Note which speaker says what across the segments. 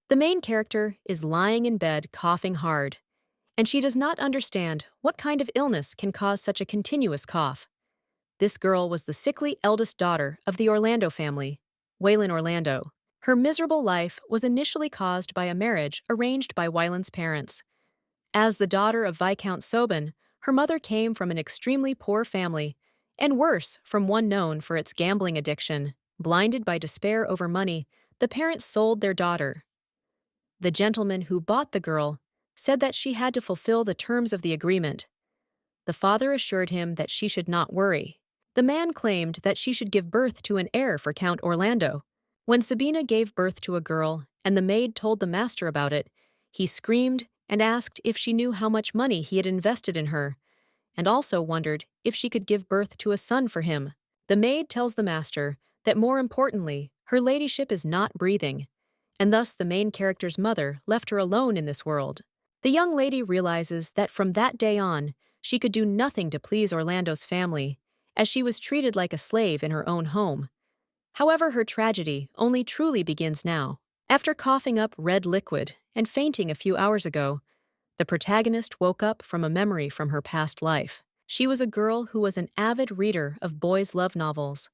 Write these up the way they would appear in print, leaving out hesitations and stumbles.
Speaker 1: The main character is lying in bed coughing hard, and she does not understand what kind of illness can cause such a continuous cough. This girl was the sickly eldest daughter of the Orlando family, Waylon Orlando. Her miserable life was initially caused by a marriage arranged by Waylon's parents. As the daughter of Viscount Sobin, her mother came from an extremely poor family, and worse, from one known for its gambling addiction. Blinded by despair over money, the parents sold their daughter. The gentleman who bought the girl said that she had to fulfill the terms of the agreement. The father assured him that she should not worry. The man claimed that she should give birth to an heir for Count Orlando. When Sabina gave birth to a girl and the maid told the master about it, he screamed and asked if she knew how much money he had invested in her, and also wondered if she could give birth to a son for him. The maid tells the master that more importantly, her ladyship is not breathing, and thus the main character's mother left her alone in this world. The young lady realizes that from that day on, she could do nothing to please Orlando's family, as she was treated like a slave in her own home. However, her tragedy only truly begins now. After coughing up red liquid and fainting a few hours ago, the protagonist woke up from a memory from her past life. She was a girl who was an avid reader of boys' love novels.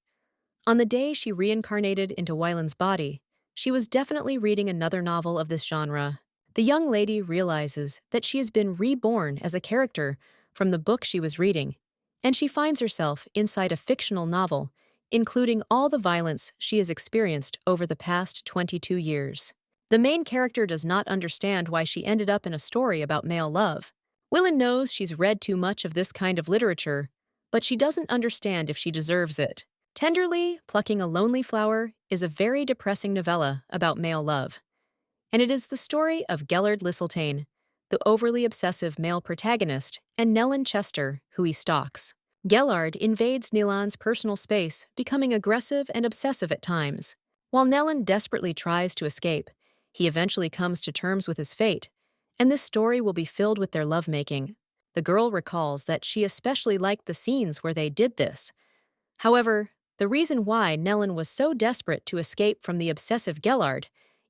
Speaker 1: On the day she reincarnated into Waylon's body, she was definitely reading another novel of this genre. The young lady realizes that she has been reborn as a character from the book she was reading, and she finds herself inside a fictional novel, including all the violence she has experienced over the past 22 years. The main character does not understand why she ended up in a story about male love. Waylon knows she's read too much of this kind of literature, but she doesn't understand if she deserves it. Tenderly Plucking a Lonely Flower is a very depressing novella about male love, and it is the story of Gallard Lisseltane, the overly obsessive male protagonist, and Nellen Chester, who he stalks. Gallard invades Nilan's personal space, becoming aggressive and obsessive at times. While Nellen desperately tries to escape, he eventually comes to terms with his fate, and this story will be filled with their lovemaking. The girl recalls that she especially liked the scenes where they did this. However, the reason why Nellen was so desperate to escape from the obsessive Gallard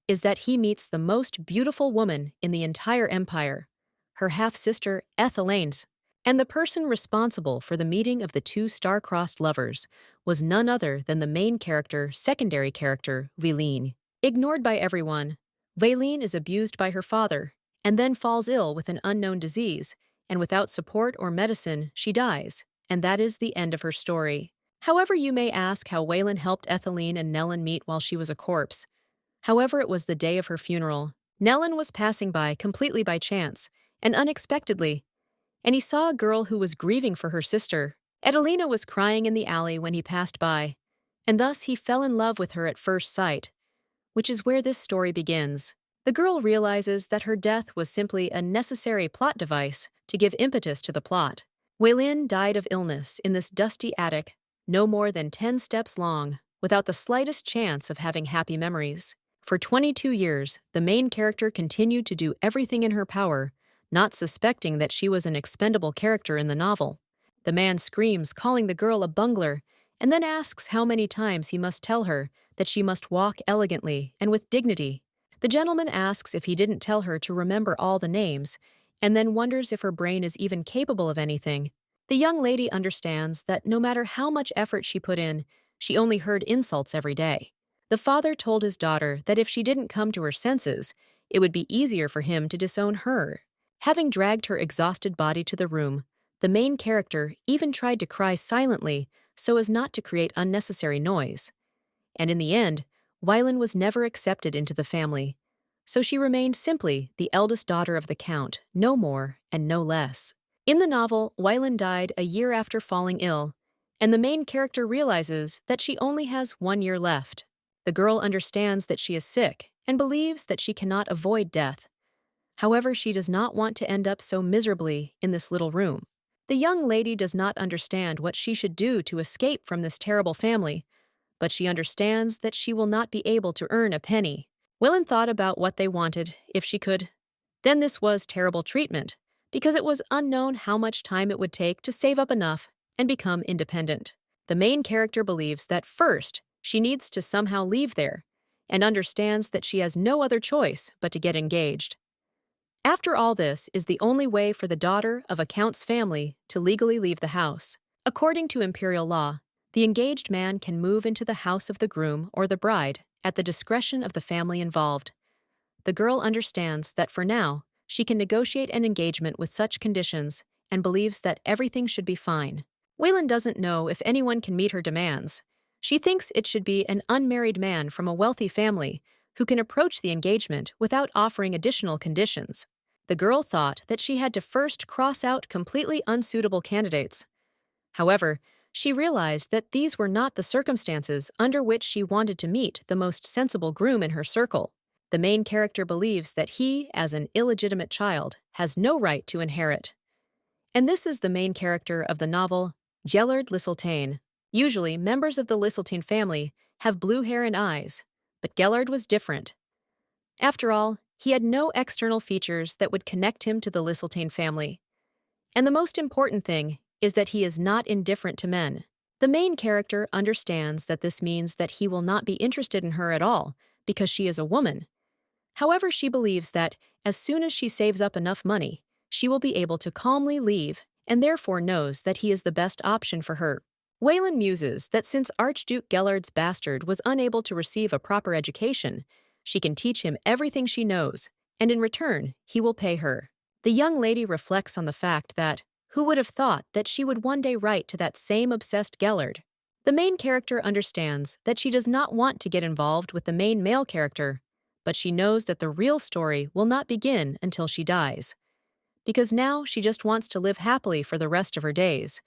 Speaker 1: is that he meets the most beautiful woman in the entire empire, her half-sister Ethelaine's, and the person responsible for the meeting of the two star-crossed lovers was none other than the main character, secondary character, Valine. Ignored by everyone, Valine is abused by her father and then falls ill with an unknown disease, and without support or medicine, she dies, and that is the end of her story. However, you may ask how Waylon helped Etheline and Nellen meet while she was a corpse. However, it was the day of her funeral. Nellen was passing by completely by chance and unexpectedly, and he saw a girl who was grieving for her sister. Edelina was crying in the alley when he passed by, and thus he fell in love with her at first sight, which is where this story begins. The girl realizes that her death was simply a necessary plot device to give impetus to the plot. Waylon died of illness in this dusty attic, no more than 10 steps long, without the slightest chance of having happy memories. For 22 years, the main character continued to do everything in her power, not suspecting that she was an expendable character in the novel. The man screams, calling the girl a bungler, and then asks how many times he must tell her that she must walk elegantly and with dignity. The gentleman asks if he didn't tell her to remember all the names, and then wonders if her brain is even capable of anything. The young lady understands that no matter how much effort she put in, she only heard insults every day. The father told his daughter that if she didn't come to her senses, it would be easier for him to disown her. Having dragged her exhausted body to the room, the main character even tried to cry silently so as not to create unnecessary noise. And in the end, Waylon was never accepted into the family, so she remained simply the eldest daughter of the Count, no more and no less. In the novel, Waylon died a year after falling ill, and the main character realizes that she only has 1 year left. The girl understands that she is sick and believes that she cannot avoid death. However, she does not want to end up so miserably in this little room. The young lady does not understand what she should do to escape from this terrible family, but she understands that she will not be able to earn a penny. Waylon thought about what they wanted if she could. Then this was terrible treatment, because it was unknown how much time it would take to save up enough and become independent. The main character believes that first, she needs to somehow leave there, and understands that she has no other choice but to get engaged. After all, this is the only way for the daughter of a count's family to legally leave the house. According to imperial law, the engaged man can move into the house of the groom or the bride at the discretion of the family involved. The girl understands that for now, she can negotiate an engagement with such conditions and believes that everything should be fine. Waylon doesn't know if anyone can meet her demands. She thinks it should be an unmarried man from a wealthy family who can approach the engagement without offering additional conditions. The girl thought that she had to first cross out completely unsuitable candidates. However, she realized that these were not the circumstances under which she wanted to meet the most sensible groom in her circle. The main character believes that he, as an illegitimate child, has no right to inherit. And this is the main character of the novel, Gallard Lisseltane. Usually, members of the Lisseltane family have blue hair and eyes, but Gallard was different. After all, he had no external features that would connect him to the Lisseltane family. And the most important thing is that he is not indifferent to men. The main character understands that this means that he will not be interested in her at all because she is a woman. However, she believes that as soon as she saves up enough money, she will be able to calmly leave and therefore knows that he is the best option for her. Waylon muses that since Archduke Gallard's bastard was unable to receive a proper education, she can teach him everything she knows, and in return, he will pay her. The young lady reflects on the fact that, who would have thought that she would one day write to that same obsessed Gallard? The main character understands that she does not want to get involved with the main male character, but she knows that the real story will not begin until she dies. Because now she just wants to live happily for the rest of her days,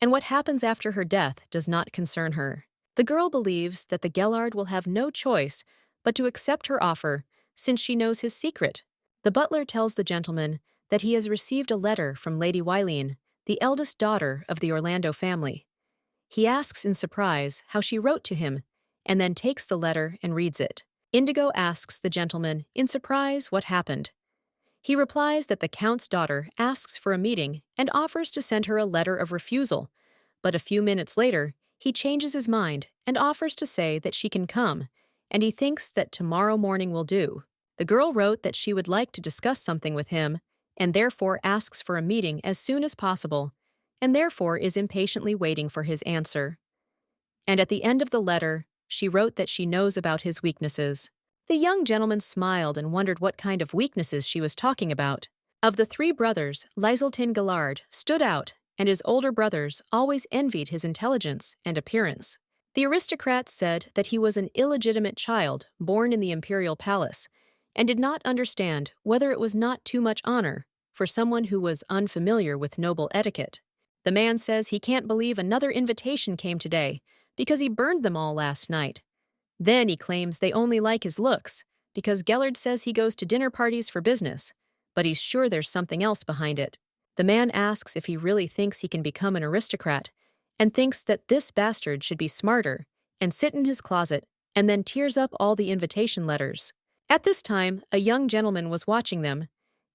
Speaker 1: and what happens after her death does not concern her. The girl believes that the Gallard will have no choice but to accept her offer since she knows his secret. The butler tells the gentleman that he has received a letter from Lady Wileen, the eldest daughter of the Orlando family. He asks in surprise how she wrote to him, and then takes the letter and reads it. Indigo asks the gentleman in surprise what happened. He replies that the count's daughter asks for a meeting and offers to send her a letter of refusal, but a few minutes later, he changes his mind and offers to say that she can come, and he thinks that tomorrow morning will do. The girl wrote that she would like to discuss something with him, and therefore asks for a meeting as soon as possible, and therefore is impatiently waiting for his answer. And at the end of the letter, she wrote that she knows about his weaknesses. The young gentleman smiled and wondered what kind of weaknesses she was talking about. Of the three brothers, Lisseltane Gallard stood out, and his older brothers always envied his intelligence and appearance. The aristocrats said that he was an illegitimate child born in the imperial palace, and did not understand whether it was not too much honor for someone who was unfamiliar with noble etiquette. The man says he can't believe another invitation came today because he burned them all last night. Then he claims they only like his looks because Gallard says he goes to dinner parties for business, but he's sure there's something else behind it. The man asks if he really thinks he can become an aristocrat, and thinks that this bastard should be smarter and sit in his closet, and then tears up all the invitation letters. At this time, a young gentleman was watching them,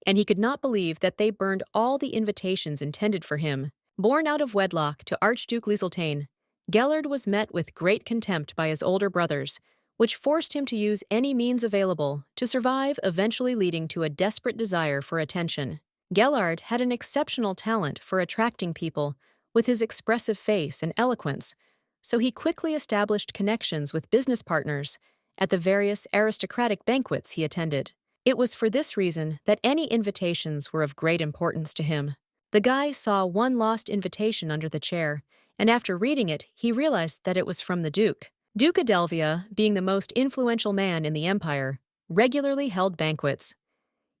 Speaker 1: and he could not believe that they burned all the invitations intended for him. Born out of wedlock to Archduke Lisseltane, Gallard was met with great contempt by his older brothers, which forced him to use any means available to survive, eventually leading to a desperate desire for attention. Gallard had an exceptional talent for attracting people with his expressive face and eloquence, so he quickly established connections with business partners at the various aristocratic banquets he attended. It was for this reason that any invitations were of great importance to him. The guy saw one lost invitation under the chair, and after reading it, he realized that it was from the Duke. Duke Adelvia, being the most influential man in the empire, regularly held banquets.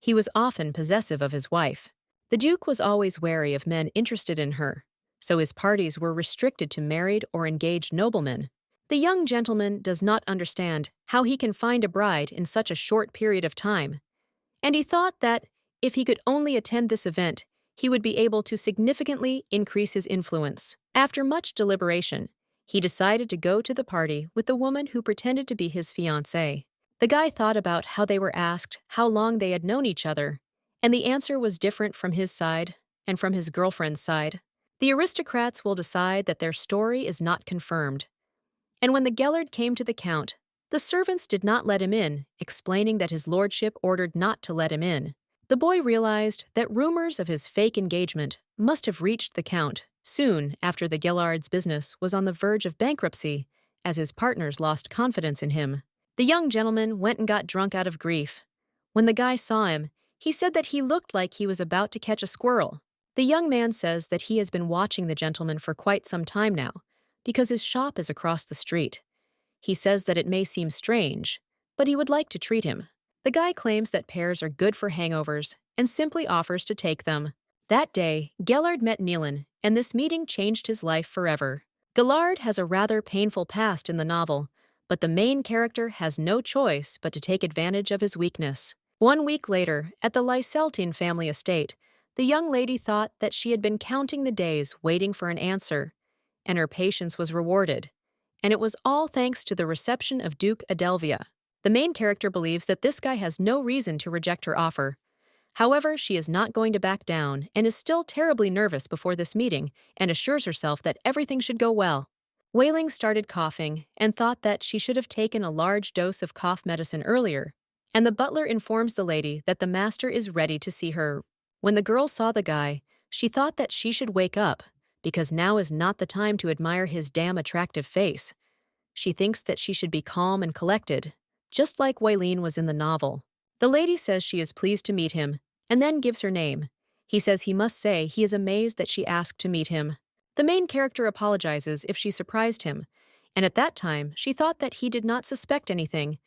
Speaker 1: He was often possessive of his wife. The Duke was always wary of men interested in her, so his parties were restricted to married or engaged noblemen. The young gentleman does not understand how he can find a bride in such a short period of time, and he thought that if he could only attend this event, he would be able to significantly increase his influence. After much deliberation, he decided to go to the party with the woman who pretended to be his fiancée. The guy thought about how they were asked how long they had known each other, and the answer was different from his side and from his girlfriend's side. The aristocrats will decide that their story is not confirmed. And when the Gallard came to the count, The servants did not let him in, explaining that his lordship ordered not to let him in. The boy realized that rumors of his fake engagement must have reached the count soon after the Gallard's business was on the verge of bankruptcy, as his partners lost confidence in him. The young gentleman went and got drunk out of grief. When the guy saw him, he said that he looked like he was about to catch a squirrel. The young man says that he has been watching the gentleman for quite some time now, because his shop is across the street. He says that it may seem strange, but he would like to treat him. The guy claims that pears are good for hangovers and simply offers to take them. That day, Gallard met Neelan, and this meeting changed his life forever. Gallard has a rather painful past in the novel, but the main character has no choice but to take advantage of his weakness. 1 week later, at the Lyseltine family estate, the young lady thought that she had been counting the days waiting for an answer, and her patience was rewarded. And it was all thanks to the reception of Duke Adelvia. The main character believes that this guy has no reason to reject her offer. However, she is not going to back down and is still terribly nervous before this meeting and assures herself that everything should go well. Wailing started coughing and thought that she should have taken a large dose of cough medicine earlier, and the butler informs the lady that the master is ready to see her. When the girl saw the guy, she thought that she should wake up, because now is not the time to admire his damn attractive face. She thinks that she should be calm and collected, just like Waylene was in the novel. The lady says she is pleased to meet him, and then gives her name. He says he must say he is amazed that she asked to meet him. The main character apologizes if she surprised him, and at that time she thought that he did not suspect anything,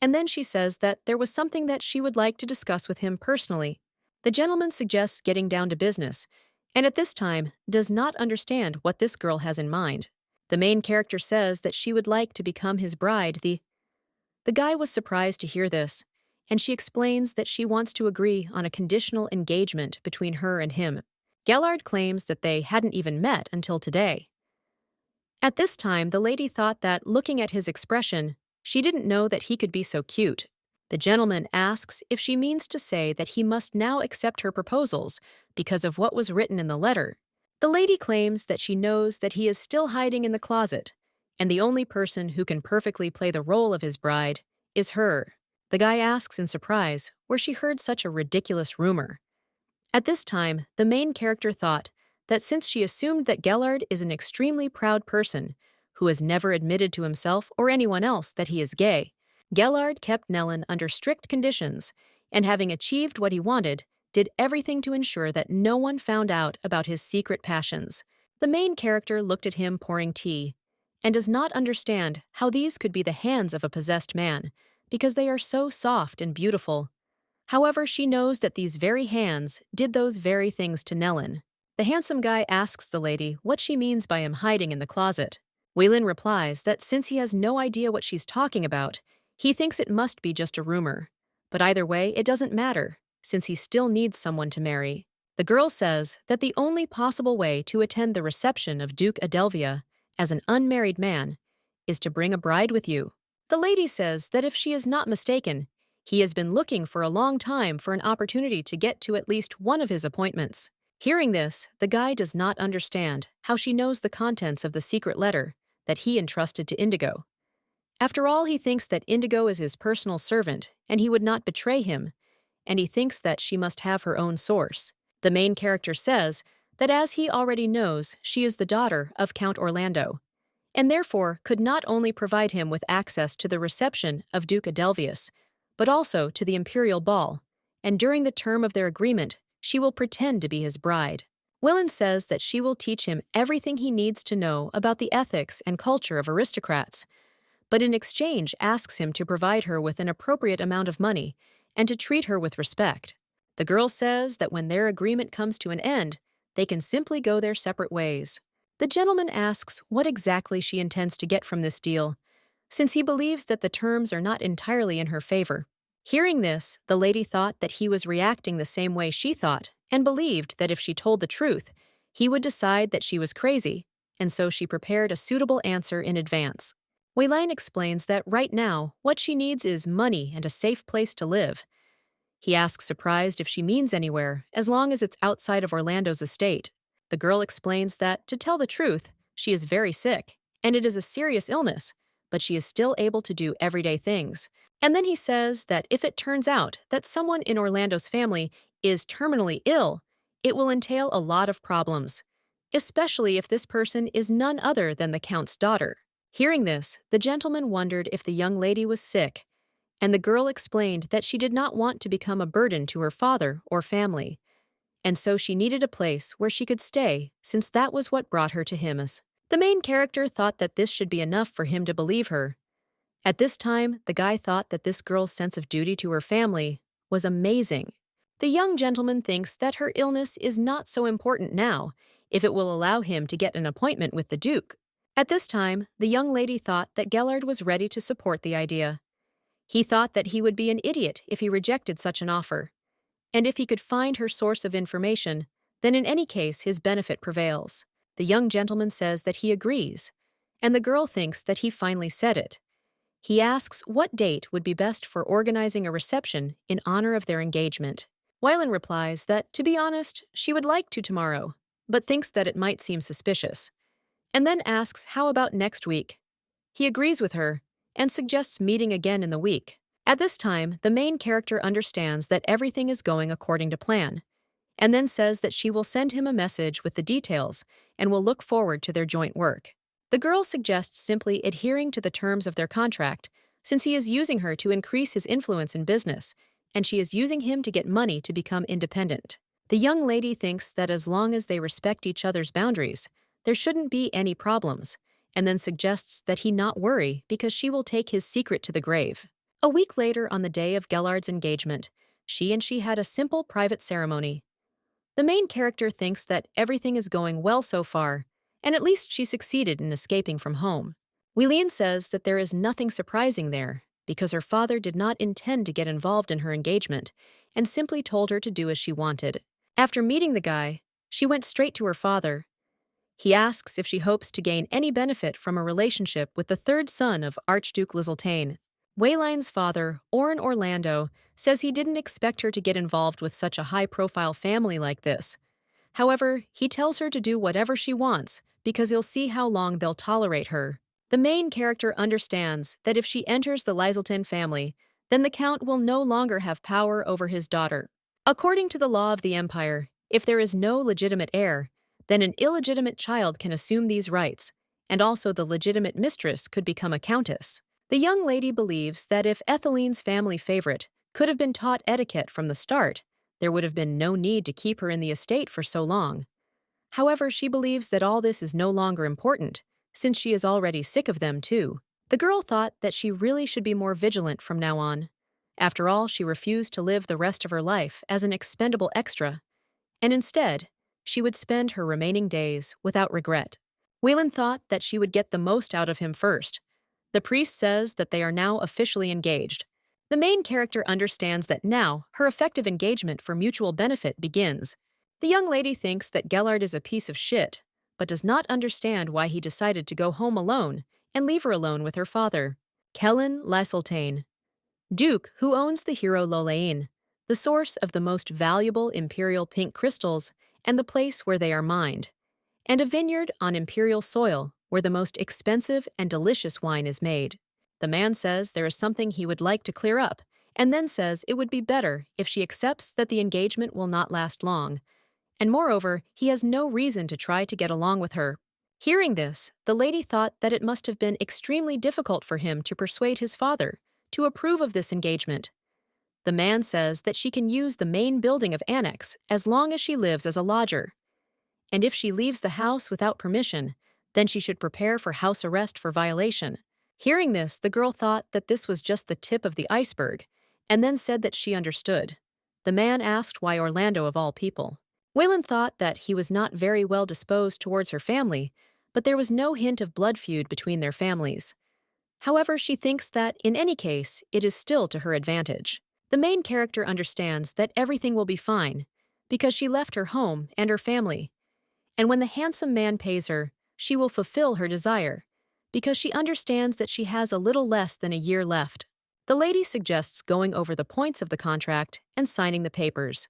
Speaker 1: and then she says that there was something that she would like to discuss with him personally. The gentleman suggests getting down to business, and at this time does not understand what this girl has in mind. The main character says that she would like to become his bride. The guy was surprised to hear this, and she explains that she wants to agree on a conditional engagement between her and him. Gallard claims that they hadn't even met until today. At this time, the lady thought that, looking at his expression, she didn't know that he could be so cute. The gentleman asks if she means to say that he must now accept her proposals because of what was written in the letter. The lady claims that she knows that he is still hiding in the closet, and the only person who can perfectly play the role of his bride is her. The guy asks in surprise where she heard such a ridiculous rumor. At this time, the main character thought that since she assumed that Gallard is an extremely proud person who has never admitted to himself or anyone else that he is gay, Gallard kept Nellen under strict conditions, and having achieved what he wanted, did everything to ensure that no one found out about his secret passions. The main character looked at him pouring tea, and does not understand how these could be the hands of a possessed man, because they are so soft and beautiful. However, she knows that these very hands did those very things to Nellen. The handsome guy asks the lady what she means by him hiding in the closet. Waylon replies that since he has no idea what she's talking about, he thinks it must be just a rumor. But either way, it doesn't matter, since he still needs someone to marry. The girl says that the only possible way to attend the reception of Duke Adelvia as an unmarried man is to bring a bride with you. The lady says that if she is not mistaken, he has been looking for a long time for an opportunity to get to at least one of his appointments. Hearing this, the guy does not understand how she knows the contents of the secret letter that he entrusted to Indigo. After all, he thinks that Indigo is his personal servant and he would not betray him, and he thinks that she must have her own source. The main character says that as he already knows, she is the daughter of Count Orlando, and therefore could not only provide him with access to the reception of Duke Adelvius, but also to the imperial ball, and during the term of their agreement, she will pretend to be his bride. Willen says that she will teach him everything he needs to know about the ethics and culture of aristocrats, but in exchange asks him to provide her with an appropriate amount of money and to treat her with respect. The girl says that when their agreement comes to an end, they can simply go their separate ways. The gentleman asks what exactly she intends to get from this deal, since he believes that the terms are not entirely in her favor. Hearing this, the lady thought that he was reacting the same way she thought, and believed that if she told the truth, he would decide that she was crazy, and so she prepared a suitable answer in advance. Wayline explains that right now, what she needs is money and a safe place to live. He asks surprised if she means anywhere, as long as it's outside of Orlando's estate. The girl explains that, to tell the truth, she is very sick, and it is a serious illness, but she is still able to do everyday things. And then he says that if it turns out that someone in Orlando's family is terminally ill, it will entail a lot of problems, especially if this person is none other than the Count's daughter. Hearing this, the gentleman wondered if the young lady was sick, and the girl explained that she did not want to become a burden to her father or family, and so she needed a place where she could stay, since that was what brought her to him. The main character thought that this should be enough for him to believe her. At this time, the guy thought that this girl's sense of duty to her family was amazing. The young gentleman thinks that her illness is not so important now, if it will allow him to get an appointment with the Duke. At this time, the young lady thought that Gallard was ready to support the idea. He thought that he would be an idiot if he rejected such an offer, and if he could find her source of information, then in any case his benefit prevails. The young gentleman says that he agrees, and the girl thinks that he finally said it. He asks what date would be best for organizing a reception in honor of their engagement. Wylan replies that, to be honest, she would like to tomorrow, but thinks that it might seem suspicious, and then asks how about next week. He agrees with her and suggests meeting again in the week. At this time, the main character understands that everything is going according to plan, and then says that she will send him a message with the details and will look forward to their joint work. The girl suggests simply adhering to the terms of their contract, since he is using her to increase his influence in business, and she is using him to get money to become independent. The young lady thinks that as long as they respect each other's boundaries, there shouldn't be any problems, and then suggests that he not worry because she will take his secret to the grave. A week later, on the day of Gallard's engagement, she had a simple private ceremony. The main character thinks that everything is going well so far, and at least she succeeded in escaping from home. Wylan says that there is nothing surprising there, because her father did not intend to get involved in her engagement and simply told her to do as she wanted. After meeting the guy, she went straight to her father. He asks if she hopes to gain any benefit from a relationship with the third son of Archduke Lizeltane. Wylan's father, Orlando, says he didn't expect her to get involved with such a high-profile family like this. However, he tells her to do whatever she wants because he'll see how long they'll tolerate her. The main character understands that if she enters the Lizeltane family, then the Count will no longer have power over his daughter. According to the law of the Empire, if there is no legitimate heir, then an illegitimate child can assume these rights, and also the legitimate mistress could become a countess. The young lady believes that if Etheline's family favorite could have been taught etiquette from the start, there would have been no need to keep her in the estate for so long. However, she believes that all this is no longer important, since she is already sick of them too. The girl thought that she really should be more vigilant from now on. After all, she refused to live the rest of her life as an expendable extra, and instead, she would spend her remaining days without regret. Wylan thought that she would get the most out of him first. The priest says that they are now officially engaged. The main character understands that now her effective engagement for mutual benefit begins. The young lady thinks that Gallard is a piece of shit, but does not understand why he decided to go home alone and leave her alone with her father. Kellen Lizeltane, Duke, who owns the hero Lolaine, the source of the most valuable imperial pink crystals and the place where they are mined, and a vineyard on imperial soil where the most expensive and delicious wine is made. The man says there is something he would like to clear up, and then says it would be better if she accepts that the engagement will not last long, and moreover, he has no reason to try to get along with her. Hearing this, the lady thought that it must have been extremely difficult for him to persuade his father to approve of this engagement. The man says that she can use the main building of Annex as long as she lives as a lodger, and if she leaves the house without permission, then she should prepare for house arrest for violation. Hearing this, the girl thought that this was just the tip of the iceberg, and then said that she understood. The man asked why Orlando of all people. Wylan thought that he was not very well disposed towards her family, but there was no hint of blood feud between their families. However, she thinks that, in any case, it is still to her advantage. The main character understands that everything will be fine, because she left her home and her family, and when the handsome man pays her, she will fulfill her desire, because she understands that she has a little less than a year left. The lady suggests going over the points of the contract and signing the papers,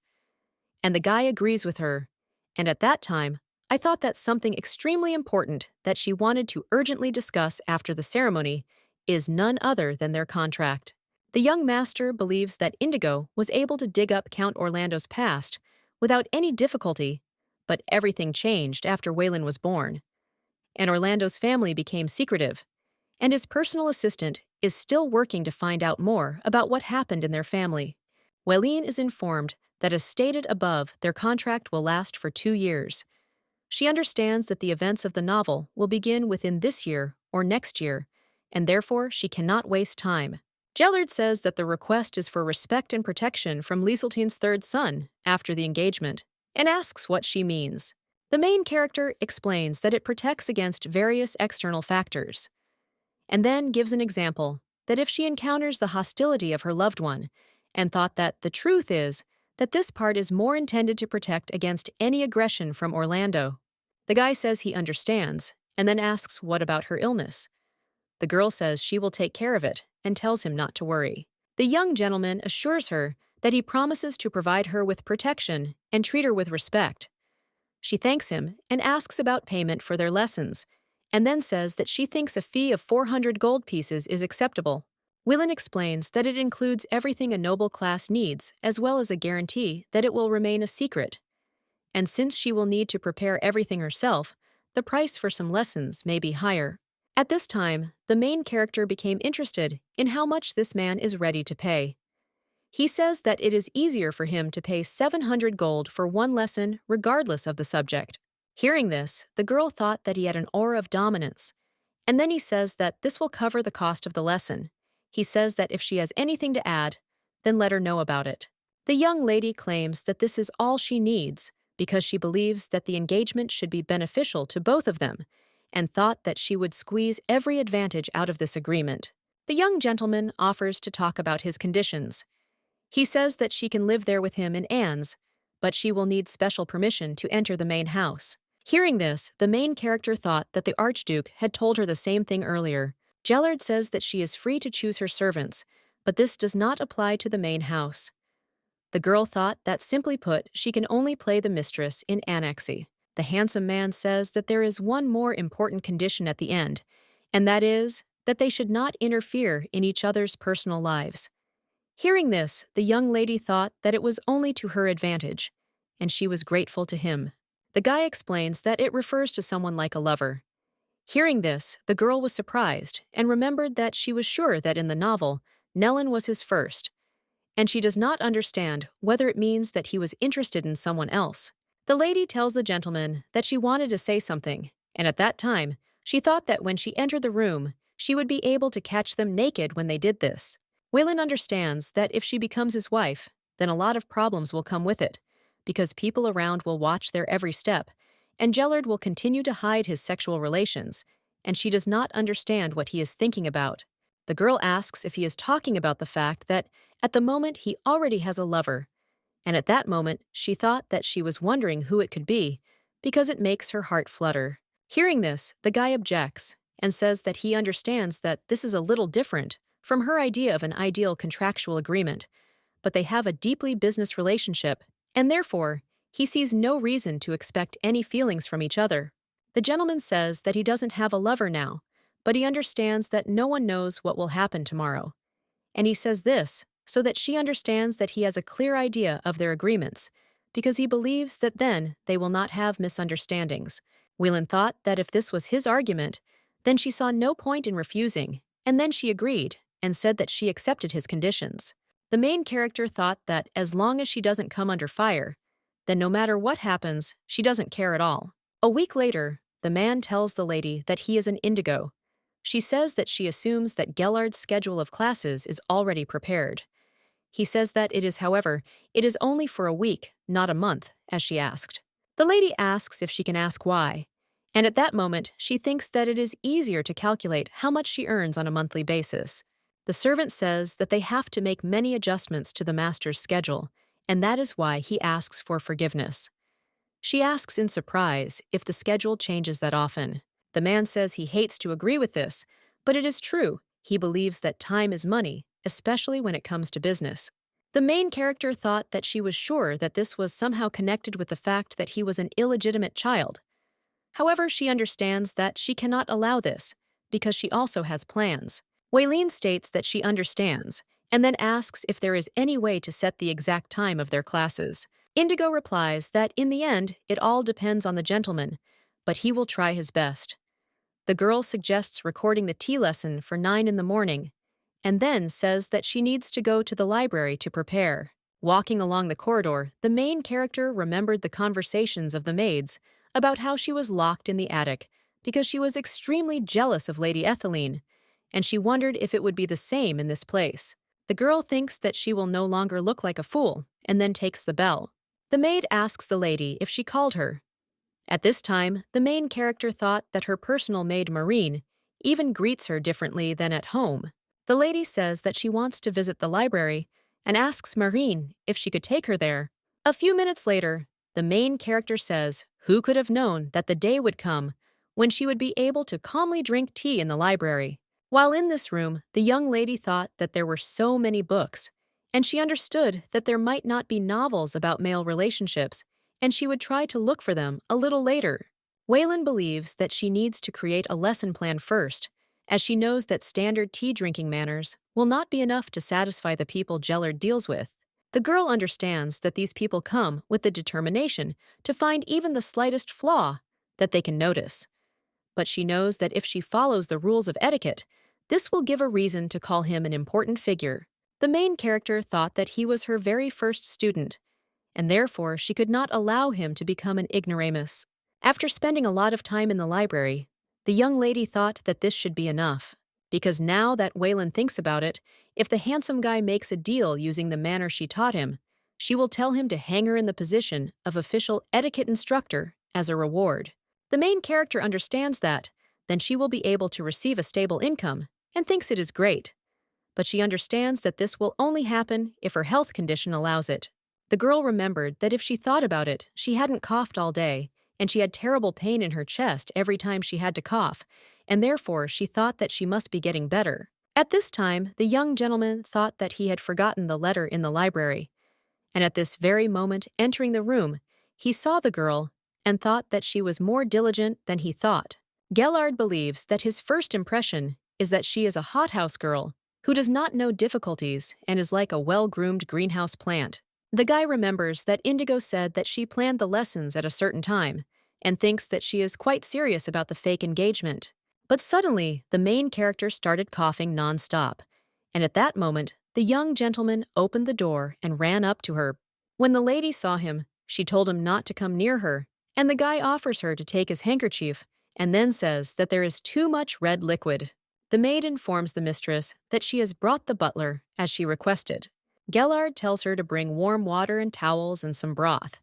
Speaker 1: and the guy agrees with her, and at that time, I thought that something extremely important that she wanted to urgently discuss after the ceremony is none other than their contract. The young master believes that Indigo was able to dig up Count Orlando's past without any difficulty, but everything changed after Waylon was born, and Orlando's family became secretive, and his personal assistant is still working to find out more about what happened in their family. Waylene is informed that, as stated above, their contract will last for 2 years. She understands that the events of the novel will begin within this year or next year, and therefore she cannot waste time. Gallard says that the request is for respect and protection from Lieseltine's third son after the engagement, and asks what she means. The main character explains that it protects against various external factors, and then gives an example that if she encounters the hostility of her loved one, and thought that the truth is that this part is more intended to protect against any aggression from Orlando. The guy says he understands, and then asks what about her illness. The girl says she will take care of it and tells him not to worry. The young gentleman assures her that he promises to provide her with protection and treat her with respect. She thanks him and asks about payment for their lessons, and then says that she thinks a fee of 400 gold pieces is acceptable. Waylon explains that it includes everything a noble class needs, as well as a guarantee that it will remain a secret. And since she will need to prepare everything herself, the price for some lessons may be higher. At this time, the main character became interested in how much this man is ready to pay. He says that it is easier for him to pay 700 gold for one lesson regardless of the subject. Hearing this, the girl thought that he had an aura of dominance, and then he says that this will cover the cost of the lesson. He says that if she has anything to add, then let her know about it. The young lady claims that this is all she needs because she believes that the engagement should be beneficial to both of them, and thought that she would squeeze every advantage out of this agreement. The young gentleman offers to talk about his conditions. He says that she can live there with him in Anne's, but she will need special permission to enter the main house. Hearing this, the main character thought that the Archduke had told her the same thing earlier. Gallard says that she is free to choose her servants, but this does not apply to the main house. The girl thought that, simply put, she can only play the mistress in Annexy. The handsome man says that there is one more important condition at the end, and that is that they should not interfere in each other's personal lives. Hearing this, the young lady thought that it was only to her advantage, and she was grateful to him. The guy explains that it refers to someone like a lover. Hearing this, the girl was surprised and remembered that she was sure that in the novel, Nellin was his first, and she does not understand whether it means that he was interested in someone else. The lady tells the gentleman that she wanted to say something, and at that time, she thought that when she entered the room, she would be able to catch them naked when they did this. Waylon understands that if she becomes his wife, then a lot of problems will come with it, because people around will watch their every step, and Gellard will continue to hide his sexual relations, and she does not understand what he is thinking about. The girl asks if he is talking about the fact that, at the moment, he already has a lover, and at that moment, she thought that she was wondering who it could be, because it makes her heart flutter. Hearing this, the guy objects, and says that he understands that this is a little different from her idea of an ideal contractual agreement, but they have a deeply business relationship, and therefore, he sees no reason to expect any feelings from each other. The gentleman says that he doesn't have a lover now, but he understands that no one knows what will happen tomorrow. And he says this so that she understands that he has a clear idea of their agreements, because he believes that then they will not have misunderstandings. Waylon thought that if this was his argument, then she saw no point in refusing, and then she agreed and said that she accepted his conditions. The main character thought that as long as she doesn't come under fire, then no matter what happens, she doesn't care at all. A week later, the man tells the lady that he is an indigo. She says that she assumes that Gellard's schedule of classes is already prepared. He says that it is, however, it is only for a week, not a month, as she asked. The lady asks if she can ask why, and at that moment, she thinks that it is easier to calculate how much she earns on a monthly basis. The servant says that they have to make many adjustments to the master's schedule, and that is why he asks for forgiveness. She asks in surprise if the schedule changes that often. The man says he hates to agree with this, but it is true. He believes that time is money, especially when it comes to business. The main character thought that she was sure that this was somehow connected with the fact that he was an illegitimate child. However, she understands that she cannot allow this, because she also has plans. Waylene states that she understands, and then asks if there is any way to set the exact time of their classes. Indigo replies that in the end, it all depends on the gentleman, but he will try his best. The girl suggests recording the tea lesson for 9 in the morning, and then says that she needs to go to the library to prepare. Walking along the corridor, the main character remembered the conversations of the maids about how she was locked in the attic because she was extremely jealous of Lady Etheline, and she wondered if it would be the same in this place. The girl thinks that she will no longer look like a fool, and then takes the bell. The maid asks the lady if she called her. At this time, the main character thought that her personal maid Marine even greets her differently than at home. The lady says that she wants to visit the library and asks Marine if she could take her there. A few minutes later, the main character says who could have known that the day would come when she would be able to calmly drink tea in the library. While in this room, the young lady thought that there were so many books, and she understood that there might not be novels about male relationships, and she would try to look for them a little later. Waylon believes that she needs to create a lesson plan first, as she knows that standard tea drinking manners will not be enough to satisfy the people Gallard deals with. The girl understands that these people come with the determination to find even the slightest flaw that they can notice. But she knows that if she follows the rules of etiquette, this will give a reason to call him an important figure. The main character thought that he was her very first student, and therefore she could not allow him to become an ignoramus. After spending a lot of time in the library, the young lady thought that this should be enough, because now that Waylon thinks about it, if the handsome guy makes a deal using the manner she taught him, she will tell him to hang her in the position of official etiquette instructor as a reward. The main character understands that, then she will be able to receive a stable income, and thinks it is great. But she understands that this will only happen if her health condition allows it. The girl remembered that if she thought about it, she hadn't coughed all day, and she had terrible pain in her chest every time she had to cough, and therefore she thought that she must be getting better. At this time, the young gentleman thought that he had forgotten the letter in the library, and at this very moment, entering the room, he saw the girl and thought that she was more diligent than he thought. Gallard believes that his first impression is that she is a hothouse girl who does not know difficulties and is like a well-groomed greenhouse plant. The guy remembers that Indigo said that she planned the lessons at a certain time and thinks that she is quite serious about the fake engagement. But suddenly, the main character started coughing non-stop, and at that moment, the young gentleman opened the door and ran up to her. When the lady saw him, she told him not to come near her, and the guy offers her to take his handkerchief and then says that there is too much red liquid. The maid informs the mistress that she has brought the butler, as she requested. Gallard tells her to bring warm water and towels and some broth.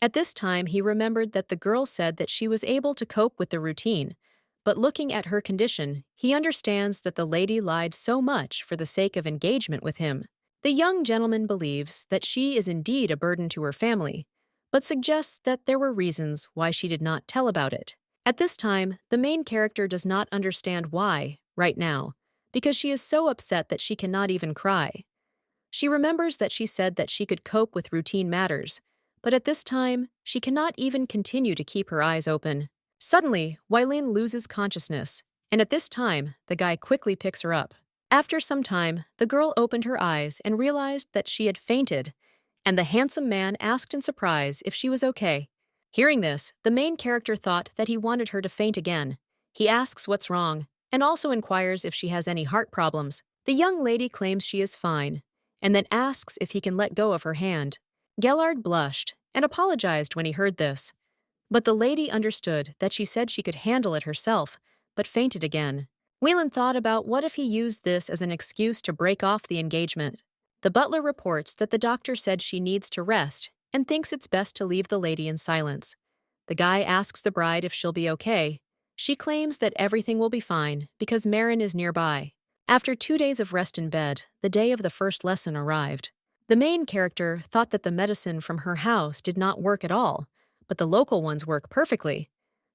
Speaker 1: At this time, he remembered that the girl said that she was able to cope with the routine, but looking at her condition, he understands that the lady lied so much for the sake of engagement with him. The young gentleman believes that she is indeed a burden to her family, but suggests that there were reasons why she did not tell about it. At this time, the main character does not understand why, right now, because she is so upset that she cannot even cry. She remembers that she said that she could cope with routine matters, but at this time, she cannot even continue to keep her eyes open. Suddenly, Waylene loses consciousness, and at this time, the guy quickly picks her up. After some time, the girl opened her eyes and realized that she had fainted, and the handsome man asked in surprise if she was okay. Hearing this, the main character thought that he wanted her to faint again. He asks what's wrong, and also inquires if she has any heart problems. The young lady claims she is fine, and then asks if he can let go of her hand. Gallard blushed and apologized when he heard this, but the lady understood that she said she could handle it herself, but fainted again. Whelan thought about what if he used this as an excuse to break off the engagement. The butler reports that the doctor said she needs to rest and thinks it's best to leave the lady in silence. The guy asks the bride if she'll be okay. She claims that everything will be fine because Marin is nearby. After 2 days of rest in bed, the day of the first lesson arrived. The main character thought that the medicine from her house did not work at all, but the local ones work perfectly.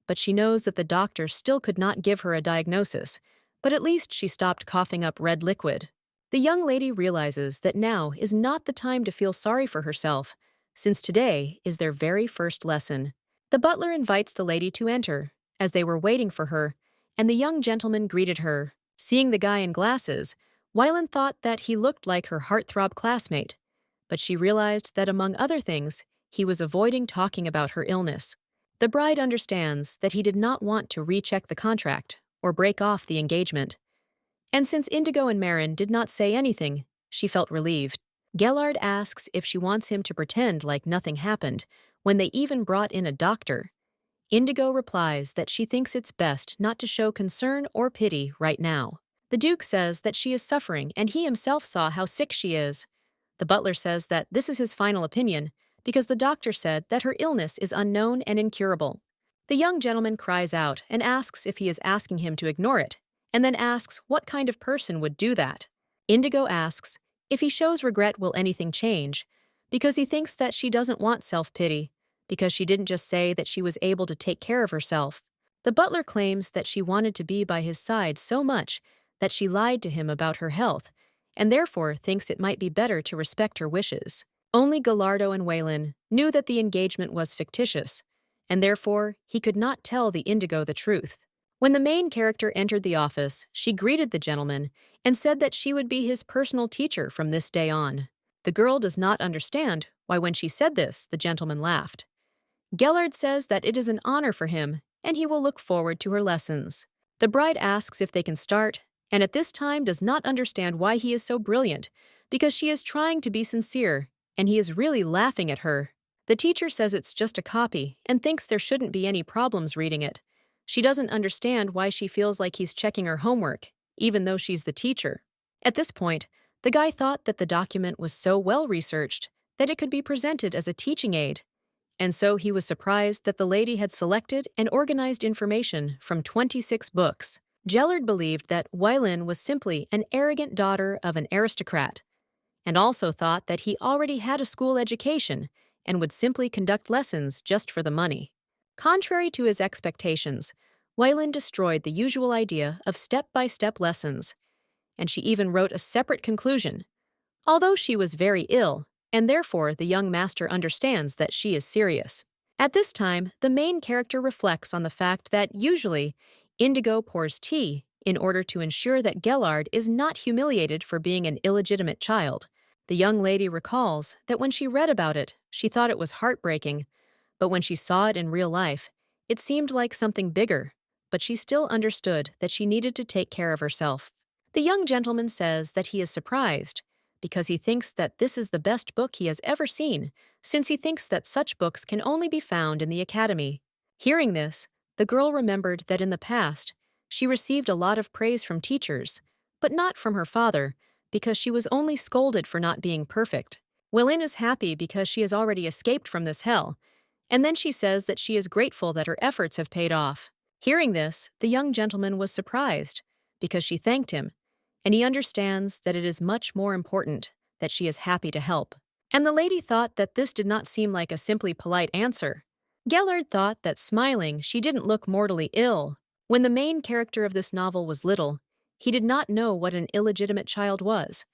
Speaker 1: But she knows that the doctor still could not give her a diagnosis, but at least she stopped coughing up red liquid. The young lady realizes that now is not the time to feel sorry for herself, since today is their very first lesson. The butler invites the lady to enter, as they were waiting for her, and the young gentleman greeted her. Seeing the guy in glasses, Wylan thought that he looked like her heartthrob classmate, but she realized that among other things, he was avoiding talking about her illness. The bride understands that he did not want to recheck the contract or break off the engagement. And since Indigo and Marin did not say anything, she felt relieved. Gallard asks if she wants him to pretend like nothing happened, when they even brought in a doctor. Indigo replies that she thinks it's best not to show concern or pity right now. The Duke says that she is suffering and he himself saw how sick she is. The butler says that this is his final opinion because the doctor said that her illness is unknown and incurable. The young gentleman cries out and asks if he is asking him to ignore it, and then asks what kind of person would do that. Indigo asks if he shows regret will anything change, because he thinks that she doesn't want self-pity, because she didn't just say that she was able to take care of herself. The butler claims that she wanted to be by his side so much that she lied to him about her health, and therefore thinks it might be better to respect her wishes. Only Gallardo and Waylon knew that the engagement was fictitious, and therefore he could not tell the Indigo the truth. When the main character entered the office, she greeted the gentleman and said that she would be his personal teacher from this day on. The girl does not understand why when she said this, the gentleman laughed. Gellard says that it is an honor for him, and he will look forward to her lessons. The bride asks if they can start, and at this time does not understand why he is so brilliant, because she is trying to be sincere, and he is really laughing at her. The teacher says it's just a copy and thinks there shouldn't be any problems reading it. She doesn't understand why she feels like he's checking her homework, even though she's the teacher. At this point, the guy thought that the document was so well researched that it could be presented as a teaching aid. And so he was surprised that the lady had selected and organized information from 26 books. Gellard believed that Waylon was simply an arrogant daughter of an aristocrat, and also thought that he already had a school education and would simply conduct lessons just for the money. Contrary to his expectations, Waylon destroyed the usual idea of step-by-step lessons, and she even wrote a separate conclusion. Although she was very ill, and therefore the young master understands that she is serious. At this time, the main character reflects on the fact that usually Indigo pours tea in order to ensure that Gellard is not humiliated for being an illegitimate child. The young lady recalls that when she read about it, she thought it was heartbreaking, but when she saw it in real life, it seemed like something bigger, but she still understood that she needed to take care of herself. The young gentleman says that he is surprised because he thinks that this is the best book he has ever seen, since he thinks that such books can only be found in the academy. Hearing this, the girl remembered that in the past, she received a lot of praise from teachers, but not from her father, because she was only scolded for not being perfect. Waylon is happy because she has already escaped from this hell, and then she says that she is grateful that her efforts have paid off. Hearing this, the young gentleman was surprised, because she thanked him, and he understands that it is much more important that she is happy to help. And the lady thought that this did not seem like a simply polite answer. Gellard thought that smiling, she didn't look mortally ill. When the main character of this novel was little, he did not know what an illegitimate child was,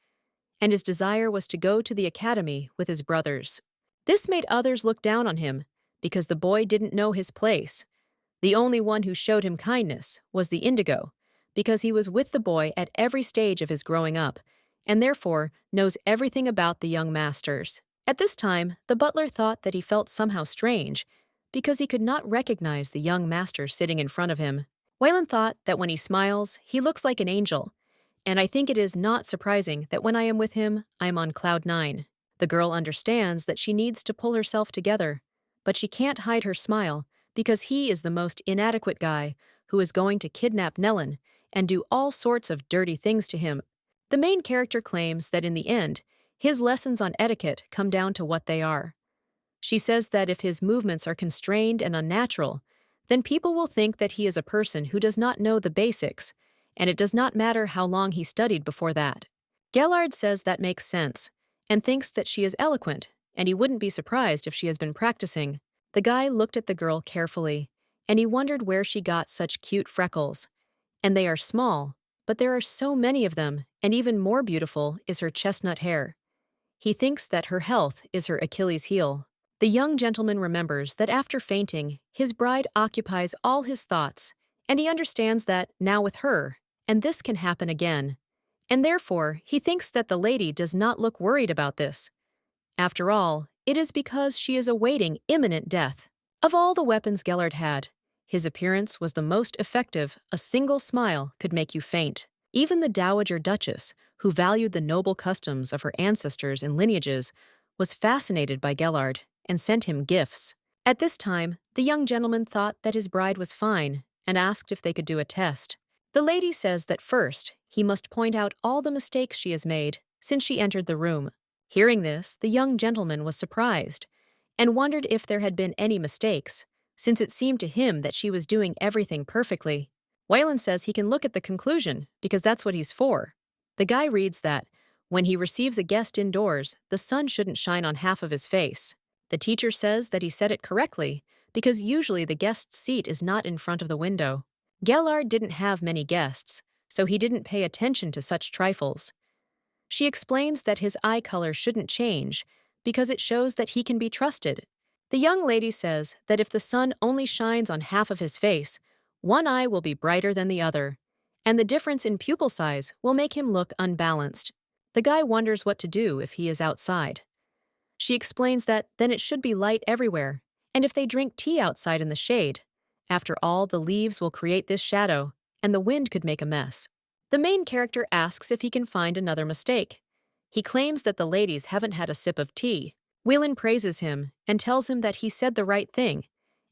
Speaker 1: and his desire was to go to the academy with his brothers. This made others look down on him, because the boy didn't know his place. The only one who showed him kindness was the Indigo, because he was with the boy at every stage of his growing up, and therefore knows everything about the young masters. At this time, the butler thought that he felt somehow strange, because he could not recognize the young master sitting in front of him. Waylon thought that when he smiles, he looks like an angel, and I think it is not surprising that when I am with him, I am on cloud 9. The girl understands that she needs to pull herself together, but she can't hide her smile because he is the most inadequate guy who is going to kidnap Nellen and do all sorts of dirty things to him. The main character claims that in the end, his lessons on etiquette come down to what they are. She says that if his movements are constrained and unnatural, then people will think that he is a person who does not know the basics, and it does not matter how long he studied before that. Gallard says that makes sense, and thinks that she is eloquent, and he wouldn't be surprised if she has been practicing. The guy looked at the girl carefully, and he wondered where she got such cute freckles. And they are small, but there are so many of them, and even more beautiful is her chestnut hair. He thinks that her health is her Achilles heel. The young gentleman remembers that after fainting, his bride occupies all his thoughts, and he understands that, now with her, and this can happen again. And therefore, he thinks that the lady does not look worried about this. After all, it is because she is awaiting imminent death. Of all the weapons Gallard had, his appearance was the most effective. A single smile could make you faint. Even the Dowager Duchess, who valued the noble customs of her ancestors and lineages, was fascinated by Gallard and sent him gifts. At this time, the young gentleman thought that his bride was fine and asked if they could do a test. The lady says that first, he must point out all the mistakes she has made since she entered the room. Hearing this, the young gentleman was surprised and wondered if there had been any mistakes, since it seemed to him that she was doing everything perfectly. Wayland says he can look at the conclusion because that's what he's for. The guy reads that, when he receives a guest indoors, the sun shouldn't shine on half of his face. The teacher says that he said it correctly because usually the guest's seat is not in front of the window. Gallard didn't have many guests, so he didn't pay attention to such trifles. She explains that his eye color shouldn't change because it shows that he can be trusted. The young lady says that if the sun only shines on half of his face, one eye will be brighter than the other, and the difference in pupil size will make him look unbalanced. The guy wonders what to do if he is outside. She explains that then it should be light everywhere, and if they drink tea outside in the shade, after all, the leaves will create this shadow, and the wind could make a mess. The main character asks if he can find another mistake. He claims that the ladies haven't had a sip of tea. Whelan praises him and tells him that he said the right thing,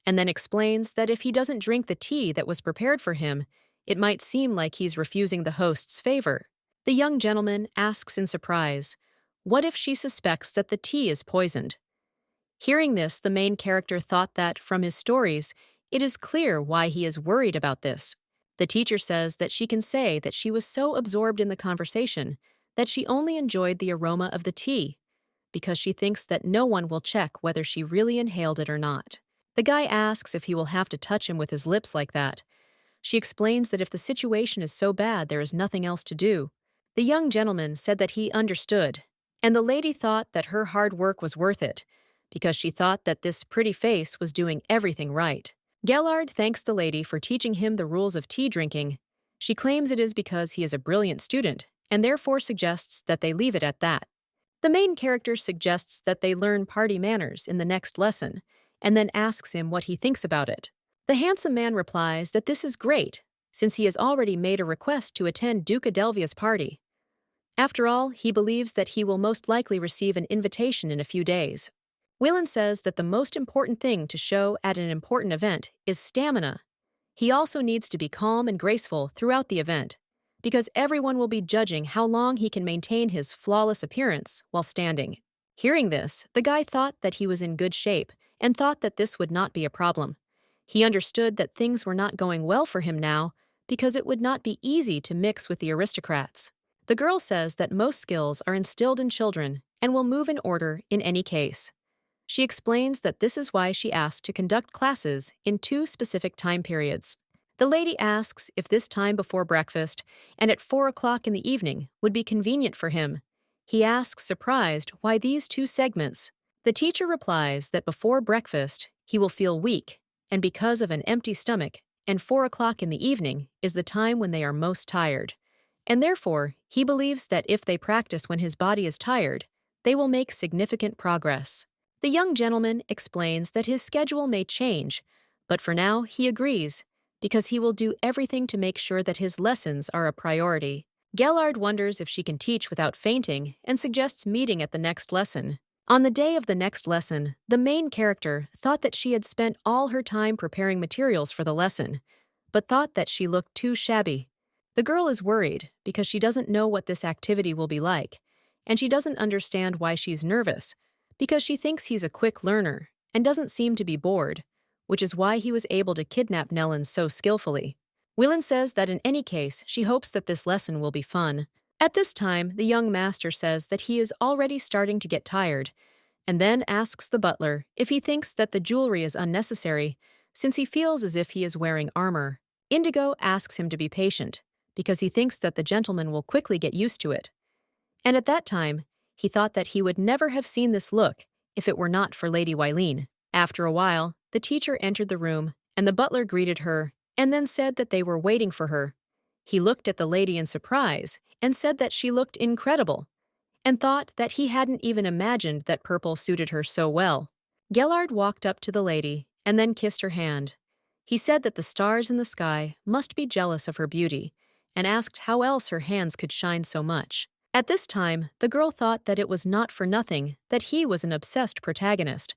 Speaker 1: and then explains that if he doesn't drink the tea that was prepared for him, it might seem like he's refusing the host's favor. The young gentleman asks in surprise, what if she suspects that the tea is poisoned? Hearing this, the main character thought that, from his stories, it is clear why he is worried about this. The teacher says that she can say that she was so absorbed in the conversation that she only enjoyed the aroma of the tea, because she thinks that no one will check whether she really inhaled it or not. The guy asks if he will have to touch him with his lips like that. She explains that if the situation is so bad, there is nothing else to do. The young gentleman said that he understood, and the lady thought that her hard work was worth it, because she thought that this pretty face was doing everything right. Gallard thanks the lady for teaching him the rules of tea drinking. She claims it is because he is a brilliant student, and therefore suggests that they leave it at that. The main character suggests that they learn party manners in the next lesson, and then asks him what he thinks about it. The handsome man replies that this is great, since he has already made a request to attend Duke Adelvia's party. After all, he believes that he will most likely receive an invitation in a few days. Whelan says that the most important thing to show at an important event is stamina. He also needs to be calm and graceful throughout the event, because everyone will be judging how long he can maintain his flawless appearance while standing. Hearing this, the guy thought that he was in good shape and thought that this would not be a problem. He understood that things were not going well for him now because it would not be easy to mix with the aristocrats. The girl says that most skills are instilled in children and will move in order in any case. She explains that this is why she asked to conduct classes in 2 specific time periods. The lady asks if this time before breakfast and at 4 o'clock in the evening would be convenient for him. He asks, surprised, why these 2 segments. The teacher replies that before breakfast he will feel weak, and because of an empty stomach, and 4 o'clock in the evening is the time when they are most tired. And therefore, he believes that if they practice when his body is tired, they will make significant progress. The young gentleman explains that his schedule may change, but for now he agrees, because he will do everything to make sure that his lessons are a priority. Gallard wonders if she can teach without fainting and suggests meeting at the next lesson. On the day of the next lesson, the main character thought that she had spent all her time preparing materials for the lesson, but thought that she looked too shabby. The girl is worried because she doesn't know what this activity will be like, and she doesn't understand why she's nervous, because she thinks he's a quick learner and doesn't seem to be bored, which is why he was able to kidnap Nellens so skillfully. Whelan says that in any case, she hopes that this lesson will be fun. At this time, the young master says that he is already starting to get tired, and then asks the butler if he thinks that the jewelry is unnecessary, since he feels as if he is wearing armor. Indigo asks him to be patient, because he thinks that the gentleman will quickly get used to it. And at that time, he thought that he would never have seen this look if it were not for Lady Wylene. After a while, the teacher entered the room, and the butler greeted her, and then said that they were waiting for her. He looked at the lady in surprise and said that she looked incredible, and thought that he hadn't even imagined that purple suited her so well. Gallard walked up to the lady and then kissed her hand. He said that the stars in the sky must be jealous of her beauty, and asked how else her hands could shine so much. At this time, the girl thought that it was not for nothing that he was an obsessed protagonist,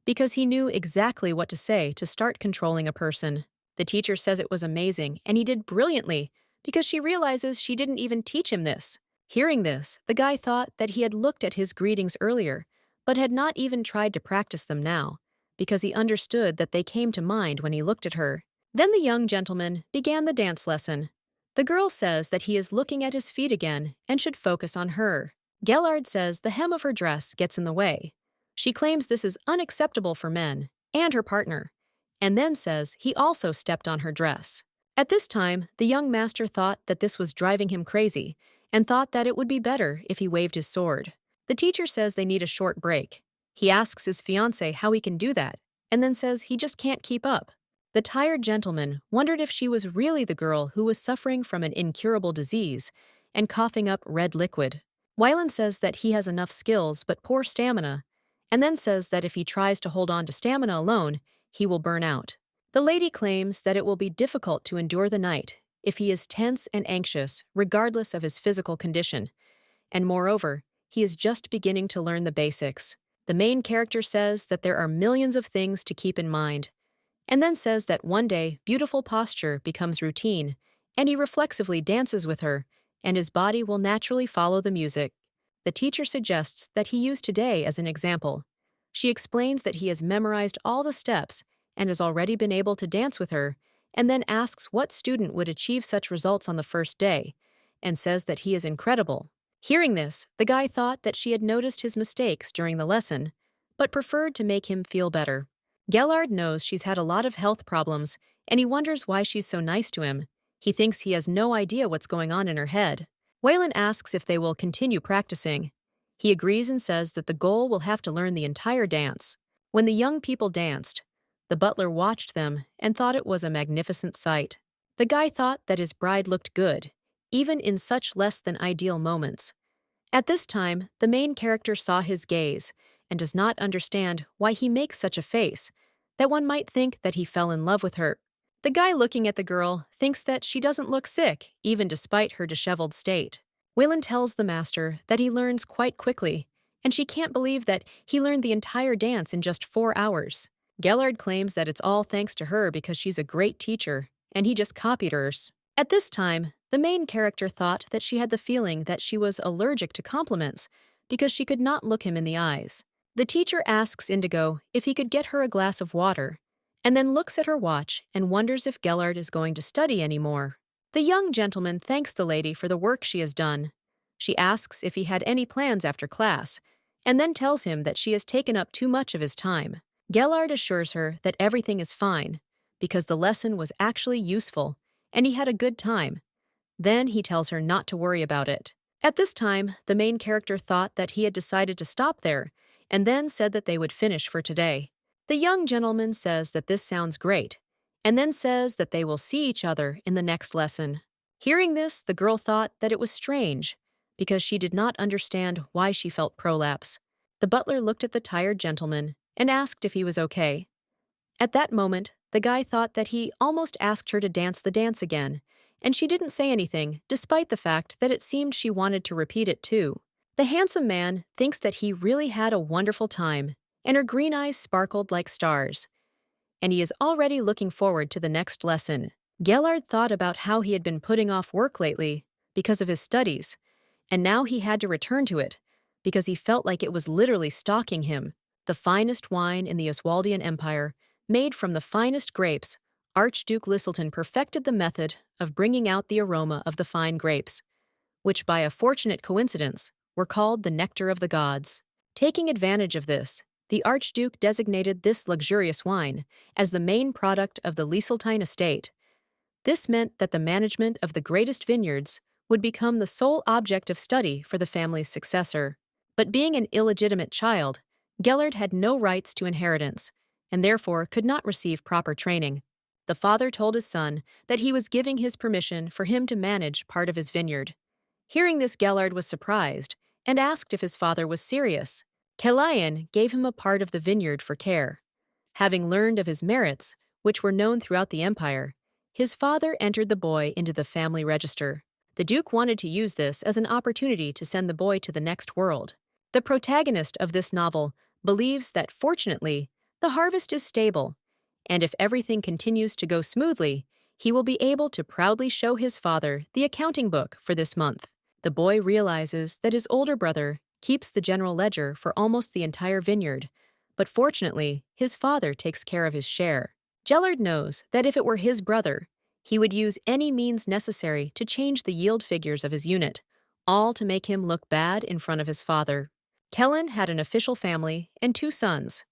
Speaker 1: because he knew exactly what to say to start controlling a person. The teacher says it was amazing, and he did brilliantly, because she realizes she didn't even teach him this. Hearing this, the guy thought that he had looked at his greetings earlier, but had not even tried to practice them now, because he understood that they came to mind when he looked at her. Then the young gentleman began the dance lesson. The girl says that he is looking at his feet again and should focus on her. Gallard says the hem of her dress gets in the way. She claims this is unacceptable for men and her partner, and then says he also stepped on her dress. At this time, the young master thought that this was driving him crazy and thought that it would be better if he waved his sword. The teacher says they need a short break. He asks his fiancée how he can do that, and then says he just can't keep up. The tired gentleman wondered if she was really the girl who was suffering from an incurable disease and coughing up red liquid. Wyland says that he has enough skills but poor stamina, and then says that if he tries to hold on to stamina alone, he will burn out. The lady claims that it will be difficult to endure the night if he is tense and anxious regardless of his physical condition, and moreover, he is just beginning to learn the basics. The main character says that there are millions of things to keep in mind, and then says that one day beautiful posture becomes routine, and he reflexively dances with her, and his body will naturally follow the music. The teacher suggests that he use today as an example. She explains that he has memorized all the steps and has already been able to dance with her, and then asks what student would achieve such results on the first day, and says that he is incredible. Hearing this, the guy thought that she had noticed his mistakes during the lesson, but preferred to make him feel better. Gallard knows she's had a lot of health problems, and he wonders why she's so nice to him. He thinks he has no idea what's going on in her head. Wayland asks if they will continue practicing. He agrees and says that the goal will have to learn the entire dance. When the young people danced, the butler watched them and thought it was a magnificent sight. The guy thought that his bride looked good, even in such less than ideal moments. At this time, the main character saw his gaze and does not understand why he makes such a face, that one might think that he fell in love with her. The guy looking at the girl thinks that she doesn't look sick, even despite her disheveled state. Wayland tells the master that he learns quite quickly, and she can't believe that he learned the entire dance in just 4 hours. Gallard claims that it's all thanks to her because she's a great teacher, and he just copied hers. At this time, the main character thought that she had the feeling that she was allergic to compliments because she could not look him in the eyes. The teacher asks Indigo if he could get her a glass of water, and then looks at her watch and wonders if Gallard is going to study anymore. The young gentleman thanks the lady for the work she has done. She asks if he had any plans after class, and then tells him that she has taken up too much of his time. Gallard assures her that everything is fine, because the lesson was actually useful, and he had a good time. Then he tells her not to worry about it. At this time, the main character thought that he had decided to stop there, and then said that they would finish for today. The young gentleman says that this sounds great, and then says that they will see each other in the next lesson. Hearing this, the girl thought that it was strange, because she did not understand why she felt prolapse. The butler looked at the tired gentleman and asked if he was okay. At that moment, the guy thought that he almost asked her to dance the dance again, and she didn't say anything, despite the fact that it seemed she wanted to repeat it too. The handsome man thinks that he really had a wonderful time, and her green eyes sparkled like stars, and he is already looking forward to the next lesson. Gallard thought about how he had been putting off work lately because of his studies, and now he had to return to it because he felt like it was literally stalking him. The finest wine in the Oswaldian Empire, made from the finest grapes, Archduke Lisselton perfected the method of bringing out the aroma of the fine grapes, which by a fortunate coincidence were called the nectar of the gods. Taking advantage of this, the Archduke designated this luxurious wine as the main product of the Lisseltine estate. This meant that the management of the greatest vineyards would become the sole object of study for the family's successor. But being an illegitimate child, Gellert had no rights to inheritance, and therefore could not receive proper training. the father told his son that he was giving his permission for him to manage part of his vineyard. Hearing this, Gallard was surprised and asked if his father was serious. Kalayan gave him a part of the vineyard for care. Having learned of his merits, which were known throughout the empire, his father entered the boy into the family register. The Duke wanted to use this as an opportunity to send the boy to the next world. The protagonist of this novel believes that, fortunately, the harvest is stable, and if everything continues to go smoothly, he will be able to proudly show his father the accounting book for this month. The boy realizes that his older brother keeps the general ledger for almost the entire vineyard, but fortunately, his father takes care of his share. Gallard knows that if it were his brother, he would use any means necessary to change the yield figures of his unit, all to make him look bad in front of his father. Kellen had an official family and 2 sons.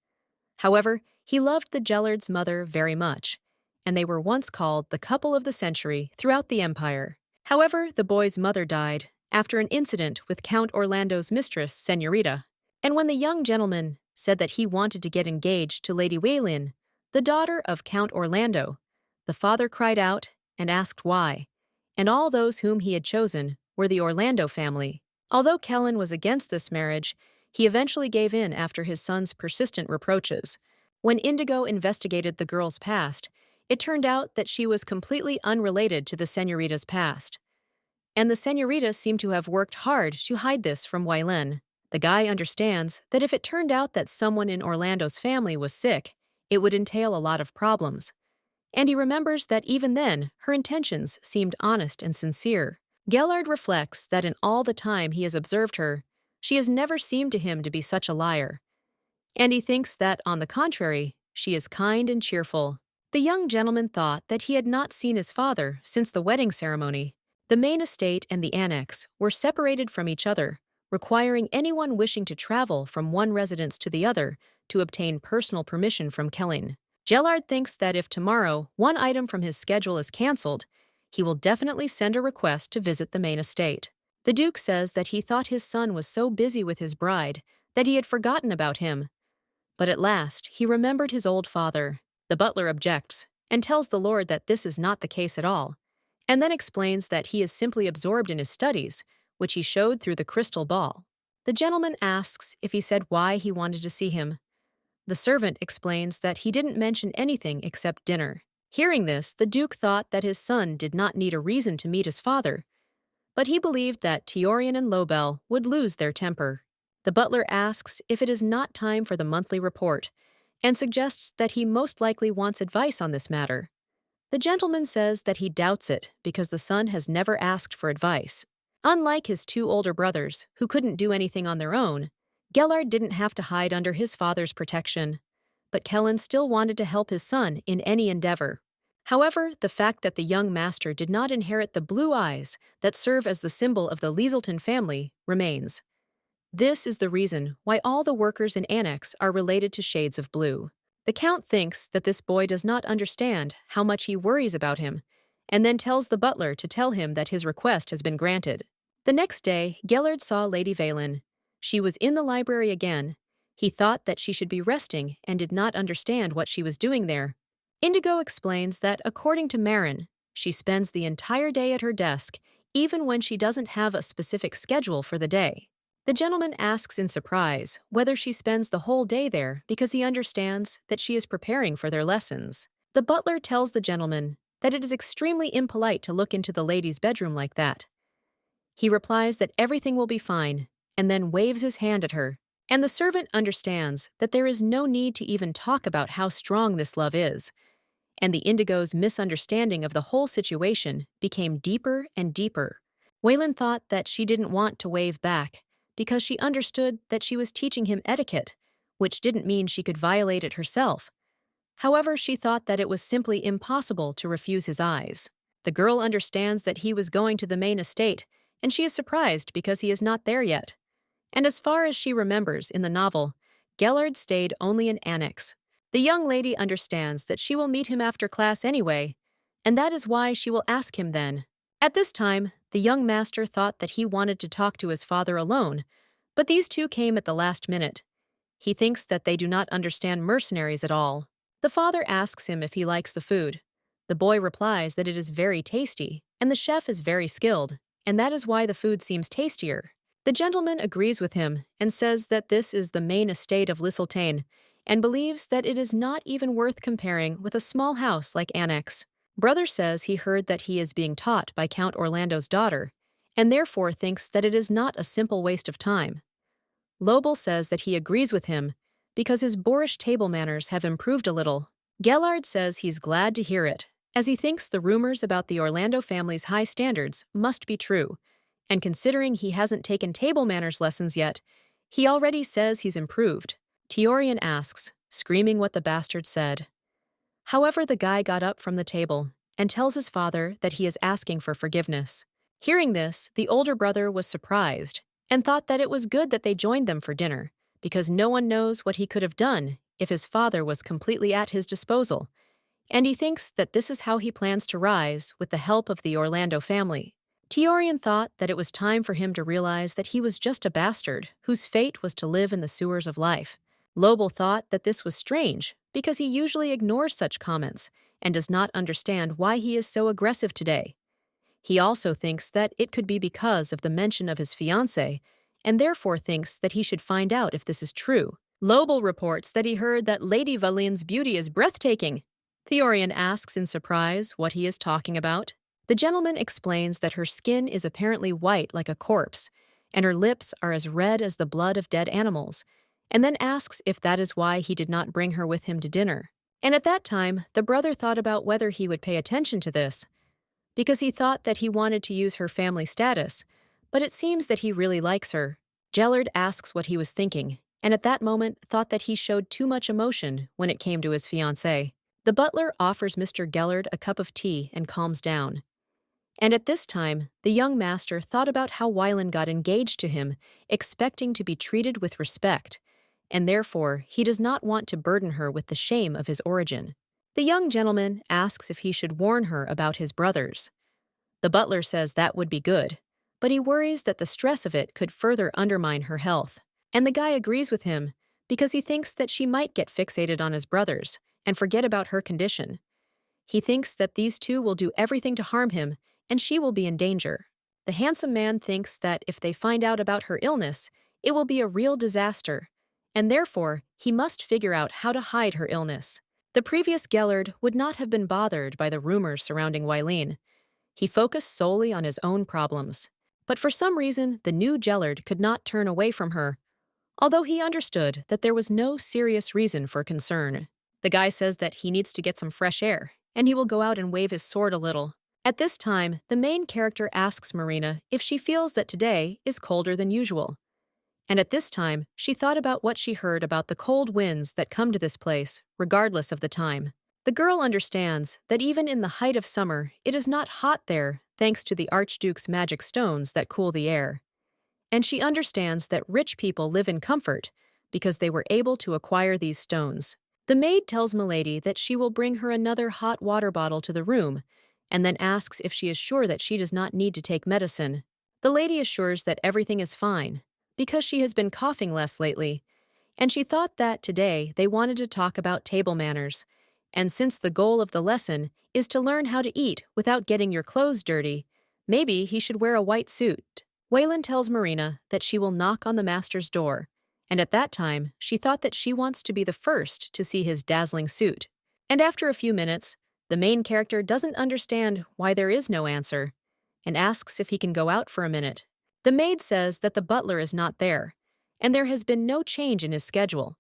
Speaker 1: However, he loved the Gallard's mother very much, and they were once called the couple of the century throughout the empire. However, the boy's mother died after an incident with Count Orlando's mistress, Senorita, and when the young gentleman said that he wanted to get engaged to Lady Waylin, the daughter of Count Orlando, the father cried out and asked why, and all those whom he had chosen were the Orlando family. Although Kellen was against this marriage, he eventually gave in after his son's persistent reproaches. When Indigo investigated the girl's past, it turned out that she was completely unrelated to the Senorita's past. And the Senorita seemed to have worked hard to hide this from Waylin. The guy understands that if it turned out that someone in Orlando's family was sick, it would entail a lot of problems. And he remembers that even then, her intentions seemed honest and sincere. Gallard reflects that in all the time he has observed her, she has never seemed to him to be such a liar. And he thinks that, on the contrary, she is kind and cheerful. The young gentleman thought that he had not seen his father since the wedding ceremony. The main estate and the annex were separated from each other, requiring anyone wishing to travel from one residence to the other to obtain personal permission from Kellen. Gallard thinks that if tomorrow one item from his schedule is cancelled, he will definitely send a request to visit the main estate. The Duke says that he thought his son was so busy with his bride that he had forgotten about him. But at last, he remembered his old father. The butler objects and tells the lord that this is not the case at all, and then explains that he is simply absorbed in his studies, which he showed through the crystal ball. The gentleman asks if he said why he wanted to see him. The servant explains that he didn't mention anything except dinner. Hearing this, the Duke thought that his son did not need a reason to meet his father, but he believed that Teorian and Lobel would lose their temper. The butler asks if it is not time for the monthly report, and suggests that he most likely wants advice on this matter. The gentleman says that he doubts it because the son has never asked for advice. Unlike his 2 older brothers, who couldn't do anything on their own, Gallard didn't have to hide under his father's protection, but Kellen still wanted to help his son in any endeavor. However, the fact that the young master did not inherit the blue eyes that serve as the symbol of the Lieselton family remains. This is the reason why all the workers in Annex are related to shades of blue. The Count thinks that this boy does not understand how much he worries about him, and then tells the butler to tell him that his request has been granted. The next day, Gallard saw Lady Waylin. She was in the library again. He thought that she should be resting and did not understand what she was doing there. Indigo explains that, according to Marin, she spends the entire day at her desk, even when she doesn't have a specific schedule for the day. The gentleman asks in surprise whether she spends the whole day there because he understands that she is preparing for their lessons. The butler tells the gentleman that it is extremely impolite to look into the lady's bedroom like that. He replies that everything will be fine, and then waves his hand at her, and the servant understands that there is no need to even talk about how strong this love is, and the Indigo's misunderstanding of the whole situation became deeper and deeper. Waylin thought that she didn't want to wave back because she understood that she was teaching him etiquette, which didn't mean she could violate it herself. However, she thought that it was simply impossible to refuse his eyes. The girl understands that he was going to the main estate, and she is surprised because he is not there yet. And as far as she remembers in the novel, Gallard stayed only in Annex. The young lady understands that she will meet him after class anyway, and that is why she will ask him then. At this time, the young master thought that he wanted to talk to his father alone, but these 2 came at the last minute. He thinks that they do not understand mercenaries at all. The father asks him if he likes the food, The boy replies that it is very tasty, and the chef is very skilled, and that is why the food seems tastier. The gentleman agrees with him and says that this is the main estate of Lisseltane, and believes that it is not even worth comparing with a small house like Annex. Brother says he heard that he is being taught by Count Orlando's daughter, and therefore thinks that it is not a simple waste of time. Lobel says that he agrees with him because his boorish table manners have improved a little. Gallard says he's glad to hear it, as he thinks the rumors about the Orlando family's high standards must be true, and considering he hasn't taken table manners lessons yet, he already says he's improved. Teorian asks, screaming what the bastard said. However, the guy got up from the table and tells his father that he is asking for forgiveness. Hearing this, the older brother was surprised and thought that it was good that they joined them for dinner, because no one knows what he could have done if his father was completely at his disposal, and he thinks that this is how he plans to rise with the help of the Orlando family. Teorian thought that it was time for him to realize that he was just a bastard whose fate was to live in the sewers of life. Lobel thought that this was strange because he usually ignores such comments and does not understand why he is so aggressive today. He also thinks that it could be because of the mention of his fiancée, and therefore thinks that he should find out if this is true. Lobel reports that he heard that Lady Valine's beauty is breathtaking. Theorian asks in surprise what he is talking about. The gentleman explains that her skin is apparently white like a corpse, and her lips are as red as the blood of dead animals, and then asks if that is why he did not bring her with him to dinner. And at that time, the brother thought about whether he would pay attention to this, because he thought that he wanted to use her family status, but it seems that he really likes her. Gellard asks what he was thinking, and at that moment thought that he showed too much emotion when it came to his fiancée. The butler offers Mr. Gellard a cup of tea and calms down. And at this time, the young master thought about how Wylan got engaged to him, expecting to be treated with respect, and therefore he does not want to burden her with the shame of his origin. The young gentleman asks if he should warn her about his brothers. The butler says that would be good, but he worries that the stress of it could further undermine her health. And the guy agrees with him because he thinks that she might get fixated on his brothers and forget about her condition. He thinks that these two will do everything to harm him and she will be in danger. The handsome man thinks that if they find out about her illness, it will be a real disaster, and therefore he must figure out how to hide her illness. The previous Gellard would not have been bothered by the rumors surrounding Wyleen. He focused solely on his own problems. But for some reason, the new Gellard could not turn away from her, although he understood that there was no serious reason for concern. The guy says that he needs to get some fresh air, and he will go out and wave his sword a little. At this time, the main character asks Marina if she feels that today is colder than usual. And at this time, she thought about what she heard about the cold winds that come to this place, regardless of the time. The girl understands that even in the height of summer, it is not hot there thanks to the Archduke's magic stones that cool the air. And she understands that rich people live in comfort because they were able to acquire these stones. The maid tells Milady that she will bring her another hot water bottle to the room, and then asks if she is sure that she does not need to take medicine. The lady assures that everything is fine, because she has been coughing less lately, and she thought that today they wanted to talk about table manners, and since the goal of the lesson is to learn how to eat without getting your clothes dirty, maybe he should wear a white suit. Wylan tells Marina that she will knock on the master's door, and at that time she thought that she wants to be the first to see his dazzling suit. And after a few minutes, the main character doesn't understand why there is no answer, and asks if he can go out for a minute. The maid says that the butler is not there, and there has been no change in his schedule.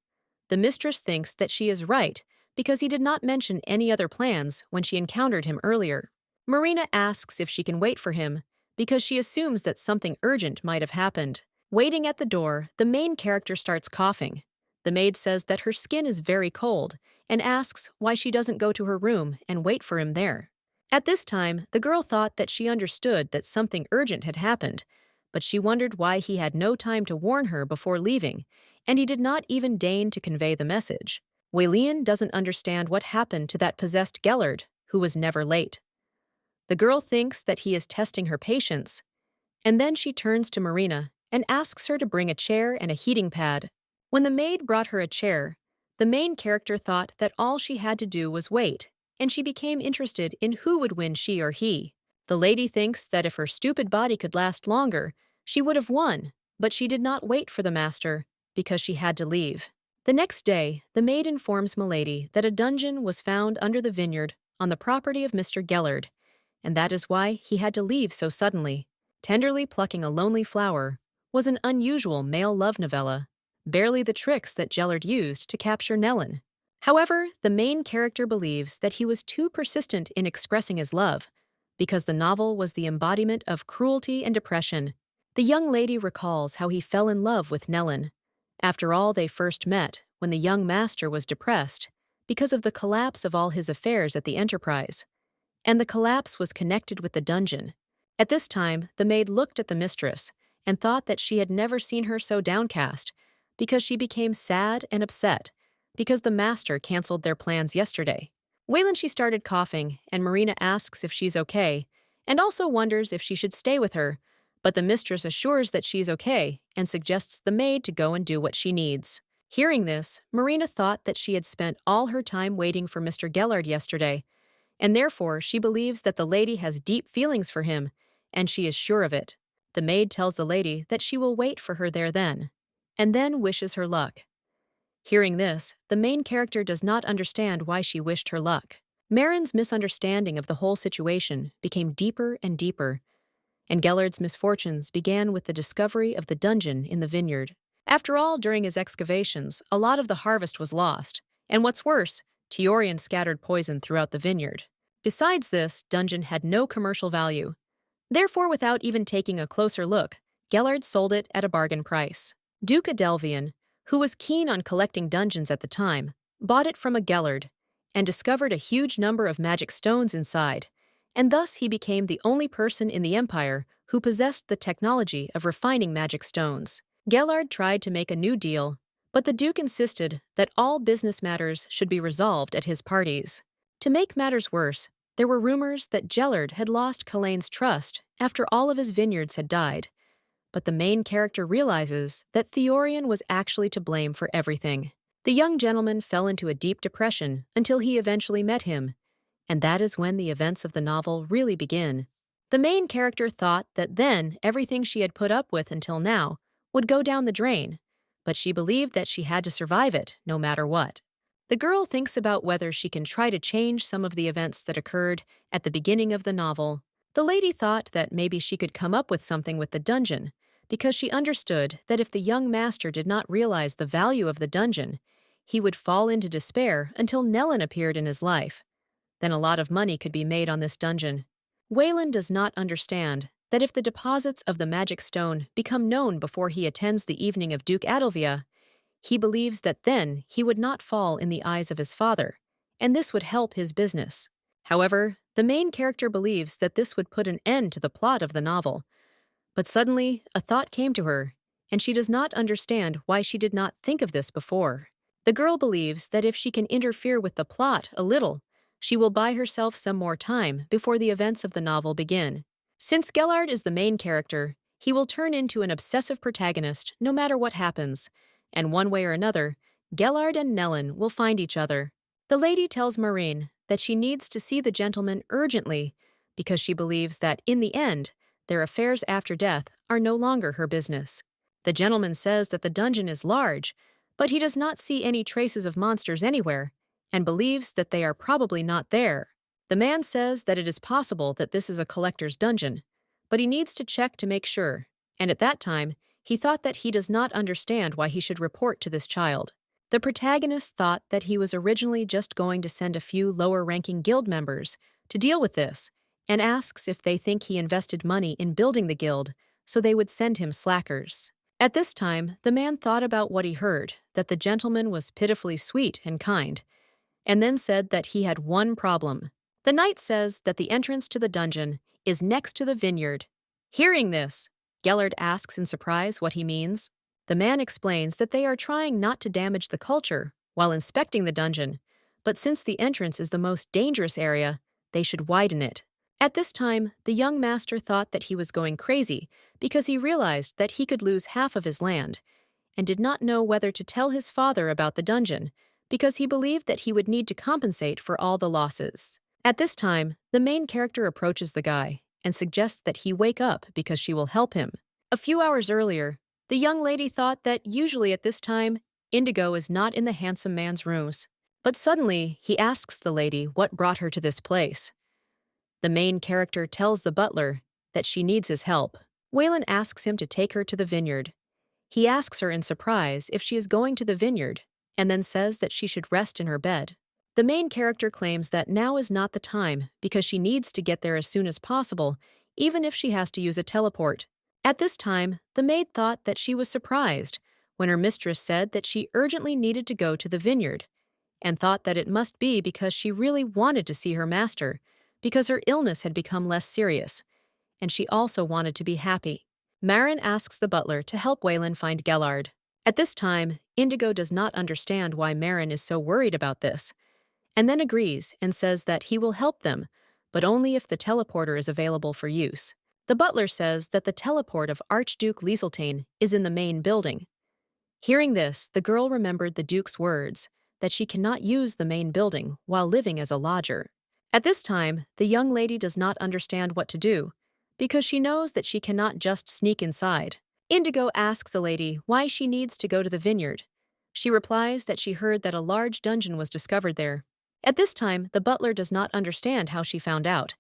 Speaker 1: The mistress thinks that she is right because he did not mention any other plans when she encountered him earlier. Marina asks if she can wait for him because she assumes that something urgent might have happened. Waiting at the door, the main character starts coughing. The maid says that her skin is very cold and asks why she doesn't go to her room and wait for him there. At this time, the girl thought that she understood that something urgent had happened, but she wondered why he had no time to warn her before leaving, and he did not even deign to convey the message. Wyleen doesn't understand what happened to that possessed Gellard, who was never late. The girl thinks that he is testing her patience, and then she turns to Marina and asks her to bring a chair and a heating pad. When the maid brought her a chair, the main character thought that all she had to do was wait, and she became interested in who would win, she or he. The lady thinks that if her stupid body could last longer, she would have won, but she did not wait for the master, because she had to leave. The next day, the maid informs Milady that a dungeon was found under the vineyard on the property of Mr. Gallard, and that is why he had to leave so suddenly. Tenderly plucking a lonely flower was an unusual male love novella, barely the tricks that Gallard used to capture Nellen. However, the main character believes that he was too persistent in expressing his love, because the novel was the embodiment of cruelty and depression. The young lady recalls how he fell in love with Nellen. After all, they first met when the young master was depressed because of the collapse of all his affairs at the Enterprise, and the collapse was connected with the dungeon. At this time, the maid looked at the mistress and thought that she had never seen her so downcast, because she became sad and upset because the master canceled their plans yesterday. Waylon, she started coughing, and Marina asks if she's okay, and also wonders if she should stay with her, but the mistress assures that she's okay and suggests the maid to go and do what she needs. Hearing this, Marina thought that she had spent all her time waiting for Mr. Gallard yesterday, and therefore she believes that the lady has deep feelings for him, and she is sure of it. The maid tells the lady that she will wait for her there then, and then wishes her luck. Hearing this, the main character does not understand why she wished her luck. Marin's misunderstanding of the whole situation became deeper and deeper, and Gallard's misfortunes began with the discovery of the dungeon in the vineyard. After all, during his excavations, a lot of the harvest was lost, and what's worse, Tiorian scattered poison throughout the vineyard. Besides this, dungeon had no commercial value. Therefore, without even taking a closer look, Gallard sold it at a bargain price. Duke Adelvian, who was keen on collecting dungeons at the time, bought it from a Gallard and discovered a huge number of magic stones inside, and thus he became the only person in the Empire who possessed the technology of refining magic stones. Gallard tried to make a new deal, but the Duke insisted that all business matters should be resolved at his parties. To make matters worse, there were rumors that Gallard had lost Calane's trust after all of his vineyards had died, but the main character realizes that Theorian was actually to blame for everything. The young gentleman fell into a deep depression until he eventually met him, and that is when the events of the novel really begin. The main character thought that then everything she had put up with until now would go down the drain, but she believed that she had to survive it no matter what. The girl thinks about whether she can try to change some of the events that occurred at the beginning of the novel. The lady thought that maybe she could come up with something with the dungeon, because she understood that if the young master did not realize the value of the dungeon, he would fall into despair until Nellen appeared in his life. Then a lot of money could be made on this dungeon. Waylon does not understand that if the deposits of the magic stone become known before he attends the evening of Duke Adelvia, he believes that then he would not fall in the eyes of his father, and this would help his business. However, the main character believes that this would put an end to the plot of the novel. But suddenly, a thought came to her, and she does not understand why she did not think of this before. The girl believes that if she can interfere with the plot a little, she will buy herself some more time before the events of the novel begin. Since Gallard is the main character, he will turn into an obsessive protagonist no matter what happens, and one way or another, Gallard and Nellen will find each other. The lady tells Marine that she needs to see the gentleman urgently because she believes that, in the end, their affairs after death are no longer her business. The gentleman says that the dungeon is large, but he does not see any traces of monsters anywhere, and believes that they are probably not there. The man says that it is possible that this is a collector's dungeon, but he needs to check to make sure, and at that time, he thought that he does not understand why he should report to this child. The protagonist thought that he was originally just going to send a few lower-ranking guild members to deal with this, and asks if they think he invested money in building the guild, so they would send him slackers. At this time, the man thought about what he heard, that the gentleman was pitifully sweet and kind, and then said that he had one problem. The knight says that the entrance to the dungeon is next to the vineyard. Hearing this, Gallard asks in surprise what he means. The man explains that they are trying not to damage the culture while inspecting the dungeon, but since the entrance is the most dangerous area, they should widen it. At this time, the young master thought that he was going crazy because he realized that he could lose half of his land, and did not know whether to tell his father about the dungeon because he believed that he would need to compensate for all the losses. At this time, the main character approaches the guy and suggests that he wake up because she will help him. A few hours earlier, the young lady thought that usually at this time, Indigo is not in the handsome man's rooms. But suddenly, he asks the lady what brought her to this place. The main character tells the butler that she needs his help. Waylon asks him to take her to the vineyard. He asks her in surprise if she is going to the vineyard, and then says that she should rest in her bed. The main character claims that now is not the time because she needs to get there as soon as possible, even if she has to use a teleport. At this time, the maid thought that she was surprised when her mistress said that she urgently needed to go to the vineyard, and thought that it must be because she really wanted to see her master, because her illness had become less serious, and she also wanted to be happy. Marin asks the butler to help Waylon find Gallard. At this time, Indigo does not understand why Marin is so worried about this, and then agrees and says that he will help them, but only if the teleporter is available for use. The butler says that the teleport of Archduke Lieseltane is in the main building. Hearing this, the girl remembered the Duke's words that she cannot use the main building while living as a lodger. At this time, the young lady does not understand what to do, because she knows that she cannot just sneak inside. Indigo asks the lady why she needs to go to the vineyard. She replies that she heard that a large dungeon was discovered there. At this time, the butler does not understand how she found out,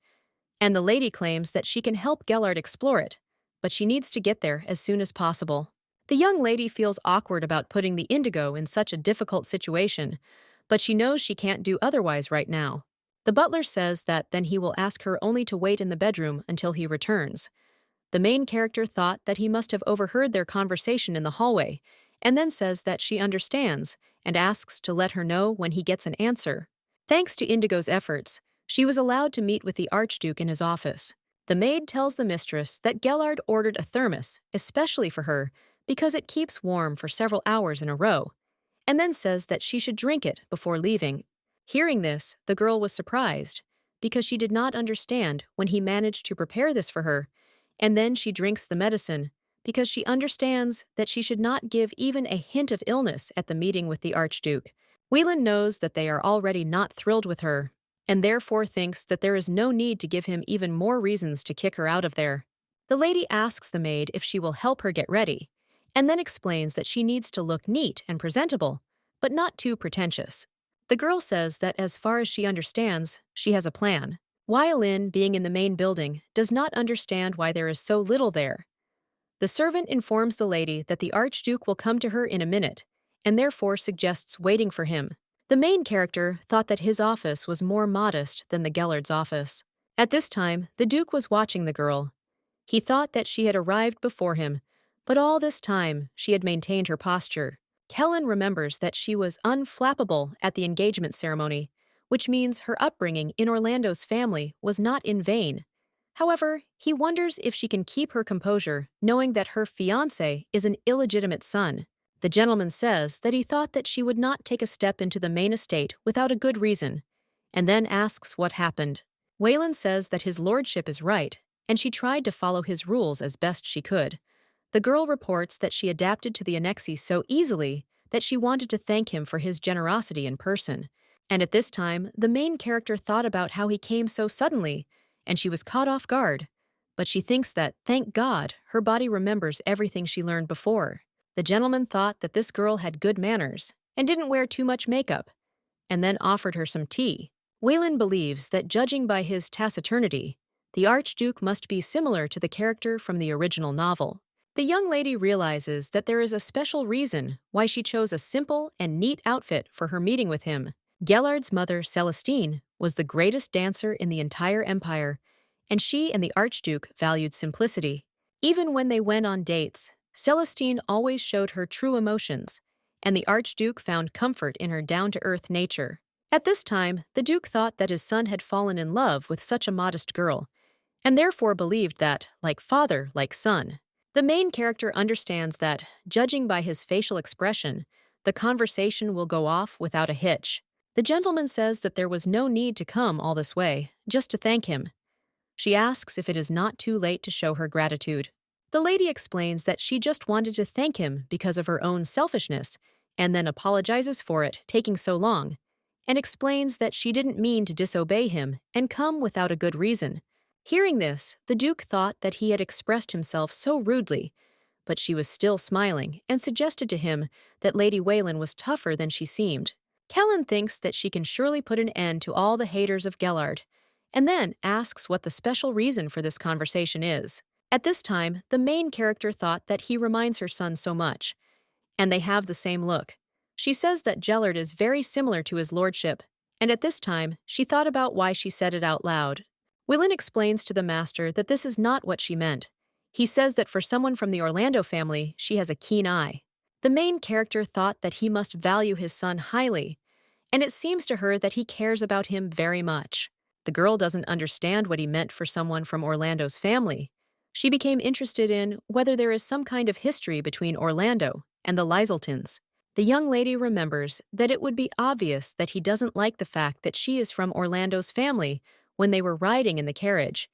Speaker 1: and the lady claims that she can help Gallard explore it, but she needs to get there as soon as possible. The young lady feels awkward about putting the Indigo in such a difficult situation, but she knows she can't do otherwise right now. The butler says that then he will ask her only to wait in the bedroom until he returns. The main character thought that he must have overheard their conversation in the hallway, and then says that she understands and asks to let her know when he gets an answer. Thanks to Indigo's efforts, she was allowed to meet with the Archduke in his office. The maid tells the mistress that Gallard ordered a thermos, especially for her, because it keeps warm for several hours in a row, and then says that she should drink it before leaving. Hearing this, the girl was surprised, because she did not understand when he managed to prepare this for her, and then she drinks the medicine, because she understands that she should not give even a hint of illness at the meeting with the Archduke. Waylon knows that they are already not thrilled with her, and therefore thinks that there is no need to give him even more reasons to kick her out of there. The lady asks the maid if she will help her get ready, and then explains that she needs to look neat and presentable, but not too pretentious. The girl says that as far as she understands, she has a plan. Waylon, being in the main building, does not understand why there is so little there. The servant informs the lady that the Archduke will come to her in a minute, and therefore suggests waiting for him. The main character thought that his office was more modest than the Gallard's office. At this time, the Duke was watching the girl. He thought that she had arrived before him, but all this time she had maintained her posture. Kellen remembers that she was unflappable at the engagement ceremony, which means her upbringing in Orlando's family was not in vain. However, he wonders if she can keep her composure, knowing that her fiancé is an illegitimate son. The gentleman says that he thought that she would not take a step into the main estate without a good reason, and then asks what happened. Waylon says that his lordship is right, and she tried to follow his rules as best she could. The girl reports that she adapted to the annexee so easily that she wanted to thank him for his generosity in person. And at this time, the main character thought about how he came so suddenly, and she was caught off guard. But she thinks that, thank God, her body remembers everything she learned before. The gentleman thought that this girl had good manners and didn't wear too much makeup, and then offered her some tea. Waylon believes that judging by his taciturnity, the Archduke must be similar to the character from the original novel. The young lady realizes that there is a special reason why she chose a simple and neat outfit for her meeting with him. Gallard's mother, Celestine, was the greatest dancer in the entire empire, and she and the Archduke valued simplicity. Even when they went on dates, Celestine always showed her true emotions, and the Archduke found comfort in her down-to-earth nature. At this time, the Duke thought that his son had fallen in love with such a modest girl, and therefore believed that, like father, like son. The main character understands that, judging by his facial expression, the conversation will go off without a hitch. The gentleman says that there was no need to come all this way, just to thank him. She asks if it is not too late to show her gratitude. The lady explains that she just wanted to thank him because of her own selfishness, and then apologizes for it taking so long, and explains that she didn't mean to disobey him and come without a good reason. Hearing this, the Duke thought that he had expressed himself so rudely, but she was still smiling and suggested to him that Lady Wayland was tougher than she seemed. Kellen thinks that she can surely put an end to all the haters of Gallard, and then asks what the special reason for this conversation is. At this time, the main character thought that he reminds her son so much, and they have the same look. She says that Gellard is very similar to his lordship, and at this time, she thought about why she said it out loud. Willin explains to the master that this is not what she meant. He says that for someone from the Orlando family, she has a keen eye. The main character thought that he must value his son highly, and it seems to her that he cares about him very much. The girl doesn't understand what he meant for someone from Orlando's family. She became interested in whether there is some kind of history between Orlando and the Lyseltons. The young lady remembers that it would be obvious that he doesn't like the fact that she is from Orlando's family when they were riding in the carriage,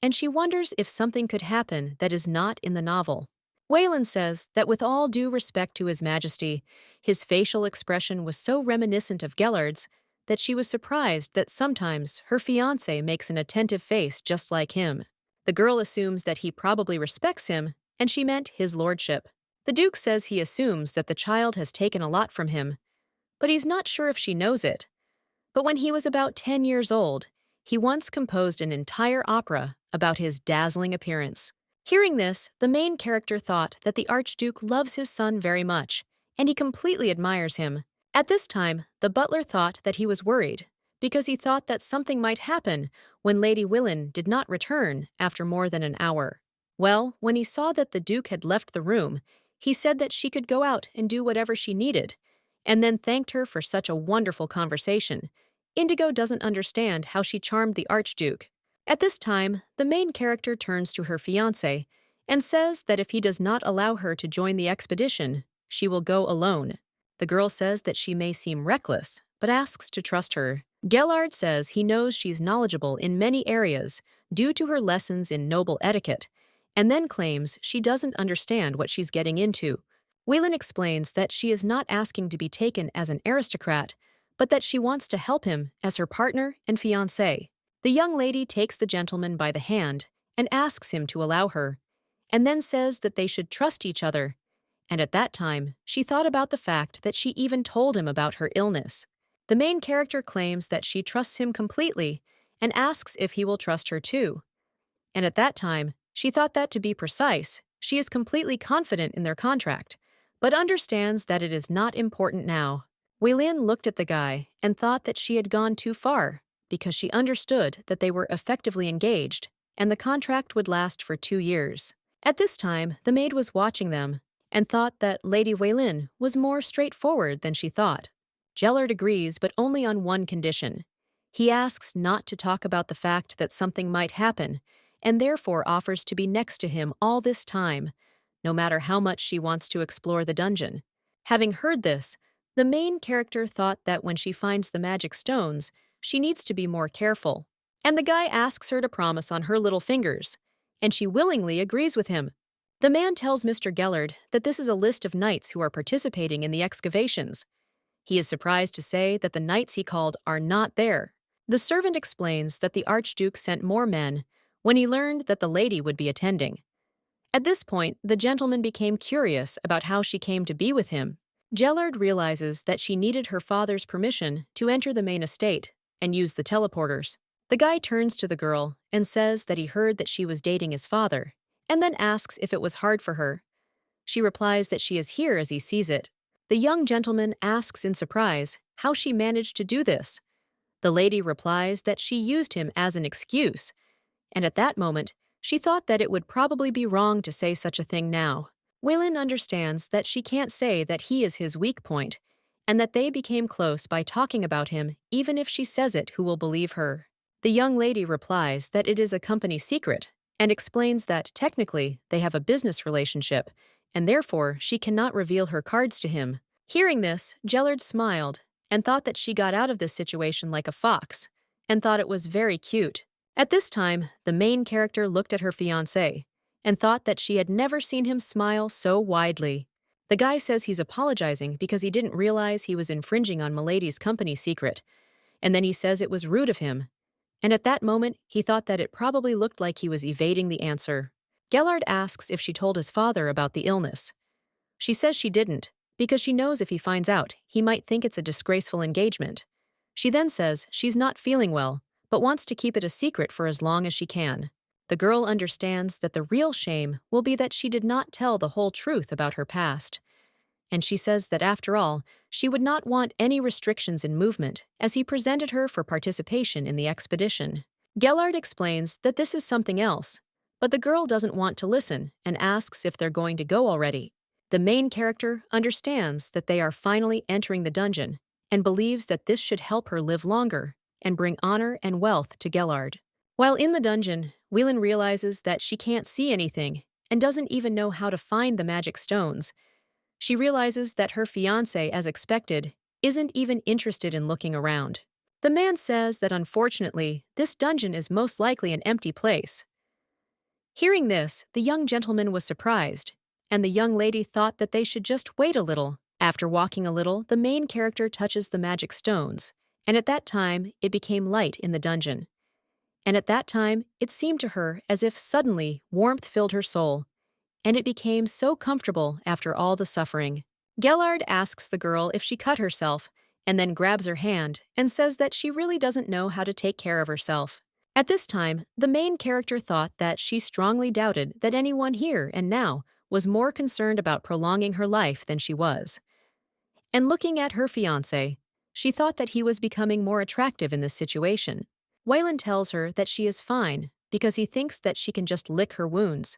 Speaker 1: and she wonders if something could happen that is not in the novel. Wayland says that with all due respect to His Majesty, his facial expression was so reminiscent of Gellard's that she was surprised that sometimes her fiancé makes an attentive face just like him. The girl assumes that he probably respects him, and she meant his lordship. The Duke says he assumes that the child has taken a lot from him, but he's not sure if she knows it. But when he was about 10 years old, he once composed an entire opera about his dazzling appearance. Hearing this, the main character thought that the Archduke loves his son very much, and he completely admires him. At this time, the butler thought that he was worried, because he thought that something might happen when Lady Willin did not return after more than an hour. Well, when he saw that the Duke had left the room, he said that she could go out and do whatever she needed, and then thanked her for such a wonderful conversation. Indigo doesn't understand how she charmed the Archduke. At this time, the main character turns to her fiancé and says that if he does not allow her to join the expedition, she will go alone. The girl says that she may seem reckless, but asks to trust her. Gallard says he knows she's knowledgeable in many areas due to her lessons in noble etiquette, and then claims she doesn't understand what she's getting into. Wayland explains that she is not asking to be taken as an aristocrat, but that she wants to help him as her partner and fiancé. The young lady takes the gentleman by the hand and asks him to allow her, and then says that they should trust each other. And at that time, she thought about the fact that she even told him about her illness. The main character claims that she trusts him completely and asks if he will trust her too. And at that time, she thought that to be precise, she is completely confident in their contract, but understands that it is not important now. Weilin looked at the guy and thought that she had gone too far, because she understood that they were effectively engaged, and the contract would last for 2 years. At this time, the maid was watching them, and thought that Lady Weilin was more straightforward than she thought. Gellard agrees, but only on one condition. He asks not to talk about the fact that something might happen, and therefore offers to be next to him all this time, no matter how much she wants to explore the dungeon. Having heard this, the main character thought that when she finds the magic stones, she needs to be more careful. And the guy asks her to promise on her little fingers, and she willingly agrees with him. The man tells Mr. Gellard that this is a list of knights who are participating in the excavations. He is surprised to say that the knights he called are not there. The servant explains that the Archduke sent more men when he learned that the lady would be attending. At this point, the gentleman became curious about how she came to be with him. Gellard realizes that she needed her father's permission to enter the main estate and use the teleporters. The guy turns to the girl and says that he heard that she was dating his father, and then asks if it was hard for her. She replies that she is here as he sees it. The young gentleman asks in surprise how she managed to do this. The lady replies that she used him as an excuse, and at that moment, she thought that it would probably be wrong to say such a thing now. Waylon understands that she can't say that he is his weak point, and that they became close by talking about him even if she says it, who will believe her. The young lady replies that it is a company secret, and explains that technically they have a business relationship, and therefore she cannot reveal her cards to him. Hearing this, Gellard smiled and thought that she got out of this situation like a fox, and thought it was very cute. At this time, the main character looked at her fiancé and thought that she had never seen him smile so widely. The guy says he's apologizing because he didn't realize he was infringing on Milady's company secret, and then he says it was rude of him. And at that moment, he thought that it probably looked like he was evading the answer. Gallard asks if she told his father about the illness. She says she didn't, because she knows if he finds out, he might think it's a disgraceful engagement. She then says she's not feeling well, but wants to keep it a secret for as long as she can. The girl understands that the real shame will be that she did not tell the whole truth about her past. And she says that after all, she would not want any restrictions in movement as he presented her for participation in the expedition. Gallard explains that this is something else, but the girl doesn't want to listen and asks if they're going to go already. The main character understands that they are finally entering the dungeon and believes that this should help her live longer and bring honor and wealth to Gallard. While in the dungeon, Whelan realizes that she can't see anything and doesn't even know how to find the magic stones. She realizes that her fiancé, as expected, isn't even interested in looking around. The man says that unfortunately, this dungeon is most likely an empty place. Hearing this, the young gentleman was surprised, and the young lady thought that they should just wait a little. After walking a little, the main character touches the magic stones, and at that time, it became light in the dungeon. And at that time, it seemed to her as if suddenly warmth filled her soul, and it became so comfortable after all the suffering. Gallard asks the girl if she cut herself, and then grabs her hand and says that she really doesn't know how to take care of herself. At this time, the main character thought that she strongly doubted that anyone here and now was more concerned about prolonging her life than she was. And looking at her fiancé, she thought that he was becoming more attractive in this situation. Whelan tells her that she is fine because he thinks that she can just lick her wounds.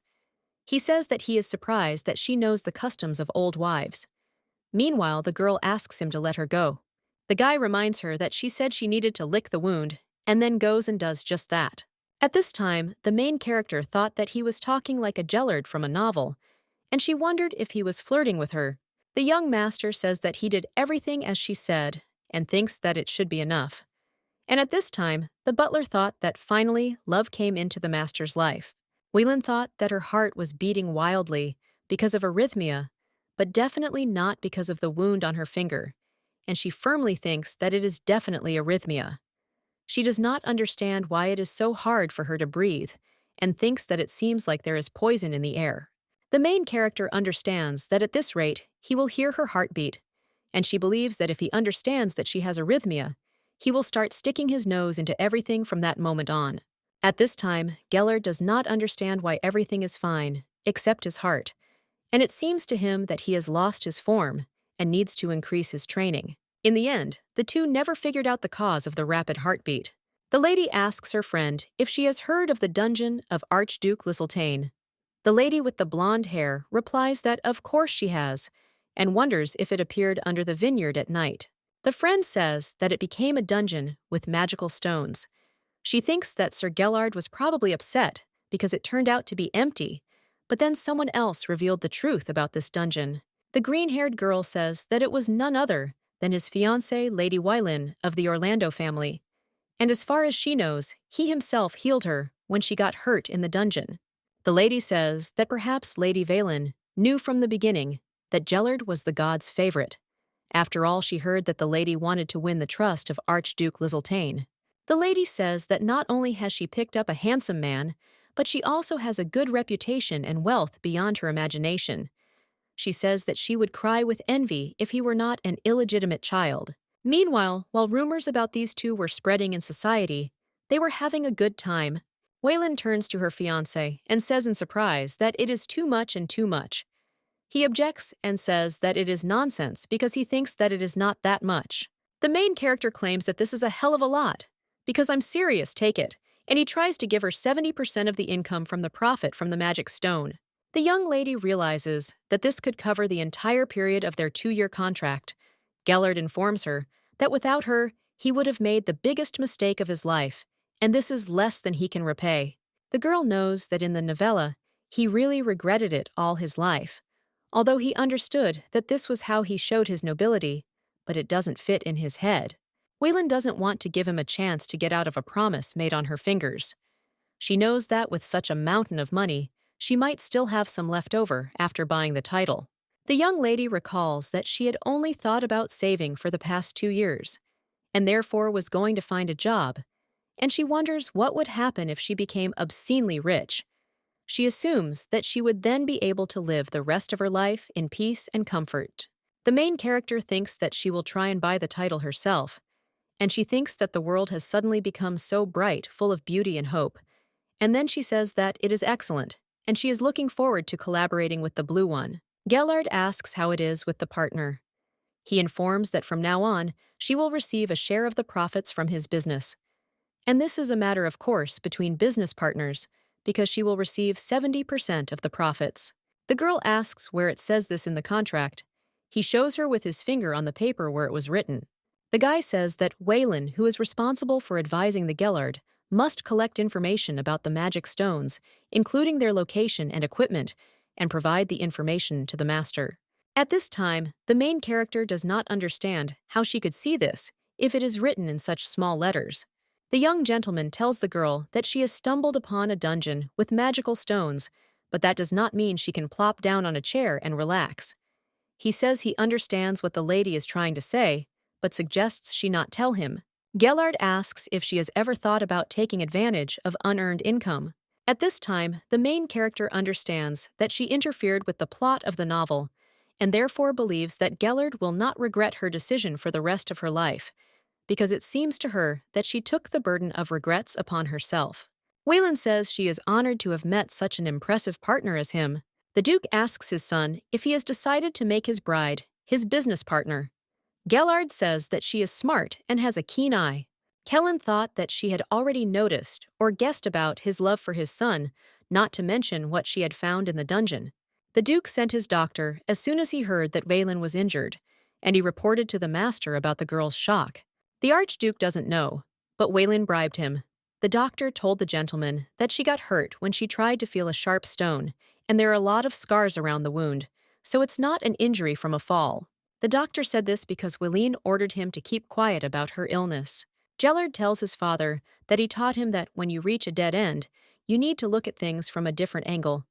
Speaker 1: He says that he is surprised that she knows the customs of old wives. Meanwhile, the girl asks him to let her go. The guy reminds her that she said she needed to lick the wound, and then goes and does just that. At this time, the main character thought that he was talking like a Gallard from a novel, and she wondered if he was flirting with her. The young master says that he did everything as she said, and thinks that it should be enough. And at this time, the butler thought that finally love came into the master's life. Whelan thought that her heart was beating wildly because of arrhythmia, but definitely not because of the wound on her finger, and she firmly thinks that it is definitely arrhythmia. She does not understand why it is so hard for her to breathe, and thinks that it seems like there is poison in the air. The main character understands that at this rate, he will hear her heartbeat, and she believes that if he understands that she has arrhythmia, he will start sticking his nose into everything from that moment on. At this time, Gellert does not understand why everything is fine, except his heart, and it seems to him that he has lost his form and needs to increase his training. In the end, the two never figured out the cause of the rapid heartbeat. The lady asks her friend if she has heard of the dungeon of Archduke Lisseltane. The lady with the blonde hair replies that of course she has, and wonders if it appeared under the vineyard at night. The friend says that it became a dungeon with magical stones. She thinks that Sir Gellard was probably upset because it turned out to be empty, but then someone else revealed the truth about this dungeon. The green-haired girl says that it was none other than his fiancée, Lady Whelan, of the Orlando family, and as far as she knows, he himself healed her when she got hurt in the dungeon. The lady says that perhaps Lady Valen knew from the beginning that Gellard was the god's favorite. After all, she heard that the lady wanted to win the trust of Archduke Lisseltane. The lady says that not only has she picked up a handsome man, but she also has a good reputation and wealth beyond her imagination. She says that she would cry with envy if he were not an illegitimate child. Meanwhile, while rumors about these two were spreading in society, they were having a good time. Whelan turns to her fiancé and says in surprise that it is too much and too much. He objects and says that it is nonsense because he thinks that it is not that much. The main character claims that this is a hell of a lot. Because I'm serious, take it. And he tries to give her 70% of the income from the profit from the magic stone. The young lady realizes that this could cover the entire period of their 2-year contract. Gellard informs her that without her, he would have made the biggest mistake of his life, and this is less than he can repay. The girl knows that in the novella, he really regretted it all his life, although he understood that this was how he showed his nobility, but it doesn't fit in his head. Whelan doesn't want to give him a chance to get out of a promise made on her fingers. She knows that with such a mountain of money, she might still have some left over after buying the title. The young lady recalls that she had only thought about saving for the past 2 years, and therefore was going to find a job, and she wonders what would happen if she became obscenely rich. She assumes that she would then be able to live the rest of her life in peace and comfort. The main character thinks that she will try and buy the title herself, and she thinks that the world has suddenly become so bright, full of beauty and hope. And then she says that it is excellent, and she is looking forward to collaborating with the blue one. Gallard asks how it is with the partner. He informs that from now on, she will receive a share of the profits from his business. And this is a matter of course between business partners, because she will receive 70% of the profits. The girl asks where it says this in the contract. He shows her with his finger on the paper where it was written. The guy says that Waylon, who is responsible for advising the Gallard, must collect information about the magic stones, including their location and equipment, and provide the information to the master. At this time, the main character does not understand how she could see this if it is written in such small letters. The young gentleman tells the girl that she has stumbled upon a dungeon with magical stones, but that does not mean she can plop down on a chair and relax. He says he understands what the lady is trying to say, but suggests she not tell him. Gallard asks if she has ever thought about taking advantage of unearned income. At this time, the main character understands that she interfered with the plot of the novel, and therefore believes that Gallard will not regret her decision for the rest of her life, because it seems to her that she took the burden of regrets upon herself. Waylon says she is honored to have met such an impressive partner as him. The Duke asks his son if he has decided to make his bride his business partner. Gallard says that she is smart and has a keen eye. Kellen thought that she had already noticed or guessed about his love for his son, not to mention what she had found in the dungeon. The Duke sent his doctor as soon as he heard that Waylon was injured, and he reported to the master about the girl's shock. The Archduke doesn't know, but Waylon bribed him. The doctor told the gentleman that she got hurt when she tried to feel a sharp stone, and there are a lot of scars around the wound, so it's not an injury from a fall. The doctor said this because Waylon ordered him to keep quiet about her illness. Gallard tells his father that he taught him that when you reach a dead end, you need to look at things from a different angle.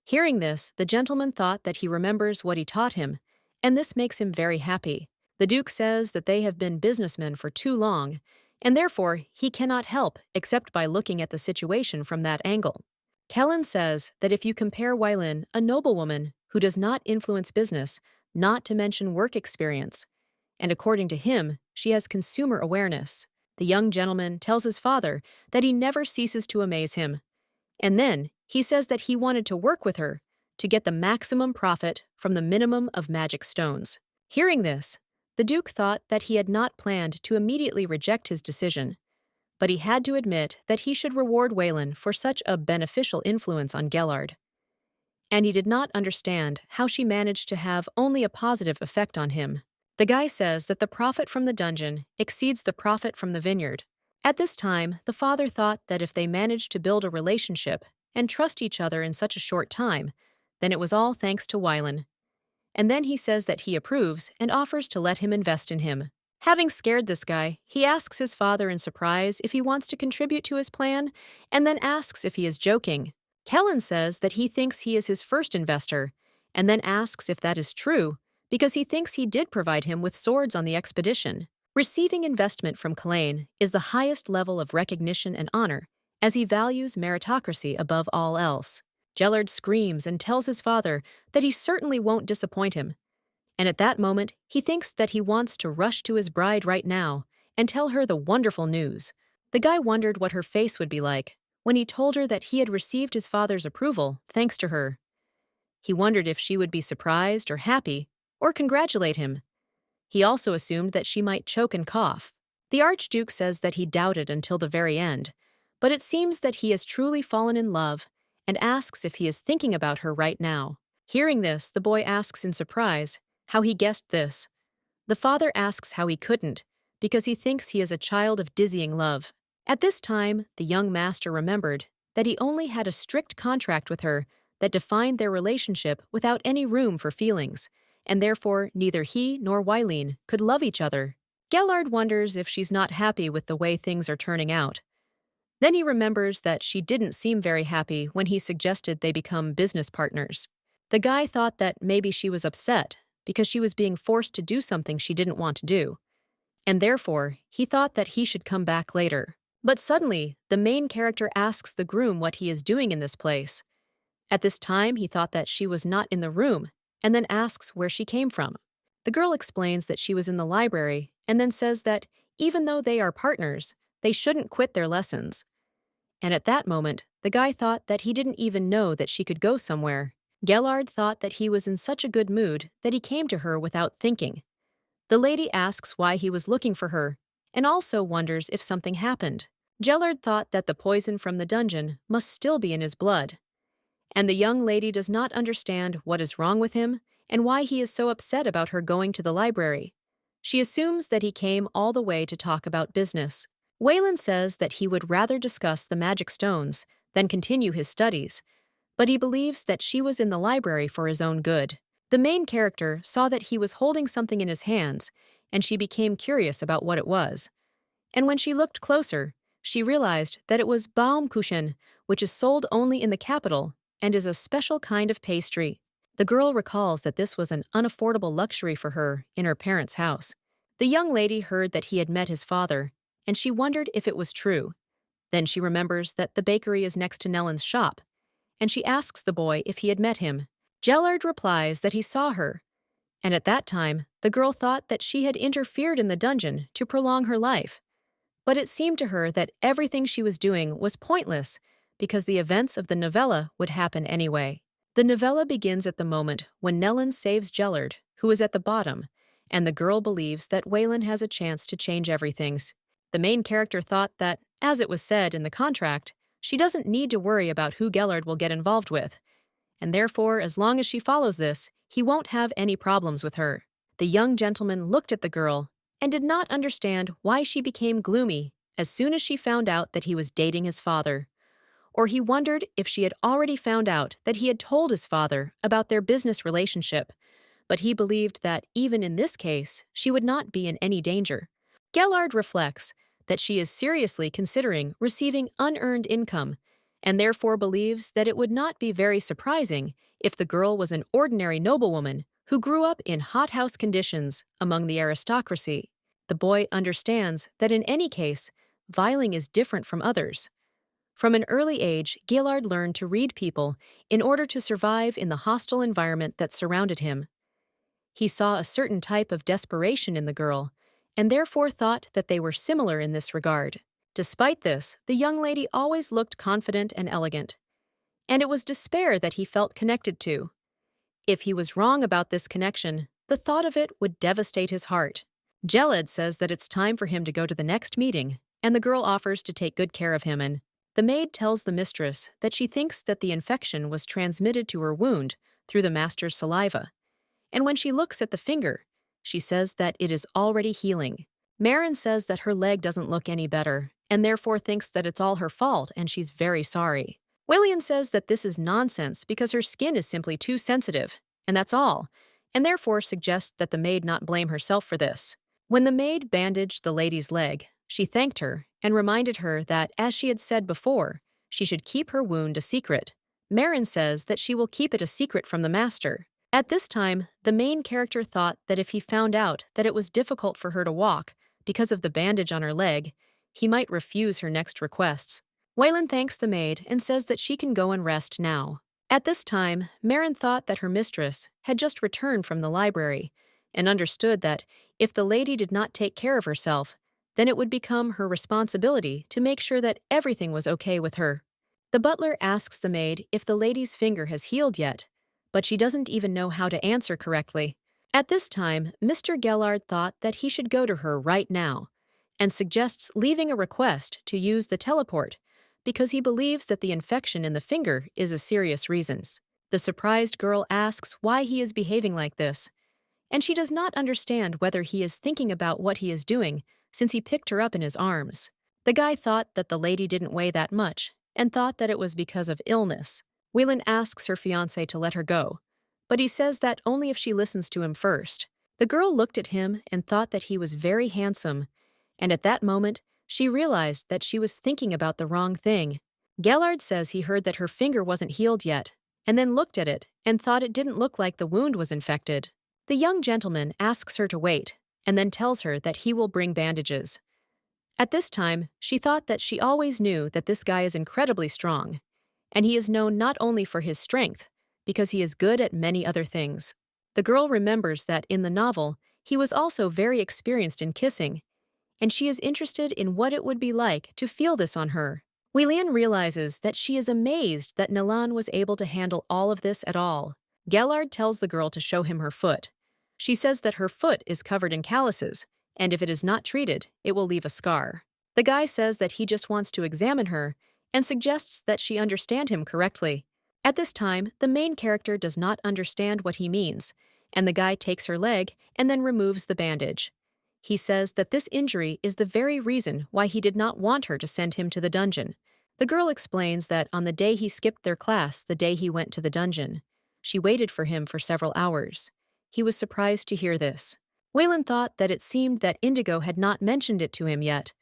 Speaker 1: Hearing this, the gentleman thought that he remembers what he taught him, and this makes him very happy. The Duke says that they have been businessmen for too long, and therefore he cannot help except by looking at the situation from that angle. Kellen says that if you compare Waylon, a noblewoman who does not influence business, not to mention work experience, and according to him, she has consumer awareness. The young gentleman tells his father that he never ceases to amaze him, and then he says that he wanted to work with her to get the maximum profit from the minimum of magic stones. Hearing this, the Duke thought that he had not planned to immediately reject his decision, but he had to admit that he should reward Waylon for such a beneficial influence on Gallard. And he did not understand how she managed to have only a positive effect on him. The guy says that the profit from the dungeon exceeds the profit from the vineyard. At this time, the father thought that if they managed to build a relationship and trust each other in such a short time, then it was all thanks to Waylon. And then he says that he approves and offers to let him invest in him. Having scared this guy, he asks his father in surprise if he wants to contribute to his plan, and then asks if he is joking. Kellen says that he thinks he is his first investor, and then asks if that is true, because he thinks he did provide him with swords on the expedition. Receiving investment from Kellen is the highest level of recognition and honor, as he values meritocracy above all else. Gallard screams and tells his father that he certainly won't disappoint him, and at that moment he thinks that he wants to rush to his bride right now and tell her the wonderful news. The guy wondered what her face would be like when he told her that he had received his father's approval thanks to her. He wondered if she would be surprised or happy, or congratulate him. He also assumed that she might choke and cough. The Archduke says that he doubted until the very end, but it seems that he has truly fallen in love and asks if he is thinking about her right now. Hearing this, the boy asks in surprise how he guessed this. The father asks how he couldn't, because he thinks he is a child of dizzying love. At this time, the young master remembered that he only had a strict contract with her that defined their relationship without any room for feelings, and therefore neither he nor Waylon could love each other. Gallard wonders if she's not happy with the way things are turning out. Then he remembers that she didn't seem very happy when he suggested they become business partners. The guy thought that maybe she was upset because she was being forced to do something she didn't want to do, and therefore he thought that he should come back later. But suddenly, the main character asks the groom what he is doing in this place. At this time, he thought that she was not in the room, and then asks where she came from. The girl explains that she was in the library, and then says that even though they are partners, they shouldn't quit their lessons. And at that moment, the guy thought that he didn't even know that she could go somewhere. Gallard thought that he was in such a good mood that he came to her without thinking. The lady asks why he was looking for her, and also wonders if something happened. Gallard thought that the poison from the dungeon must still be in his blood. And the young lady does not understand what is wrong with him and why he is so upset about her going to the library. She assumes that he came all the way to talk about business. Waylon says that he would rather discuss the magic stones than continue his studies, but he believes that she was in the library for his own good. The main character saw that he was holding something in his hands, and she became curious about what it was. And when she looked closer, she realized that it was Baumkuchen, which is sold only in the capital and is a special kind of pastry. The girl recalls that this was an unaffordable luxury for her in her parents' house. The young lady heard that he had met his father, and she wondered if it was true. Then she remembers that the bakery is next to Nellen's shop, and she asks the boy if he had met him. Gallard replies that he saw her, and at that time, the girl thought that she had interfered in the dungeon to prolong her life. But it seemed to her that everything she was doing was pointless because the events of the novella would happen anyway. The novella begins at the moment when Nellen saves Gellard, who is at the bottom, and the girl believes that Waylon has a chance to change everything. The main character thought that, as it was said in the contract, she doesn't need to worry about who Gellard will get involved with, and therefore, as long as she follows this, he won't have any problems with her. The young gentleman looked at the girl and did not understand why she became gloomy as soon as she found out that he was dating his father. Or he wondered if she had already found out that he had told his father about their business relationship, but he believed that even in this case, she would not be in any danger. Gallard reflects that she is seriously considering receiving unearned income, and therefore believes that it would not be very surprising if the girl was an ordinary noblewoman who grew up in hothouse conditions among the aristocracy. The boy understands that in any case, Viling is different from others. From an early age, Gallard learned to read people in order to survive in the hostile environment that surrounded him. He saw a certain type of desperation in the girl, and therefore thought that they were similar in this regard. Despite this, the young lady always looked confident and elegant, and it was despair that he felt connected to. If he was wrong about this connection, the thought of it would devastate his heart. Gellard says that it's time for him to go to the next meeting, and the girl offers to take good care of him, and the maid tells the mistress that she thinks that the infection was transmitted to her wound through the master's saliva. And when she looks at the finger, she says that it is already healing. Marin says that her leg doesn't look any better, and therefore thinks that it's all her fault and she's very sorry. William says that this is nonsense because her skin is simply too sensitive, and that's all, and therefore suggests that the maid not blame herself for this. When the maid bandaged the lady's leg, she thanked her and reminded her that, as she had said before, she should keep her wound a secret. Marin says that she will keep it a secret from the master. At this time, the main character thought that if he found out that it was difficult for her to walk because of the bandage on her leg, he might refuse her next requests. Waylon thanks the maid and says that she can go and rest now. At this time, Marin thought that her mistress had just returned from the library and understood that if the lady did not take care of herself, then it would become her responsibility to make sure that everything was okay with her. The butler asks the maid if the lady's finger has healed yet, but she doesn't even know how to answer correctly. At this time, Mr. Gallard thought that he should go to her right now and suggests leaving a request to use the teleport because he believes that the infection in the finger is a serious reason. The surprised girl asks why he is behaving like this, and she does not understand whether he is thinking about what he is doing since he picked her up in his arms. The guy thought that the lady didn't weigh that much and thought that it was because of illness. Waylon asks her fiancé to let her go, but he says that only if she listens to him first. The girl looked at him and thought that he was very handsome, and at that moment, she realized that she was thinking about the wrong thing. Gallard says he heard that her finger wasn't healed yet, and then looked at it and thought it didn't look like the wound was infected. The young gentleman asks her to wait, and then tells her that he will bring bandages. At this time, she thought that she always knew that this guy is incredibly strong, and he is known not only for his strength, because he is good at many other things. The girl remembers that in the novel, he was also very experienced in kissing, and she is interested in what it would be like to feel this on her. Wilian realizes that she is amazed that Nilan was able to handle all of this at all. Gallard tells the girl to show him her foot. She says that her foot is covered in calluses, and if it is not treated, it will leave a scar. The guy says that he just wants to examine her and suggests that she understand him correctly. At this time, the main character does not understand what he means, and the guy takes her leg and then removes the bandage. He says that this injury is the very reason why he did not want her to send him to the dungeon. The girl explains that on the day he skipped their class, the day he went to the dungeon, she waited for him for several hours. He was surprised to hear this. Waylon thought that it seemed that Indigo had not mentioned it to him yet.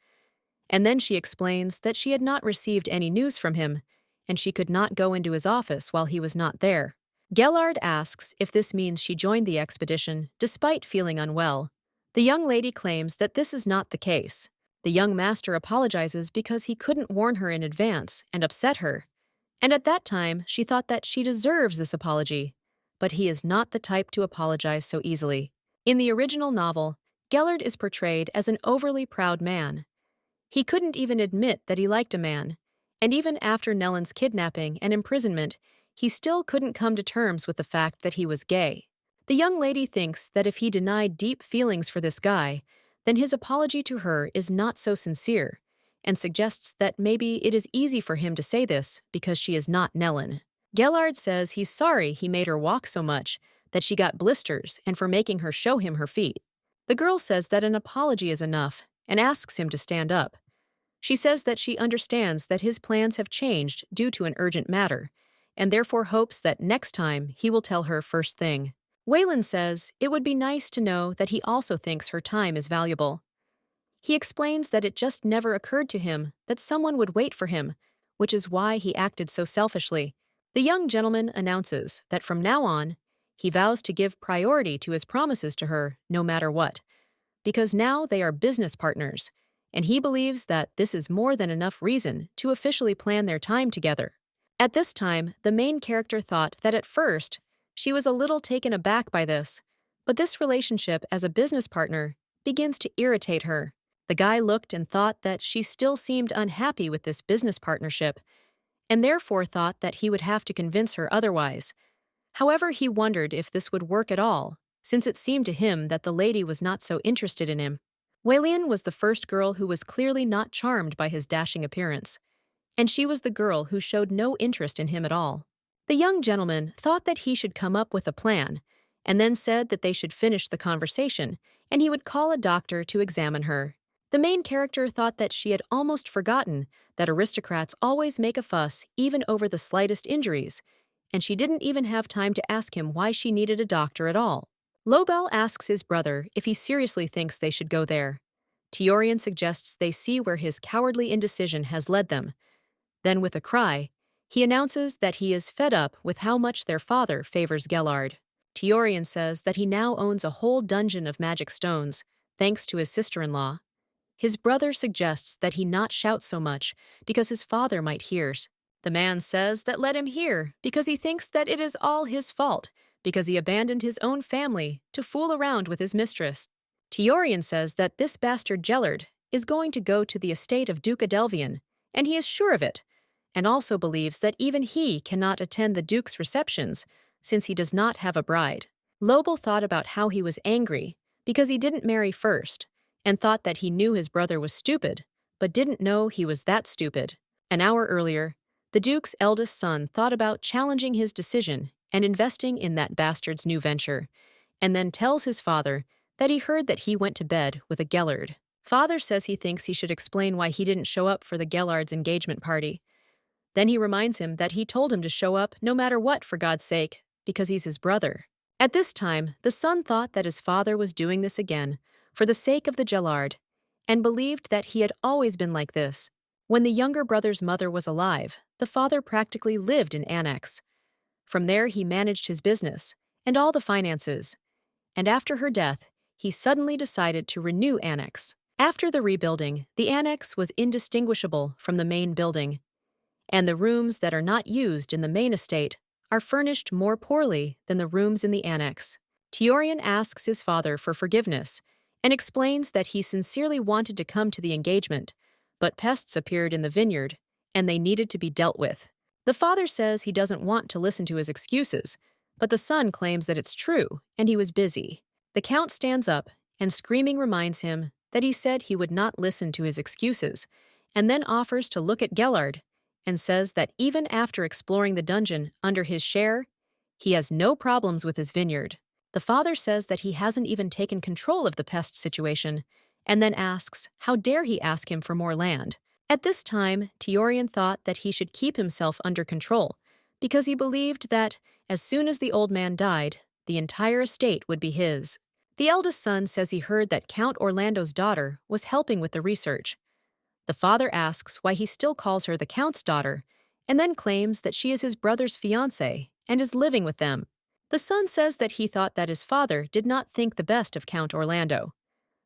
Speaker 1: And then she explains that she had not received any news from him, and she could not go into his office while he was not there. Gallard asks if this means she joined the expedition despite feeling unwell. The young lady claims that this is not the case. The young master apologizes because he couldn't warn her in advance and upset her. And at that time, she thought that she deserves this apology. But he is not the type to apologize so easily. In the original novel, Gellert is portrayed as an overly proud man. He couldn't even admit that he liked a man, and even after Nellen's kidnapping and imprisonment, he still couldn't come to terms with the fact that he was gay. The young lady thinks that if he denied deep feelings for this guy, then his apology to her is not so sincere, and suggests that maybe it is easy for him to say this because she is not Nellen. Gellard says he's sorry he made her walk so much, that she got blisters, and for making her show him her feet. The girl says that an apology is enough, and asks him to stand up. She says that she understands that his plans have changed due to an urgent matter, and therefore hopes that next time he will tell her first thing. Waylon says it would be nice to know that he also thinks her time is valuable. He explains that it just never occurred to him that someone would wait for him, which is why he acted so selfishly. The young gentleman announces that from now on, he vows to give priority to his promises to her no matter what, because now they are business partners, and he believes that this is more than enough reason to officially plan their time together. At this time, the main character thought that at first, she was a little taken aback by this, but this relationship as a business partner begins to irritate her. The guy looked and thought that she still seemed unhappy with this business partnership, and therefore thought that he would have to convince her otherwise. However, he wondered if this would work at all, since it seemed to him that the lady was not so interested in him. Waylon was the first girl who was clearly not charmed by his dashing appearance, and she was the girl who showed no interest in him at all. The young gentleman thought that he should come up with a plan, and then said that they should finish the conversation, and he would call a doctor to examine her. The main character thought that she had almost forgotten that aristocrats always make a fuss even over the slightest injuries, and she didn't even have time to ask him why she needed a doctor at all. Lobel asks his brother if he seriously thinks they should go there. Tiorian suggests they see where his cowardly indecision has led them. Then, with a cry, he announces that he is fed up with how much their father favors Gellard. Tiorian says that he now owns a whole dungeon of magic stones, thanks to his sister-in-law. His brother suggests that he not shout so much because his father might hear. The man says that let him hear because he thinks that it is all his fault, because he abandoned his own family to fool around with his mistress. Tiorian says that this bastard Gellard is going to go to the estate of Duke Adelvian, and he is sure of it, and also believes that even he cannot attend the Duke's receptions since he does not have a bride. Lobel thought about how he was angry because he didn't marry first, and thought that he knew his brother was stupid, but didn't know he was that stupid. An hour earlier, the Duke's eldest son thought about challenging his decision and investing in that bastard's new venture, and then tells his father that he heard that he went to bed with a Gellard. Father says he thinks he should explain why he didn't show up for the Gellard's engagement party. Then he reminds him that he told him to show up no matter what, for God's sake, because he's his brother. At this time, the son thought that his father was doing this again for the sake of the Gellard, and believed that he had always been like this. When the younger brother's mother was alive, the father practically lived in annex. From there he managed his business and all the finances, and after her death, he suddenly decided to renew Annex. After the rebuilding, the Annex was indistinguishable from the main building, and the rooms that are not used in the main estate are furnished more poorly than the rooms in the Annex. Teorian asks his father for forgiveness and explains that he sincerely wanted to come to the engagement, but pests appeared in the vineyard, and they needed to be dealt with. The father says he doesn't want to listen to his excuses, but the son claims that it's true, and he was busy. The count stands up and screaming reminds him that he said he would not listen to his excuses, and then offers to look at Gallard and says that even after exploring the dungeon under his share, he has no problems with his vineyard. The father says that he hasn't even taken control of the pest situation, and then asks how dare he ask him for more land. At this time, Teorian thought that he should keep himself under control, because he believed that, as soon as the old man died, the entire estate would be his. The eldest son says he heard that Count Orlando's daughter was helping with the research. The father asks why he still calls her the Count's daughter, and then claims that she is his brother's fiancée and is living with them. The son says that he thought that his father did not think the best of Count Orlando.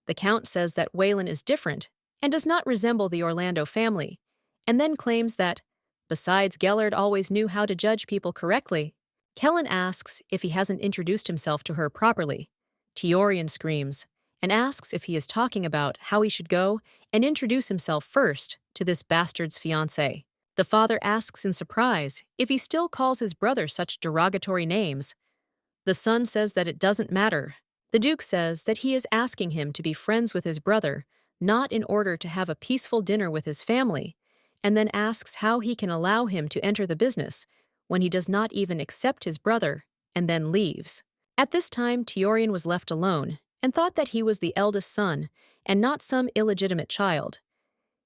Speaker 1: The Count says that Waylon is different and does not resemble the Orlando family, and then claims that, besides, Gallard always knew how to judge people correctly. Kellen asks if he hasn't introduced himself to her properly. Teorian screams and asks if he is talking about how he should go and introduce himself first to this bastard's fiancée. The father asks in surprise if he still calls his brother such derogatory names. The son says that it doesn't matter. The Duke says that he is asking him to be friends with his brother, not in order to have a peaceful dinner with his family, and then asks how he can allow him to enter the business when he does not even accept his brother, and then leaves. At this time, Teorian was left alone and thought that he was the eldest son and not some illegitimate child.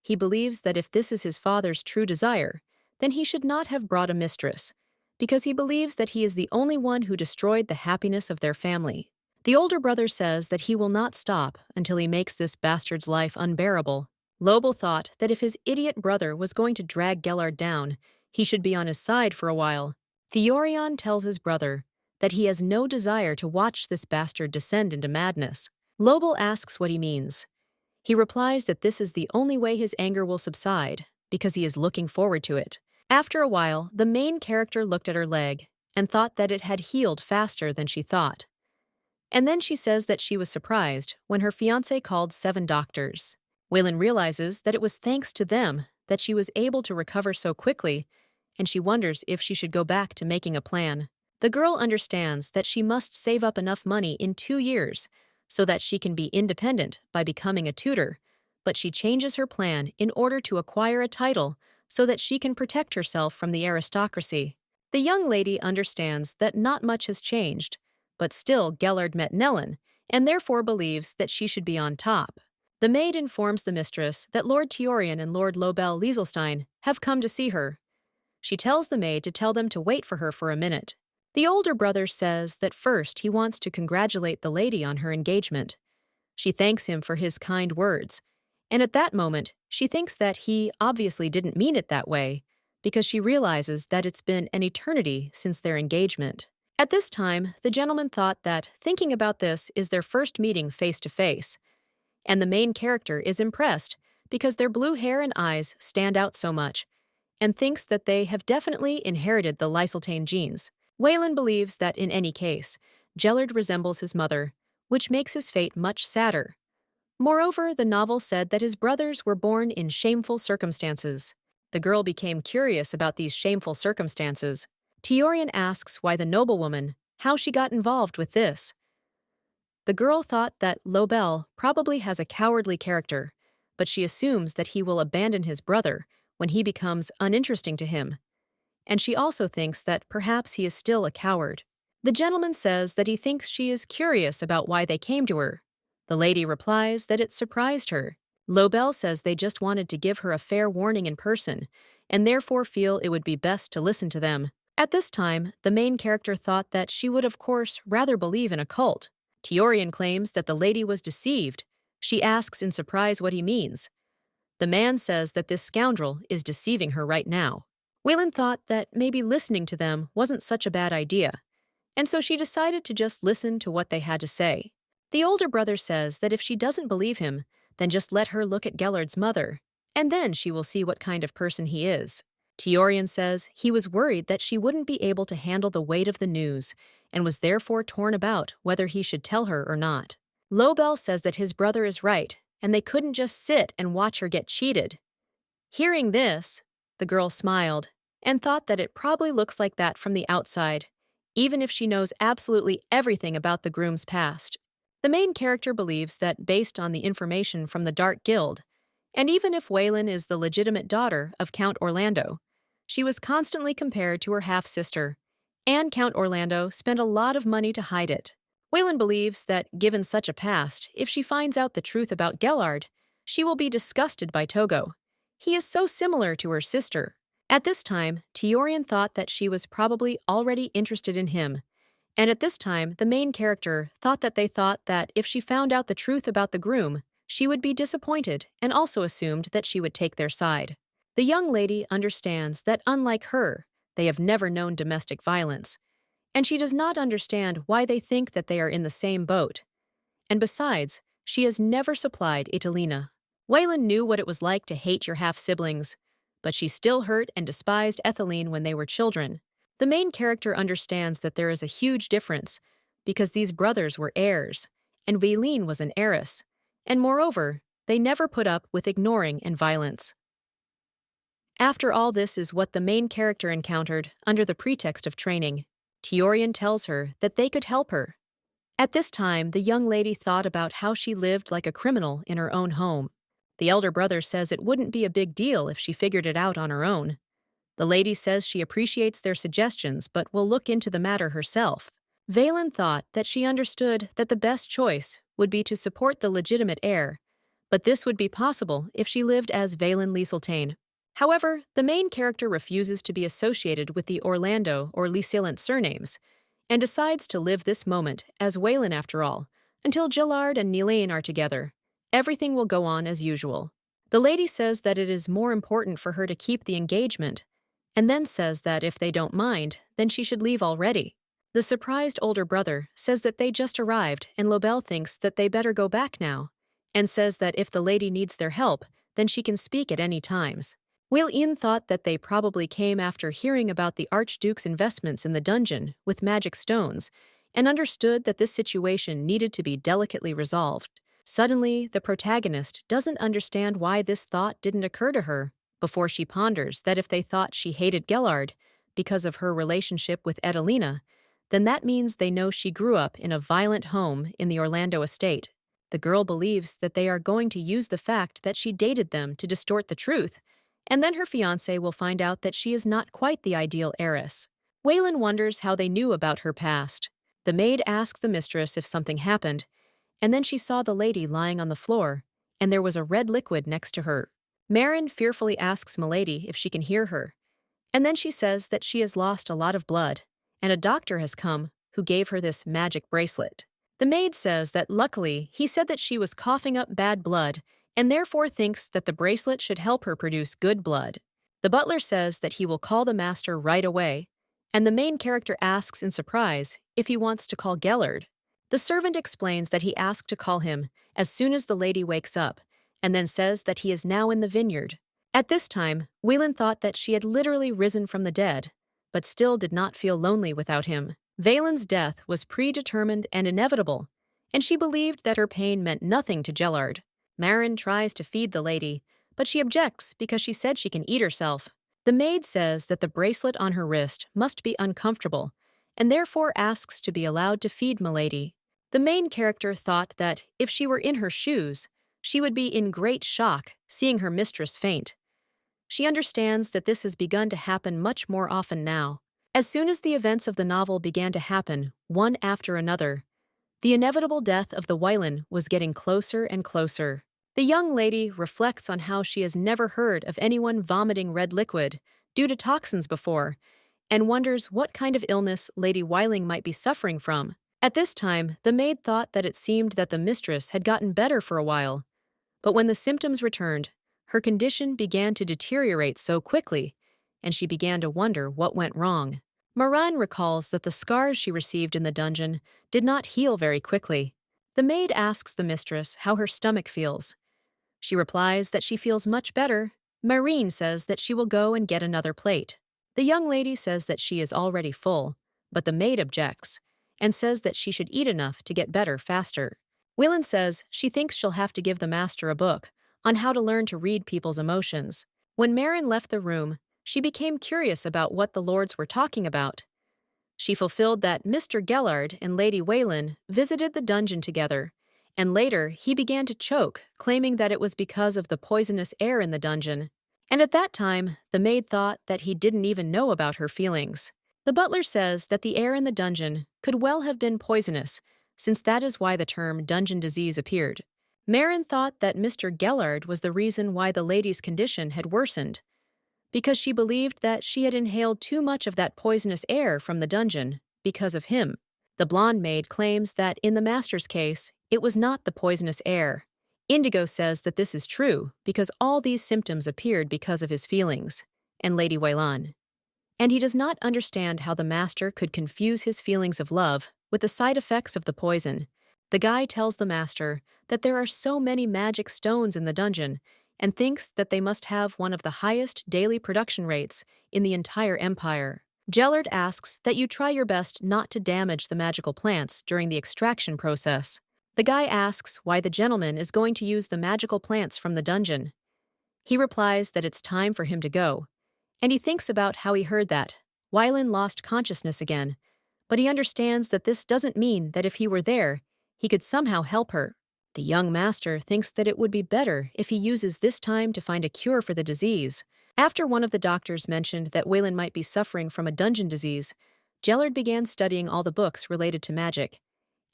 Speaker 1: He believes that if this is his father's true desire, then he should not have brought a mistress, because he believes that he is the only one who destroyed the happiness of their family. The older brother says that he will not stop until he makes this bastard's life unbearable. Lobel thought that if his idiot brother was going to drag Gallard down, he should be on his side for a while. Theorion tells his brother that he has no desire to watch this bastard descend into madness. Lobel asks what he means. He replies that this is the only way his anger will subside, because he is looking forward to it. After a while, the main character looked at her leg and thought that it had healed faster than she thought. And then she says that she was surprised when her fiancé called 7 doctors. Waylon realizes that it was thanks to them that she was able to recover so quickly, and she wonders if she should go back to making a plan. The girl understands that she must save up enough money in 2 years so that she can be independent by becoming a tutor, but she changes her plan in order to acquire a title so that she can protect herself from the aristocracy. The young lady understands that not much has changed, but still Gallard met Nellen, and therefore believes that she should be on top. The maid informs the mistress that Lord Teorian and Lord Lobel Lieselstein have come to see her. She tells the maid to tell them to wait for her for a minute. The older brother says that first he wants to congratulate the lady on her engagement. She thanks him for his kind words, and at that moment, she thinks that he obviously didn't mean it that way, because she realizes that it's been an eternity since their engagement. At this time, the gentleman thought that thinking about this is their first meeting face to face, and the main character is impressed because their blue hair and eyes stand out so much, and thinks that they have definitely inherited the Lieseltane genes. Waylon believes that in any case, Gellard resembles his mother, which makes his fate much sadder. Moreover, the novel said that his brothers were born in shameful circumstances. The girl became curious about these shameful circumstances. Teorian asks why the noblewoman, how she got involved with this. The girl thought that Lobel probably has a cowardly character, but she assumes that he will abandon his brother when he becomes uninteresting to him. And she also thinks that perhaps he is still a coward. The gentleman says that he thinks she is curious about why they came to her. The lady replies that it surprised her. Lobel says they just wanted to give her a fair warning in person, and therefore feel it would be best to listen to them. At this time, the main character thought that she would of course rather believe in a cult. Teorian claims that the lady was deceived. She asks in surprise what he means. The man says that this scoundrel is deceiving her right now. Waylon thought that maybe listening to them wasn't such a bad idea, and so she decided to just listen to what they had to say. The older brother says that if she doesn't believe him, then just let her look at Gallard's mother, and then she will see what kind of person he is. Tiorian says he was worried that she wouldn't be able to handle the weight of the news, and was therefore torn about whether he should tell her or not. Lobel says that his brother is right, and they couldn't just sit and watch her get cheated. Hearing this, the girl smiled, and thought that it probably looks like that from the outside, even if she knows absolutely everything about the groom's past. The main character believes that based on the information from the Dark Guild, and even if Waylon is the legitimate daughter of Count Orlando, she was constantly compared to her half-sister, and Count Orlando spent a lot of money to hide it. Waylon believes that, given such a past, if she finds out the truth about Gallard, she will be disgusted by Togo. He is so similar to her sister. At this time, Tiorian thought that she was probably already interested in him, and at this time, the main character thought that if she found out the truth about the groom, she would be disappointed, and also assumed that she would take their side. The young lady understands that unlike her, they have never known domestic violence, and she does not understand why they think that they are in the same boat. And besides, she has never supplied Italina. Waylon knew what it was like to hate your half-siblings, but she still hurt and despised Etheline when they were children. The main character understands that there is a huge difference, because these brothers were heirs, and Valine was an heiress, and moreover, they never put up with ignoring and violence. After all this is what the main character encountered under the pretext of training. Tiorian tells her that they could help her. At this time, the young lady thought about how she lived like a criminal in her own home. The elder brother says it wouldn't be a big deal if she figured it out on her own. The lady says she appreciates their suggestions but will look into the matter herself. Vaylin thought that she understood that the best choice would be to support the legitimate heir, but this would be possible if she lived as Vaylin Lieseltane. However, the main character refuses to be associated with the Orlando or Lieselant surnames, and decides to live this moment as Waylon after all, until Gallard and Nelaine are together. Everything will go on as usual. The lady says that it is more important for her to keep the engagement, and then says that if they don't mind, then she should leave already. The surprised older brother says that they just arrived and Lobel thinks that they better go back now, and says that if the lady needs their help, then she can speak at any times. Will-Ian thought that they probably came after hearing about the Archduke's investments in the dungeon with magic stones, and understood that this situation needed to be delicately resolved. Suddenly, the protagonist doesn't understand why this thought didn't occur to her, before she ponders that if they thought she hated Gallard because of her relationship with Edelina, then that means they know she grew up in a violent home in the Orlando estate. The girl believes that they are going to use the fact that she dated them to distort the truth, and then her fiancé will find out that she is not quite the ideal heiress. Waylon wonders how they knew about her past. The maid asks the mistress if something happened, and then she saw the lady lying on the floor, and there was a red liquid next to her. Marin fearfully asks Milady if she can hear her, and then she says that she has lost a lot of blood, and a doctor has come who gave her this magic bracelet. The maid says that luckily he said that she was coughing up bad blood, and therefore thinks that the bracelet should help her produce good blood. The butler says that he will call the master right away, and the main character asks in surprise if he wants to call Gallard. The servant explains that he asked to call him as soon as the lady wakes up, and then says that he is now in the vineyard. At this time, Waylon thought that she had literally risen from the dead, but still did not feel lonely without him. Valen's death was predetermined and inevitable, and she believed that her pain meant nothing to Gallard. Marin tries to feed the lady, but she objects because she said she can eat herself. The maid says that the bracelet on her wrist must be uncomfortable, and therefore asks to be allowed to feed Milady. The main character thought that if she were in her shoes, she would be in great shock seeing her mistress faint. She understands that this has begun to happen much more often now. As soon as the events of the novel began to happen, one after another, the inevitable death of the Waylon was getting closer and closer. The young lady reflects on how she has never heard of anyone vomiting red liquid due to toxins before, and wonders what kind of illness Lady Wyling might be suffering from. At this time, the maid thought that it seemed that the mistress had gotten better for a while, but when the symptoms returned, her condition began to deteriorate so quickly, and she began to wonder what went wrong. Maran recalls that the scars she received in the dungeon did not heal very quickly. The maid asks the mistress how her stomach feels. She replies that she feels much better. Marine says that she will go and get another plate. The young lady says that she is already full, but the maid objects and says that she should eat enough to get better faster. Wayland says she thinks she'll have to give the master a book on how to learn to read people's emotions. When Marin left the room, she became curious about what the lords were talking about. She fulfilled that Mr. Gallard and Lady Wayland visited the dungeon together, and later he began to choke, claiming that it was because of the poisonous air in the dungeon. And at that time, the maid thought that he didn't even know about her feelings. The butler says that the air in the dungeon could well have been poisonous, since that is why the term dungeon disease appeared. Marin thought that Mr. Gallard was the reason why the lady's condition had worsened, because she believed that she had inhaled too much of that poisonous air from the dungeon because of him. The blonde maid claims that in the master's case, it was not the poisonous air. Indigo says that this is true because all these symptoms appeared because of his feelings, and Lady Wayland. And he does not understand how the master could confuse his feelings of love with the side effects of the poison. The guy tells the master that there are so many magic stones in the dungeon and thinks that they must have one of the highest daily production rates in the entire empire. Gallard asks that you try your best not to damage the magical plants during the extraction process. The guy asks why the gentleman is going to use the magical plants from the dungeon. He replies that it's time for him to go, and he thinks about how he heard that Wayland lost consciousness again, but he understands that this doesn't mean that if he were there, he could somehow help her. The young master thinks that it would be better if he uses this time to find a cure for the disease. After one of the doctors mentioned that Wayland might be suffering from a dungeon disease, Gallard began studying all the books related to magic.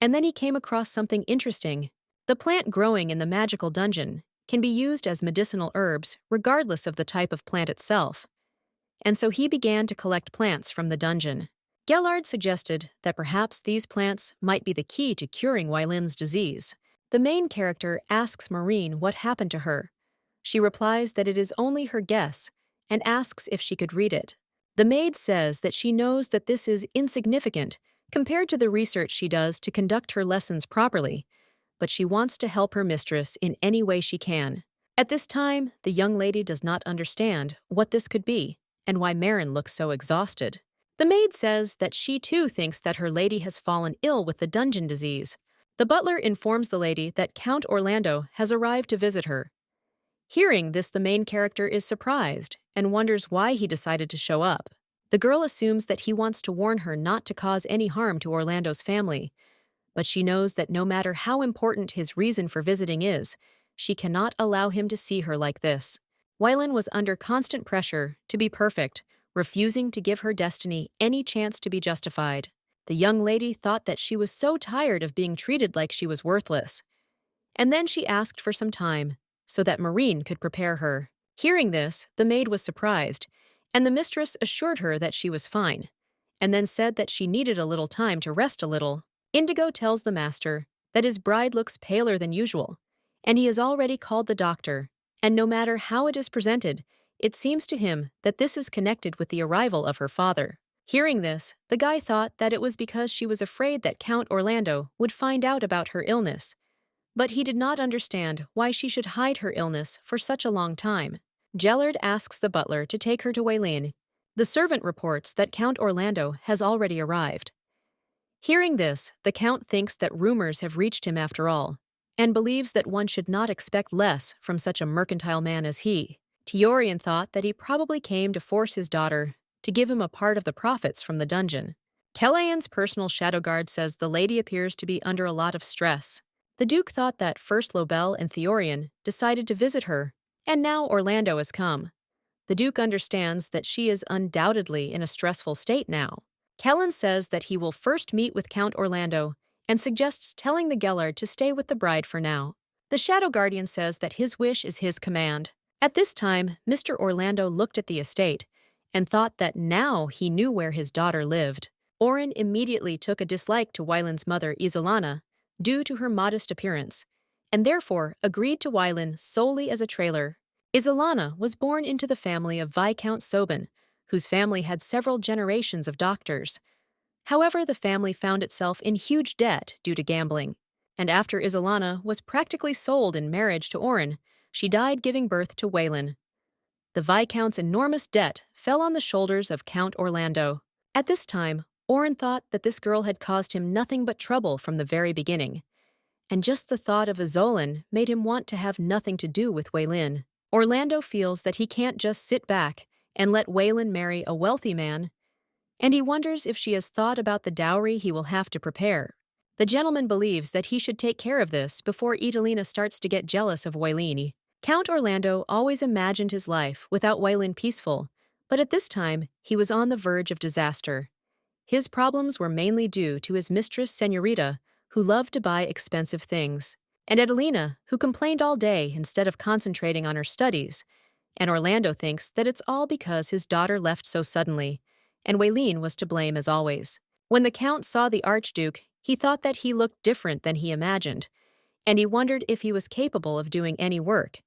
Speaker 1: And then he came across something interesting. The plant growing in the magical dungeon can be used as medicinal herbs regardless of the type of plant itself. And so he began to collect plants from the dungeon. Gallard suggested that perhaps these plants might be the key to curing Wayland's disease. The main character asks Marine what happened to her. She replies that it is only her guess and asks if she could read it. The maid says that she knows that this is insignificant compared to the research she does to conduct her lessons properly, but she wants to help her mistress in any way she can. At this time, the young lady does not understand what this could be and why Marin looks so exhausted. The maid says that she too thinks that her lady has fallen ill with the dungeon disease. The butler informs the lady that Count Orlando has arrived to visit her. Hearing this, the main character is surprised and wonders why he decided to show up. The girl assumes that he wants to warn her not to cause any harm to Orlando's family, but she knows that no matter how important his reason for visiting is, she cannot allow him to see her like this. Wayland was under constant pressure to be perfect, refusing to give her destiny any chance to be justified. The young lady thought that she was so tired of being treated like she was worthless. And then she asked for some time, so that Marine could prepare her. Hearing this, the maid was surprised, and the mistress assured her that she was fine, and then said that she needed a little time to rest a little. Indigo tells the master that his bride looks paler than usual, and he has already called the doctor, and no matter how it is presented, it seems to him that this is connected with the arrival of her father. Hearing this, the guy thought that it was because she was afraid that Count Orlando would find out about her illness, but he did not understand why she should hide her illness for such a long time. Gallard asks the butler to take her to Wayland. The servant reports that Count Orlando has already arrived. Hearing this, the Count thinks that rumors have reached him after all, and believes that one should not expect less from such a mercantile man as he. Teorian thought that he probably came to force his daughter to give him a part of the profits from the dungeon. Kellayan's personal shadow guard says the lady appears to be under a lot of stress. The Duke thought that first Lobel and Theorian decided to visit her, and now Orlando has come. The Duke understands that she is undoubtedly in a stressful state now. Kellan says that he will first meet with Count Orlando and suggests telling the Gallard to stay with the bride for now. The Shadow Guardian says that his wish is his command. At this time, Mr. Orlando looked at the estate and thought that now he knew where his daughter lived. Orin immediately took a dislike to Wayland's mother, Isolana, due to her modest appearance, and therefore agreed to Wayland solely as a trailer. Isolana was born into the family of Viscount Sobin, whose family had several generations of doctors. However, the family found itself in huge debt due to gambling, and after Isolana was practically sold in marriage to Orin, she died giving birth to Waylon. The Viscount's enormous debt fell on the shoulders of Count Orlando. At this time, Orin thought that this girl had caused him nothing but trouble from the very beginning, and just the thought of Isolin made him want to have nothing to do with Waylin. Orlando feels that he can't just sit back and let Waylin marry a wealthy man, and he wonders if she has thought about the dowry he will have to prepare. The gentleman believes that he should take care of this before Idalina starts to get jealous of Waylin. Count Orlando always imagined his life without Waylin peaceful, but at this time he was on the verge of disaster. His problems were mainly due to his mistress Senorita, who loved to buy expensive things, and Adelina, who complained all day instead of concentrating on her studies. And Orlando thinks that it's all because his daughter left so suddenly, and Waylin was to blame as always. When the Count saw the Archduke, he thought that he looked different than he imagined, and he wondered if he was capable of doing any work,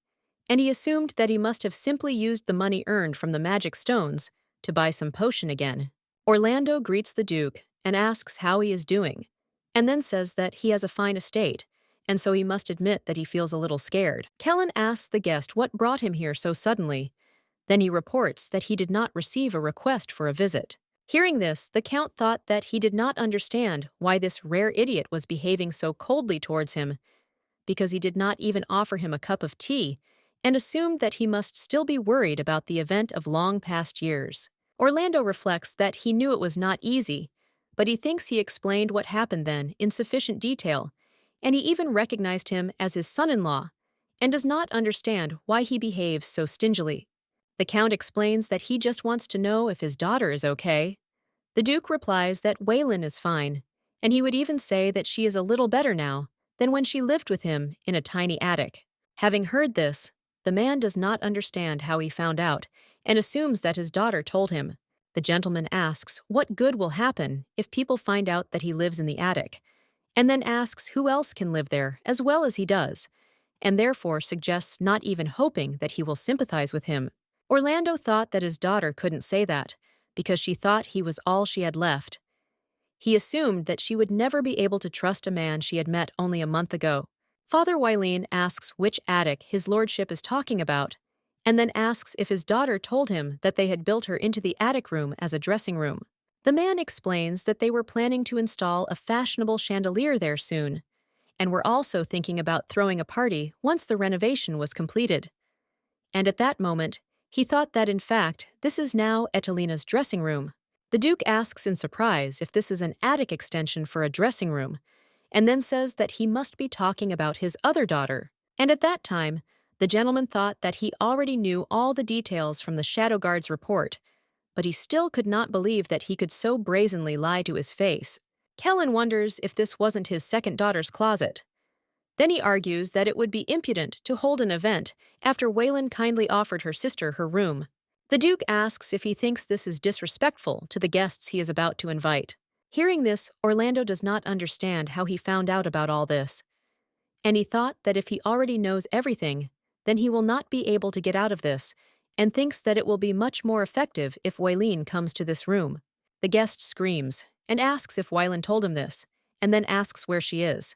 Speaker 1: and he assumed that he must have simply used the money earned from the magic stones to buy some potion again. Orlando greets the Duke and asks how he is doing, and then says that he has a fine estate, and so he must admit that he feels a little scared. Kellen asks the guest what brought him here so suddenly. Then he reports that he did not receive a request for a visit. Hearing this, the Count thought that he did not understand why this rare idiot was behaving so coldly towards him, because he did not even offer him a cup of tea, and assumed that he must still be worried about the event of long past years. Orlando reflects that he knew it was not easy, but he thinks he explained what happened then in sufficient detail, and he even recognized him as his son-in-law, and does not understand why he behaves so stingily. The Count explains that he just wants to know if his daughter is okay. The Duke replies that Waylin is fine, and he would even say that she is a little better now than when she lived with him in a tiny attic. Having heard this, the man does not understand how he found out and assumes that his daughter told him. The gentleman asks what good will happen if people find out that he lives in the attic, and then asks who else can live there as well as he does, and therefore suggests not even hoping that he will sympathize with him. Orlando thought that his daughter couldn't say that, because she thought he was all she had left. He assumed that she would never be able to trust a man she had met only a month ago. Father Waylin asks which attic his lordship is talking about, and then asks if his daughter told him that they had built her into the attic room as a dressing room. The man explains that they were planning to install a fashionable chandelier there soon, and were also thinking about throwing a party once the renovation was completed. And at that moment, he thought that in fact this is now Etelina's dressing room. The Duke asks in surprise if this is an attic extension for a dressing room, and then says that he must be talking about his other daughter. And at that time, the gentleman thought that he already knew all the details from the Shadow Guard's report, but he still could not believe that he could so brazenly lie to his face. Kellen wonders if this wasn't his second daughter's closet. Then he argues that it would be impudent to hold an event after Waylin kindly offered her sister her room. The Duke asks if he thinks this is disrespectful to the guests he is about to invite. Hearing this, Orlando does not understand how he found out about all this, and he thought that if he already knows everything, then he will not be able to get out of this, and thinks that it will be much more effective if Waylin comes to this room. The guest screams and asks if Waylin told him this, and then asks where she is.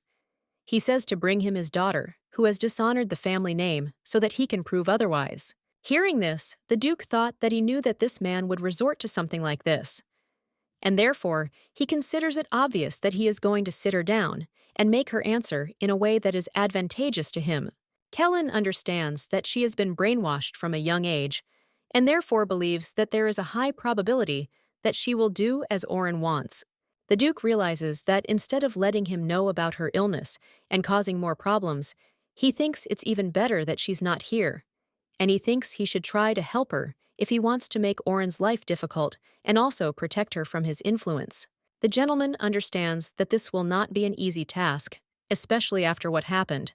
Speaker 1: He says to bring him his daughter, who has dishonored the family name, so that he can prove otherwise. Hearing this, the Duke thought that he knew that this man would resort to something like this, and therefore he considers it obvious that he is going to sit her down and make her answer in a way that is advantageous to him. Kellen understands that she has been brainwashed from a young age, and therefore believes that there is a high probability that she will do as Orin wants. The Duke realizes that instead of letting him know about her illness and causing more problems, he thinks it's even better that she's not here, and he thinks he should try to help her if he wants to make Orin's life difficult and also protect her from his influence. The gentleman understands that this will not be an easy task, especially after what happened,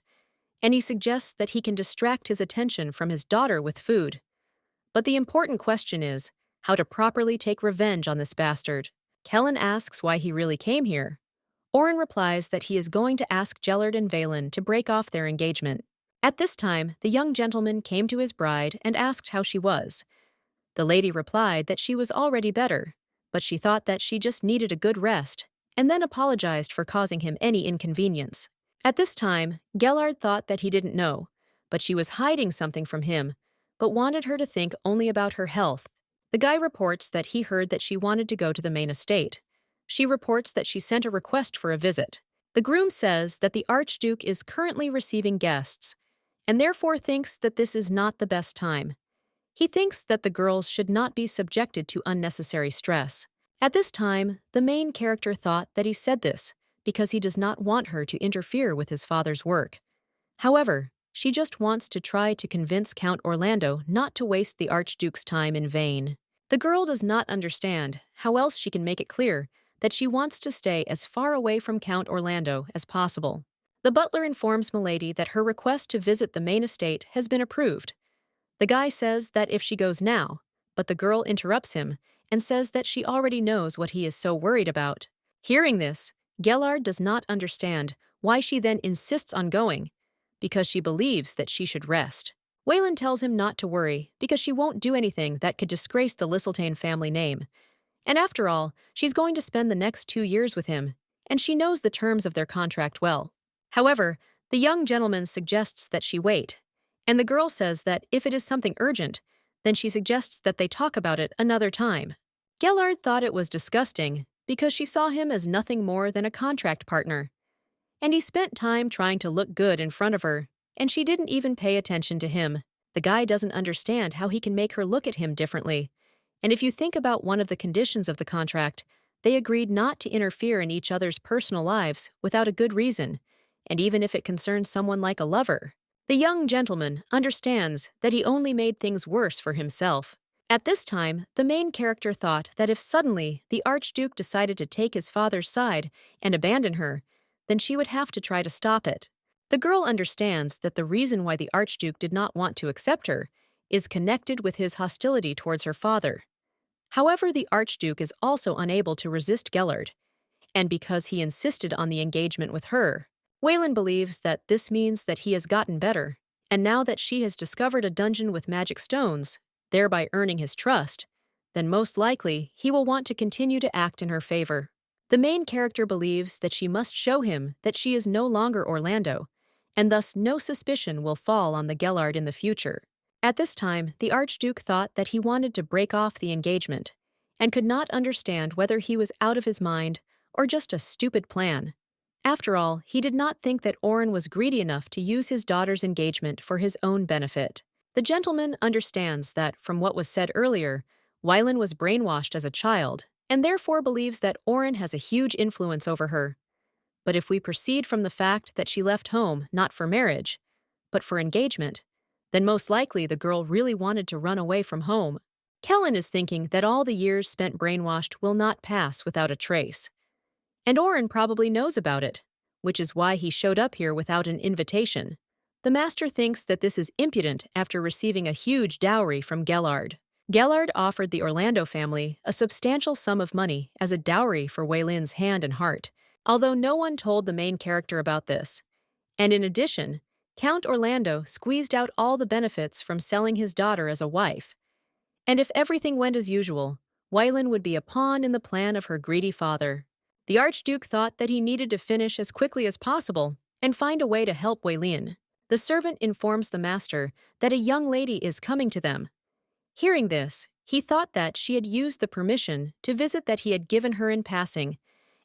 Speaker 1: and he suggests that he can distract his attention from his daughter with food. But the important question is how to properly take revenge on this bastard. Kellen asks why he really came here. Orin replies that he is going to ask Gallard and Valen to break off their engagement. At this time, the young gentleman came to his bride and asked how she was. The lady replied that she was already better, but she thought that she just needed a good rest, and then apologized for causing him any inconvenience. At this time, Gallard thought that he didn't know, but she was hiding something from him, but wanted her to think only about her health. The guy reports that he heard that she wanted to go to the main estate. She reports that she sent a request for a visit. The groom says that the Archduke is currently receiving guests, and therefore thinks that this is not the best time. He thinks that the girls should not be subjected to unnecessary stress. At this time, the main character thought that he said this because he does not want her to interfere with his father's work. However, she just wants to try to convince Count Orlando not to waste the Archduke's time in vain. The girl does not understand how else she can make it clear that she wants to stay as far away from Count Orlando as possible. The butler informs Milady that her request to visit the main estate has been approved. The guy says that if she goes now, but the girl interrupts him and says that she already knows what he is so worried about. Hearing this, Gallard does not understand why she then insists on going, because she believes that she should rest. Wayland tells him not to worry because she won't do anything that could disgrace the Lisseltane family name. And after all, she's going to spend the next 2 years with him, and she knows the terms of their contract well. However, the young gentleman suggests that she wait, and the girl says that if it is something urgent, then she suggests that they talk about it another time. Gallard thought it was disgusting because she saw him as nothing more than a contract partner. And he spent time trying to look good in front of her, and she didn't even pay attention to him. The guy doesn't understand how he can make her look at him differently. And if you think about one of the conditions of the contract, they agreed not to interfere in each other's personal lives without a good reason, and even if it concerns someone like a lover. The young gentleman understands that he only made things worse for himself. At this time, the main character thought that if suddenly the Archduke decided to take his father's side and abandon her, then she would have to try to stop it. The girl understands that the reason why the Archduke did not want to accept her is connected with his hostility towards her father. However, the Archduke is also unable to resist Gellert, and because he insisted on the engagement with her, Wayland believes that this means that he has gotten better, and now that she has discovered a dungeon with magic stones, thereby earning his trust, then most likely he will want to continue to act in her favor. The main character believes that she must show him that she is no longer Orlando, and thus no suspicion will fall on the Gellard in the future. At this time, the Archduke thought that he wanted to break off the engagement, and could not understand whether he was out of his mind or just a stupid plan. After all, he did not think that Oren was greedy enough to use his daughter's engagement for his own benefit. The gentleman understands that, from what was said earlier, Wayland was brainwashed as a child, and therefore believes that Oren has a huge influence over her. But if we proceed from the fact that she left home not for marriage, but for engagement, then most likely the girl really wanted to run away from home. Kellen is thinking that all the years spent brainwashed will not pass without a trace. And Oren probably knows about it, which is why he showed up here without an invitation. The master thinks that this is impudent after receiving a huge dowry from Gellard. Gellard offered the Orlando family a substantial sum of money as a dowry for Wayland's hand and heart, although no one told the main character about this. And in addition, Count Orlando squeezed out all the benefits from selling his daughter as a wife. And if everything went as usual, Wayland would be a pawn in the plan of her greedy father. The Archduke thought that he needed to finish as quickly as possible and find a way to help Waylin. The servant informs the master that a young lady is coming to them. Hearing this, he thought that she had used the permission to visit that he had given her in passing,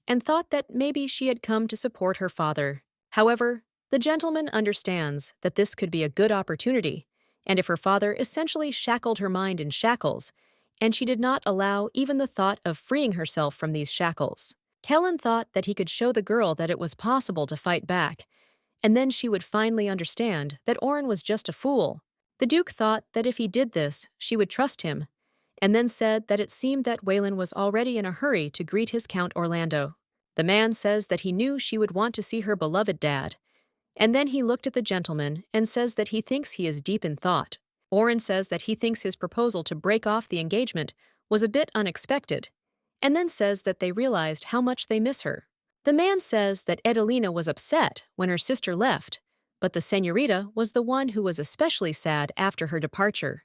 Speaker 1: and thought that maybe she had come to support her father. However, the gentleman understands that this could be a good opportunity, and if her father essentially shackled her mind in shackles, and she did not allow even the thought of freeing herself from these shackles. Kellen thought that he could show the girl that it was possible to fight back, and then she would finally understand that Oren was just a fool. The Duke thought that if he did this, she would trust him, and then said that it seemed that Wayland was already in a hurry to greet his Count Orlando. The man says that he knew she would want to see her beloved dad, and then he looked at the gentleman and says that he thinks he is deep in thought. Oren says that he thinks his proposal to break off the engagement was a bit unexpected, and then says that they realized how much they miss her. The man says that Edelina was upset when her sister left, but the señorita was the one who was especially sad after her departure.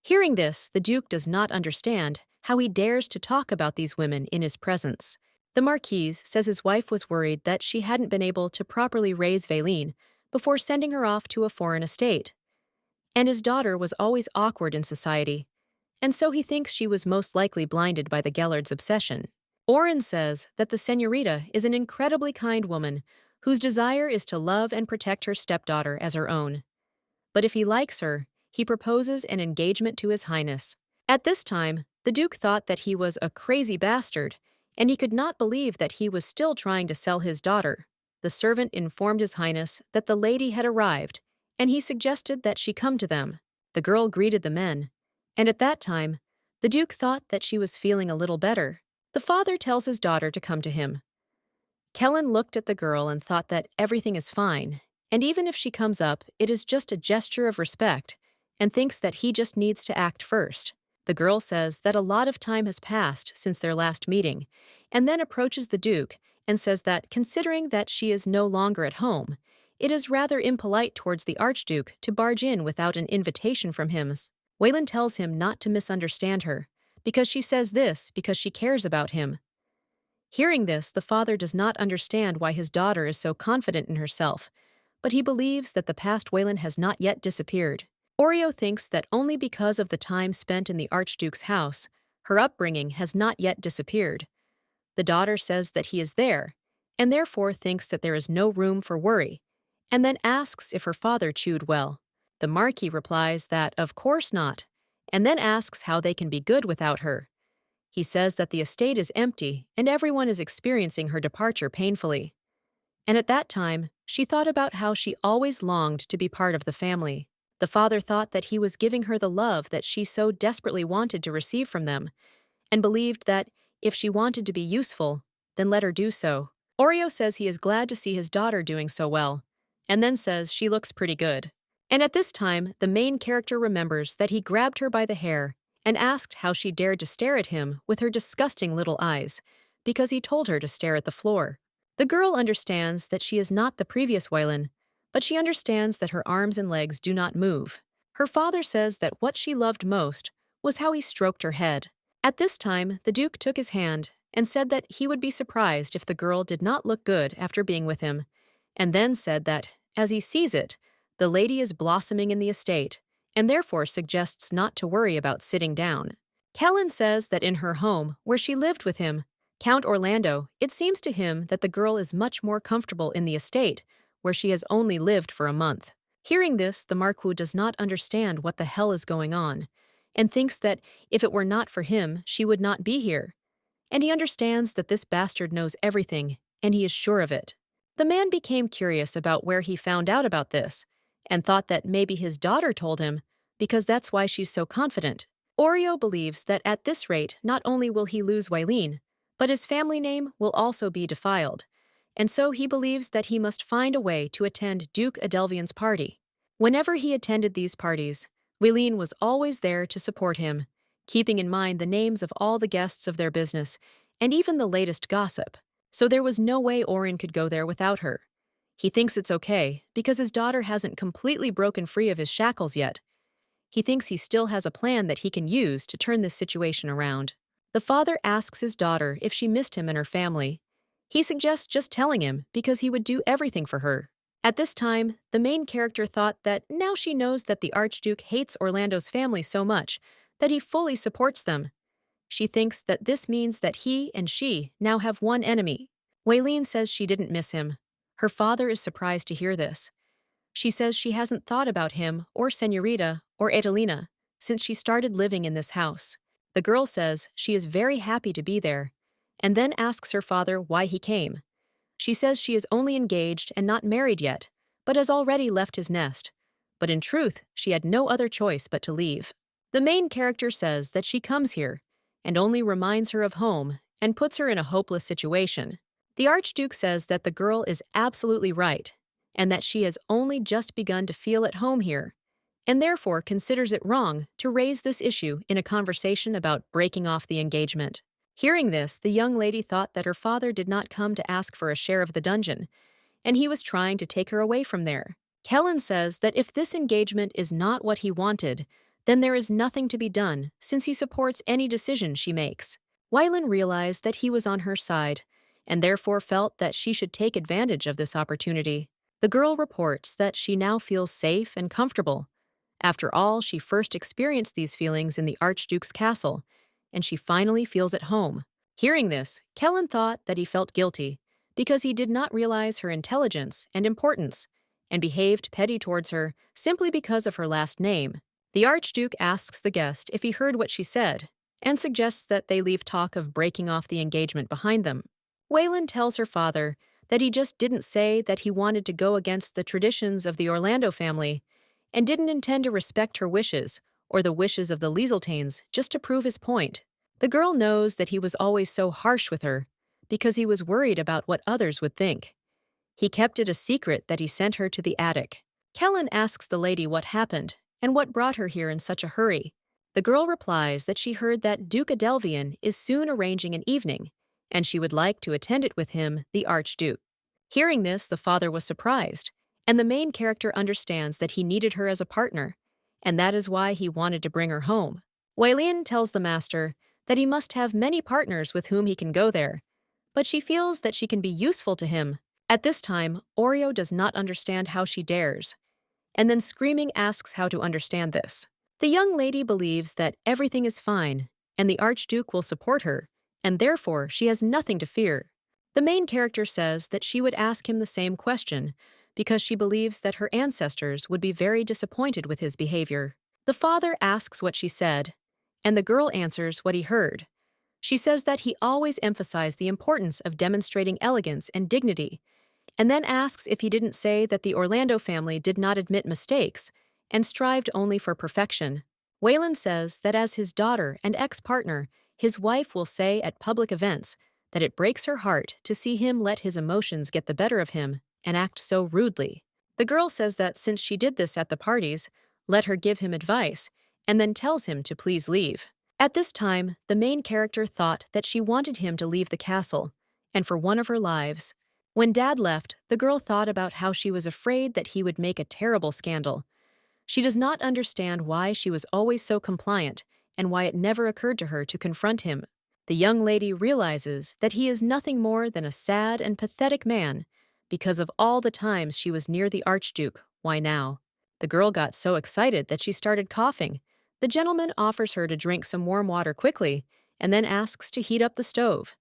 Speaker 1: Hearing this, the Duke does not understand how he dares to talk about these women in his presence. The Marquise says his wife was worried that she hadn't been able to properly raise Valine before sending her off to a foreign estate. And his daughter was always awkward in society, and so he thinks she was most likely blinded by the Gallard's obsession. Oren says that the senorita is an incredibly kind woman whose desire is to love and protect her stepdaughter as her own. But if he likes her, he proposes an engagement to His Highness. At this time, the Duke thought that he was a crazy bastard, and he could not believe that he was still trying to sell his daughter. The servant informed His Highness that the lady had arrived, and he suggested that she come to them. The girl greeted the men, and at that time, the Duke thought that she was feeling a little better. The father tells his daughter to come to him. Kellen looked at the girl and thought that everything is fine, and even if she comes up, it is just a gesture of respect, and thinks that he just needs to act first. The girl says that a lot of time has passed since their last meeting, and then approaches the Duke and says that considering that she is no longer at home, it is rather impolite towards the Archduke to barge in without an invitation from him. Waylon tells him not to misunderstand her, because she says this because she cares about him. Hearing this, the father does not understand why his daughter is so confident in herself, but he believes that the past Waylon has not yet disappeared. Oreo thinks that only because of the time spent in the Archduke's house, her upbringing has not yet disappeared. The daughter says that he is there, and therefore thinks that there is no room for worry, and then asks if her father chewed well. The Marquis replies that of course not, and then asks how they can be good without her. He says that the estate is empty and everyone is experiencing her departure painfully. And at that time, she thought about how she always longed to be part of the family. The father thought that he was giving her the love that she so desperately wanted to receive from them, and believed that if she wanted to be useful, then let her do so. Oreo says he is glad to see his daughter doing so well, and then says she looks pretty good. And at this time, the main character remembers that he grabbed her by the hair and asked how she dared to stare at him with her disgusting little eyes, because he told her to stare at the floor. The girl understands that she is not the previous Waylon, but she understands that her arms and legs do not move. Her father says that what she loved most was how he stroked her head. At this time, the Duke took his hand and said that he would be surprised if the girl did not look good after being with him, and then said that, as he sees it, the lady is blossoming in the estate, and therefore suggests not to worry about sitting down. Kellen says that in her home, where she lived with him, Count Orlando, it seems to him that the girl is much more comfortable in the estate, where she has only lived for a month. Hearing this, the Marquis does not understand what the hell is going on, and thinks that if it were not for him, she would not be here. And he understands that this bastard knows everything, and he is sure of it. The man became curious about where he found out about this, and thought that maybe his daughter told him, because that's why she's so confident. Oreo believes that at this rate, not only will he lose Waylene, but his family name will also be defiled, and so he believes that he must find a way to attend Duke Adelvian's party. Whenever he attended these parties, Waylene was always there to support him, keeping in mind the names of all the guests of their business, and even the latest gossip, so there was no way Oren could go there without her. He thinks it's okay, because his daughter hasn't completely broken free of his shackles yet. He thinks he still has a plan that he can use to turn this situation around. The father asks his daughter if she missed him and her family. He suggests just telling him because he would do everything for her. At this time, the main character thought that now she knows that the Archduke hates Orlando's family so much that he fully supports them. She thinks that this means that he and she now have one enemy. Waylene says she didn't miss him. Her father is surprised to hear this. She says she hasn't thought about him or Senorita or Edelina since she started living in this house. The girl says she is very happy to be there, and then asks her father why he came. She says she is only engaged and not married yet, but has already left his nest. But in truth, she had no other choice but to leave. The main character says that she comes here, and only reminds her of home and puts her in a hopeless situation. The Archduke says that the girl is absolutely right, and that she has only just begun to feel at home here, and therefore considers it wrong to raise this issue in a conversation about breaking off the engagement. Hearing this, the young lady thought that her father did not come to ask for a share of the dungeon, and he was trying to take her away from there. Kellen says that if this engagement is not what he wanted, then there is nothing to be done since he supports any decision she makes. Wylan realized that he was on her side, and therefore felt that she should take advantage of this opportunity. The girl reports that she now feels safe and comfortable. After all, she first experienced these feelings in the Archduke's castle, and she finally feels at home. Hearing this, Kellen thought that he felt guilty because he did not realize her intelligence and importance, and behaved petty towards her simply because of her last name. The Archduke asks the guest if he heard what she said, and suggests that they leave talk of breaking off the engagement behind them. Wayland tells her father that he just didn't say that he wanted to go against the traditions of the Orlando family, and didn't intend to respect her wishes or the wishes of the Lieseltanes just to prove his point. The girl knows that he was always so harsh with her because he was worried about what others would think. He kept it a secret that he sent her to the attic. Kellen asks the lady what happened and what brought her here in such a hurry. The girl replies that she heard that Duke Adelvian is soon arranging an evening, and she would like to attend it with him, the Archduke. Hearing this, the father was surprised, and the main character understands that he needed her as a partner, and that is why he wanted to bring her home. Wylien tells the master that he must have many partners with whom he can go there, but she feels that she can be useful to him. At this time, Oreo does not understand how she dares, and then screaming asks how to understand this. The young lady believes that everything is fine, and the Archduke will support her, and therefore she has nothing to fear. The main character says that she would ask him the same question because she believes that her ancestors would be very disappointed with his behavior. The father asks what she said, and the girl answers what he heard. She says that he always emphasized the importance of demonstrating elegance and dignity, and then asks if he didn't say that the Orlando family did not admit mistakes and strived only for perfection. Wayland says that as his daughter and ex-partner, his wife will say at public events that it breaks her heart to see him let his emotions get the better of him and act so rudely. The girl says that since she did this at the parties, let her give him advice, and then tells him to please leave. At this time, the main character thought that she wanted him to leave the castle, and for one of her lives. When Dad left, the girl thought about how she was afraid that he would make a terrible scandal. She does not understand why she was always so compliant and why it never occurred to her to confront him. The young lady realizes that he is nothing more than a sad and pathetic man because of all the times she was near the Archduke. Why now? The girl got so excited that she started coughing. The gentleman offers her to drink some warm water quickly and then asks to heat up the stove.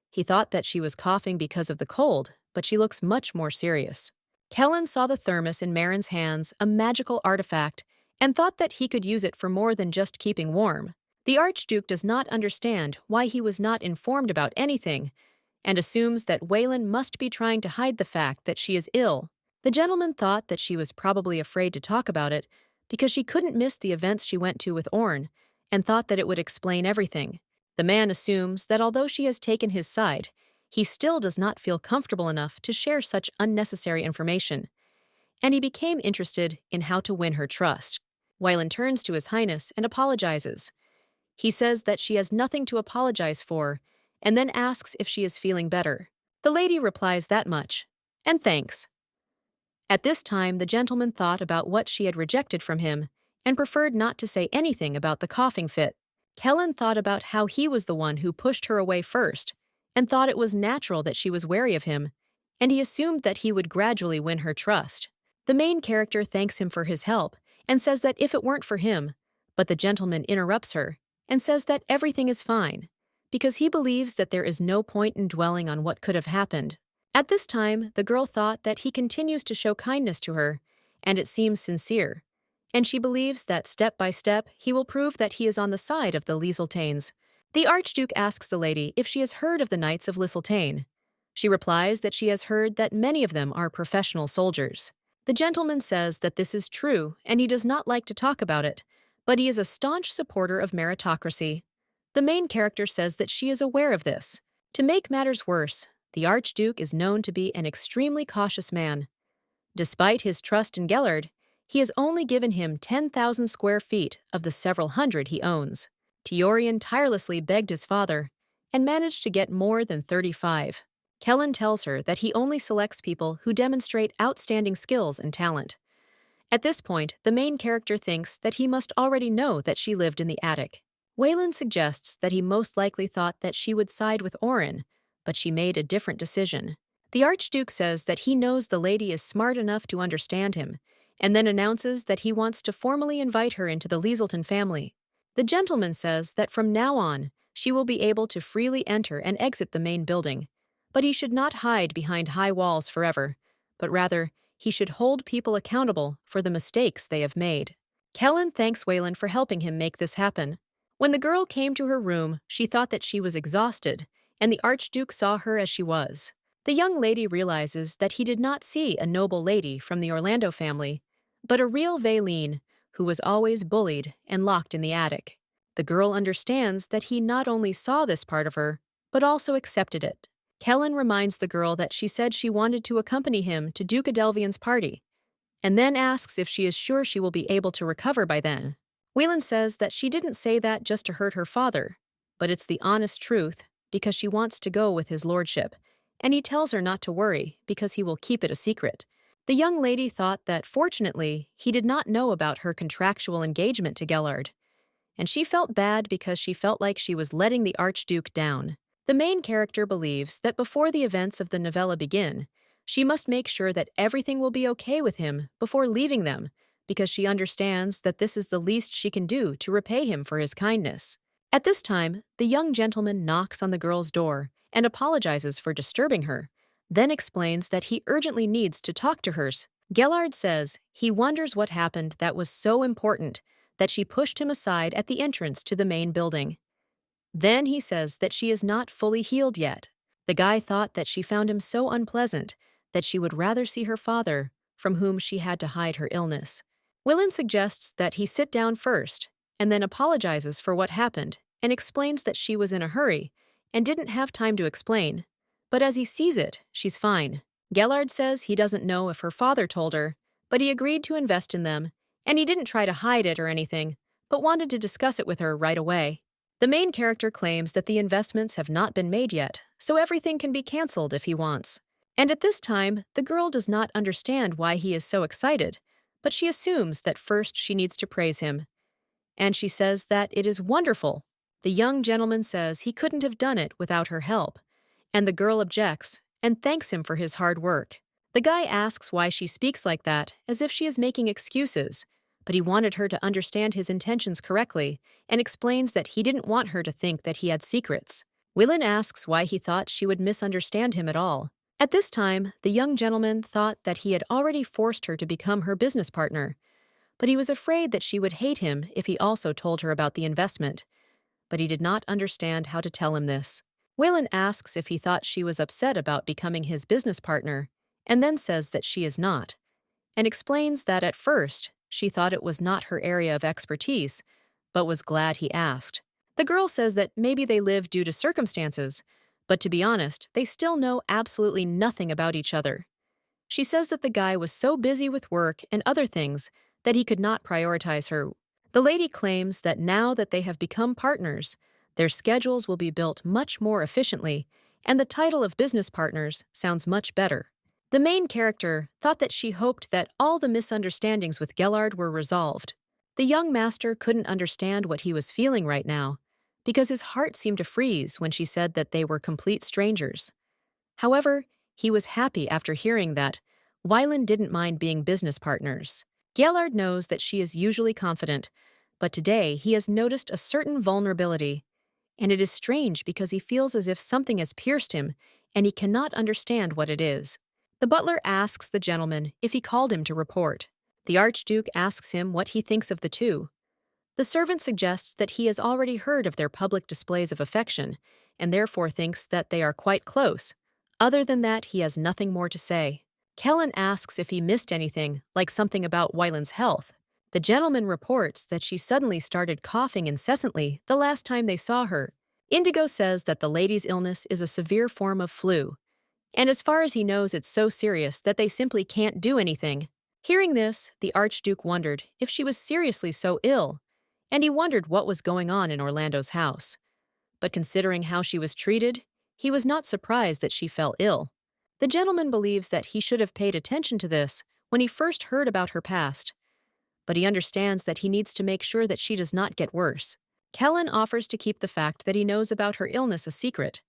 Speaker 1: He thought that she was coughing because of the cold, but she looks much more serious. Kellen saw the thermos in Marin's hands, a magical artifact, and thought that he could use it for more than just keeping warm. The Archduke does not understand why he was not informed about anything, and assumes that Wayland must be trying to hide the fact that she is ill. The gentleman thought that she was probably afraid to talk about it because she couldn't miss the events she went to with Orn, and thought that it would explain everything. The man assumes that although she has taken his side, he still does not feel comfortable enough to share such unnecessary information, and he became interested in how to win her trust. Wayland turns to His Highness and apologizes. He says that she has nothing to apologize for, and then asks if she is feeling better. The lady replies that much, and thanks. At this time, the gentleman thought about what she had rejected from him, and preferred not to say anything about the coughing fit. Kellen thought about how he was the one who pushed her away first, and thought it was natural that she was wary of him, and he assumed that he would gradually win her trust. The main character thanks him for his help, and says that if it weren't for him, but the gentleman interrupts her, and says that everything is fine, because he believes that there is no point in dwelling on what could have happened. At this time, the girl thought that he continues to show kindness to her, and it seems sincere, and she believes that step by step he will prove that he is on the side of the Lieseltanes. The Archduke asks the lady if she has heard of the Knights of Lieseltane. She replies that she has heard that many of them are professional soldiers. The gentleman says that this is true, and he does not like to talk about it, but he is a staunch supporter of meritocracy. The main character says that she is aware of this. To make matters worse, the Archduke is known to be an extremely cautious man. Despite his trust in Gallard, he has only given him 10,000 square feet of the several hundred he owns. Teorian tirelessly begged his father, and managed to get more than 35. Kellen tells her that he only selects people who demonstrate outstanding skills and talent. At this point, the main character thinks that he must already know that she lived in the attic. Waylon suggests that he most likely thought that she would side with Orin, but she made a different decision. The Archduke says that he knows the lady is smart enough to understand him, and then announces that he wants to formally invite her into the Lieselton family. The gentleman says that from now on, she will be able to freely enter and exit the main building, but he should not hide behind high walls forever, but rather, he should hold people accountable for the mistakes they have made. Kellen thanks Waylon for helping him make this happen. When the girl came to her room, she thought that she was exhausted, and the Archduke saw her as she was. The young lady realizes that he did not see a noble lady from the Orlando family, but a real Valine who was always bullied and locked in the attic. The girl understands that he not only saw this part of her, but also accepted it. Kellen reminds the girl that she said she wanted to accompany him to Duke Adelvian's party, and then asks if she is sure she will be able to recover by then. Waylon says that she didn't say that just to hurt her father, but it's the honest truth because she wants to go with his lordship, and he tells her not to worry because he will keep it a secret. The young lady thought that, fortunately, he did not know about her contractual engagement to Gallard, and she felt bad because she felt like she was letting the Archduke down. The main character believes that before the events of the novella begin, she must make sure that everything will be okay with him before leaving them, because she understands that this is the least she can do to repay him for his kindness. At this time, the young gentleman knocks on the girl's door and apologizes for disturbing her, then explains that he urgently needs to talk to her. Gallard says he wonders what happened that was so important that she pushed him aside at the entrance to the main building. Then he says that she is not fully healed yet. The guy thought that she found him so unpleasant that she would rather see her father, from whom she had to hide her illness. Waylon suggests that he sit down first, and then apologizes for what happened and explains that she was in a hurry and didn't have time to explain. But as he sees it, she's fine. Gallard says he doesn't know if her father told her, but he agreed to invest in them, and he didn't try to hide it or anything, but wanted to discuss it with her right away. The main character claims that the investments have not been made yet, so everything can be canceled if he wants. And at this time, the girl does not understand why he is so excited, but she assumes that first she needs to praise him. And she says that it is wonderful. The young gentleman says he couldn't have done it without her help, and the girl objects and thanks him for his hard work. The guy asks why she speaks like that, as if she is making excuses, but he wanted her to understand his intentions correctly and explains that he didn't want her to think that he had secrets. Waylon asks why he thought she would misunderstand him at all. At this time, the young gentleman thought that he had already forced her to become her business partner, but he was afraid that she would hate him if he also told her about the investment. But he did not understand how to tell him this. Waylon asks if he thought she was upset about becoming his business partner, and then says that she is not, and explains that at first, she thought it was not her area of expertise, but was glad he asked. The girl says that maybe they live due to circumstances, but to be honest, they still know absolutely nothing about each other. She says that the guy was so busy with work and other things that he could not prioritize her. The lady claims that now that they have become partners, their schedules will be built much more efficiently, and the title of business partners sounds much better. The main character thought that she hoped that all the misunderstandings with Gallard were resolved. The young master couldn't understand what he was feeling right now, because his heart seemed to freeze when she said that they were complete strangers. However, he was happy after hearing that Waylon didn't mind being business partners. Gallard knows that she is usually confident, but today he has noticed a certain vulnerability, and it is strange because he feels as if something has pierced him and he cannot understand what it is. The butler asks the gentleman if he called him to report. The Archduke asks him what he thinks of the two. The servant suggests that he has already heard of their public displays of affection and therefore thinks that they are quite close. Other than that, he has nothing more to say. Kellen asks if he missed anything, like something about Waylon's health. The gentleman reports that she suddenly started coughing incessantly the last time they saw her. Indigo says that the lady's illness is a severe form of flu, and as far as he knows it's so serious that they simply can't do anything. Hearing this, the Archduke wondered if she was seriously so ill, and he wondered what was going on in Orlando's house. But considering how she was treated, he was not surprised that she fell ill. The gentleman believes that he should have paid attention to this when he first heard about her past, but he understands that he needs to make sure that she does not get worse. Kellen offers to keep the fact that he knows about her illness a secret.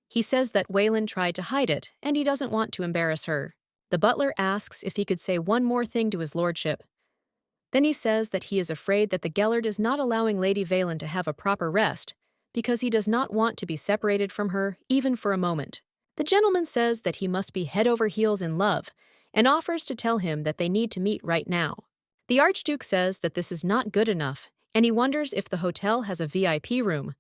Speaker 1: He says that Waylon tried to hide it, and he doesn't want to embarrass her. The butler asks if he could say one more thing to his lordship. Then he says that he is afraid that the Gallard is not allowing Lady Valen to have a proper rest, because he does not want to be separated from her, even for a moment. The gentleman says that he must be head over heels in love, and offers to tell him that they need to meet right now. The Archduke says that this is not good enough, and he wonders if the hotel has a VIP room.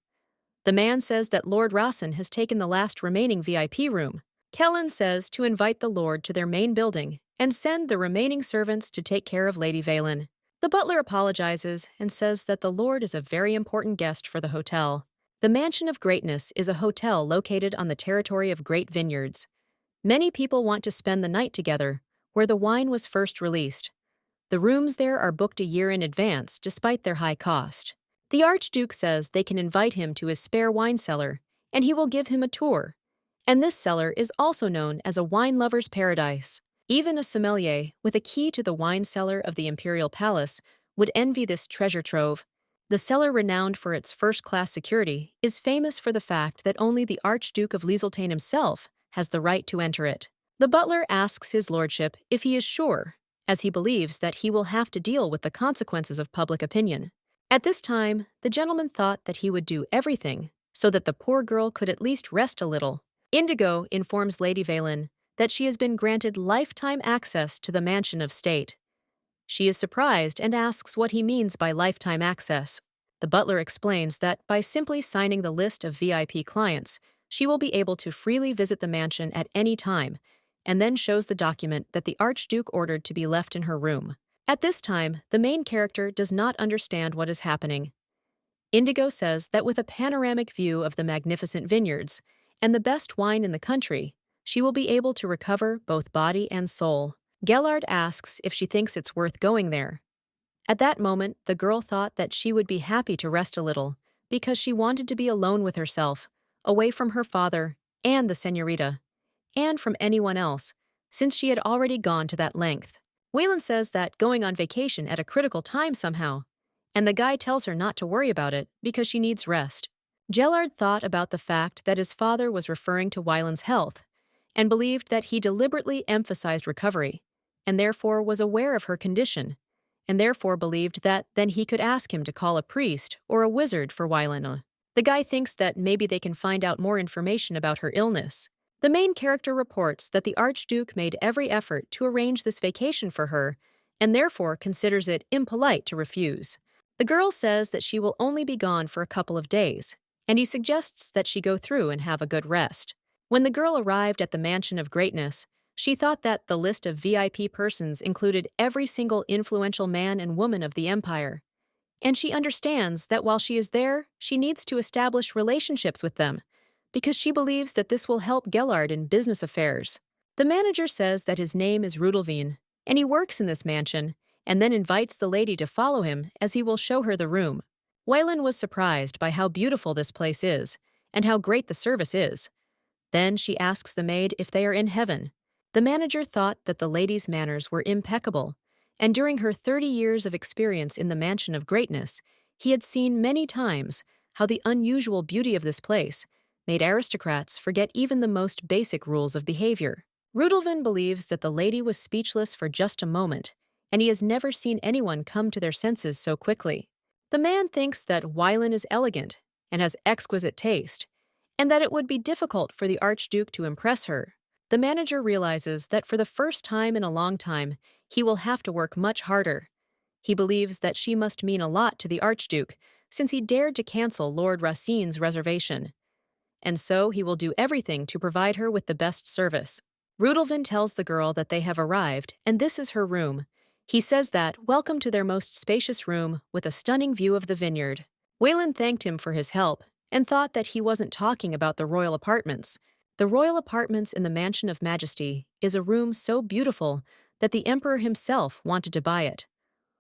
Speaker 1: The man says that Lord Rossin has taken the last remaining VIP room. Kellen says to invite the Lord to their main building and send the remaining servants to take care of Lady Valen. The butler apologizes and says that the Lord is a very important guest for the hotel. The Mansion of Greatness is a hotel located on the territory of Great Vineyards. Many people want to spend the night together, where the wine was first released. The rooms there are booked a year in advance, despite their high cost. The Archduke says they can invite him to his spare wine cellar, and he will give him a tour. And this cellar is also known as a wine lover's paradise. Even a sommelier with a key to the wine cellar of the Imperial Palace would envy this treasure trove. The cellar, renowned for its first-class security, is famous for the fact that only the Archduke of Lieseltane himself has the right to enter it. The butler asks his lordship if he is sure, as he believes that he will have to deal with the consequences of public opinion. At this time, the gentleman thought that he would do everything so that the poor girl could at least rest a little. Indigo informs Lady Valen that she has been granted lifetime access to the Mansion of State. She is surprised and asks what he means by lifetime access. The butler explains that by simply signing the list of VIP clients, she will be able to freely visit the mansion at any time, and then shows the document that the Archduke ordered to be left in her room. At this time, the main character does not understand what is happening. Indigo says that with a panoramic view of the magnificent vineyards and the best wine in the country, she will be able to recover both body and soul. Gallard asks if she thinks it's worth going there. At that moment, the girl thought that she would be happy to rest a little, because she wanted to be alone with herself, away from her father and the señorita, and from anyone else, since she had already gone to that length. Waylon says that going on vacation at a critical time somehow, and the guy tells her not to worry about it because she needs rest. Gallard thought about the fact that his father was referring to Waylon's health, and believed that he deliberately emphasized recovery, and therefore was aware of her condition, and therefore believed that then he could ask him to call a priest or a wizard for Waylon. The guy thinks that maybe they can find out more information about her illness. The main character reports that the Archduke made every effort to arrange this vacation for her, and therefore considers it impolite to refuse. The girl says that she will only be gone for a couple of days, and he suggests that she go through and have a good rest. When the girl arrived at the Mansion of Greatness, she thought that the list of VIP persons included every single influential man and woman of the empire. And she understands that while she is there, she needs to establish relationships with them, because she believes that this will help Gallard in business affairs. The manager says that his name is Rudolvin, and he works in this mansion, and then invites the lady to follow him as he will show her the room. Waylon was surprised by how beautiful this place is, and how great the service is. Then she asks the maid if they are in heaven. The manager thought that the lady's manners were impeccable, and during her 30 years of experience in the Mansion of Greatness, he had seen many times how the unusual beauty of this place made aristocrats forget even the most basic rules of behavior. Rudolvin believes that the lady was speechless for just a moment, and he has never seen anyone come to their senses so quickly. The man thinks that Waylon is elegant and has exquisite taste, and that it would be difficult for the Archduke to impress her. The manager realizes that for the first time in a long time, he will have to work much harder. He believes that she must mean a lot to the Archduke, since he dared to cancel Lord Racine's reservation. And so he will do everything to provide her with the best service. Rudolvin tells the girl that they have arrived, and this is her room. He says that, welcome to their most spacious room, with a stunning view of the vineyard. Waylon thanked him for his help, and thought that he wasn't talking about the royal apartments. The royal apartments in the Mansion of Majesty is a room so beautiful that the emperor himself wanted to buy it.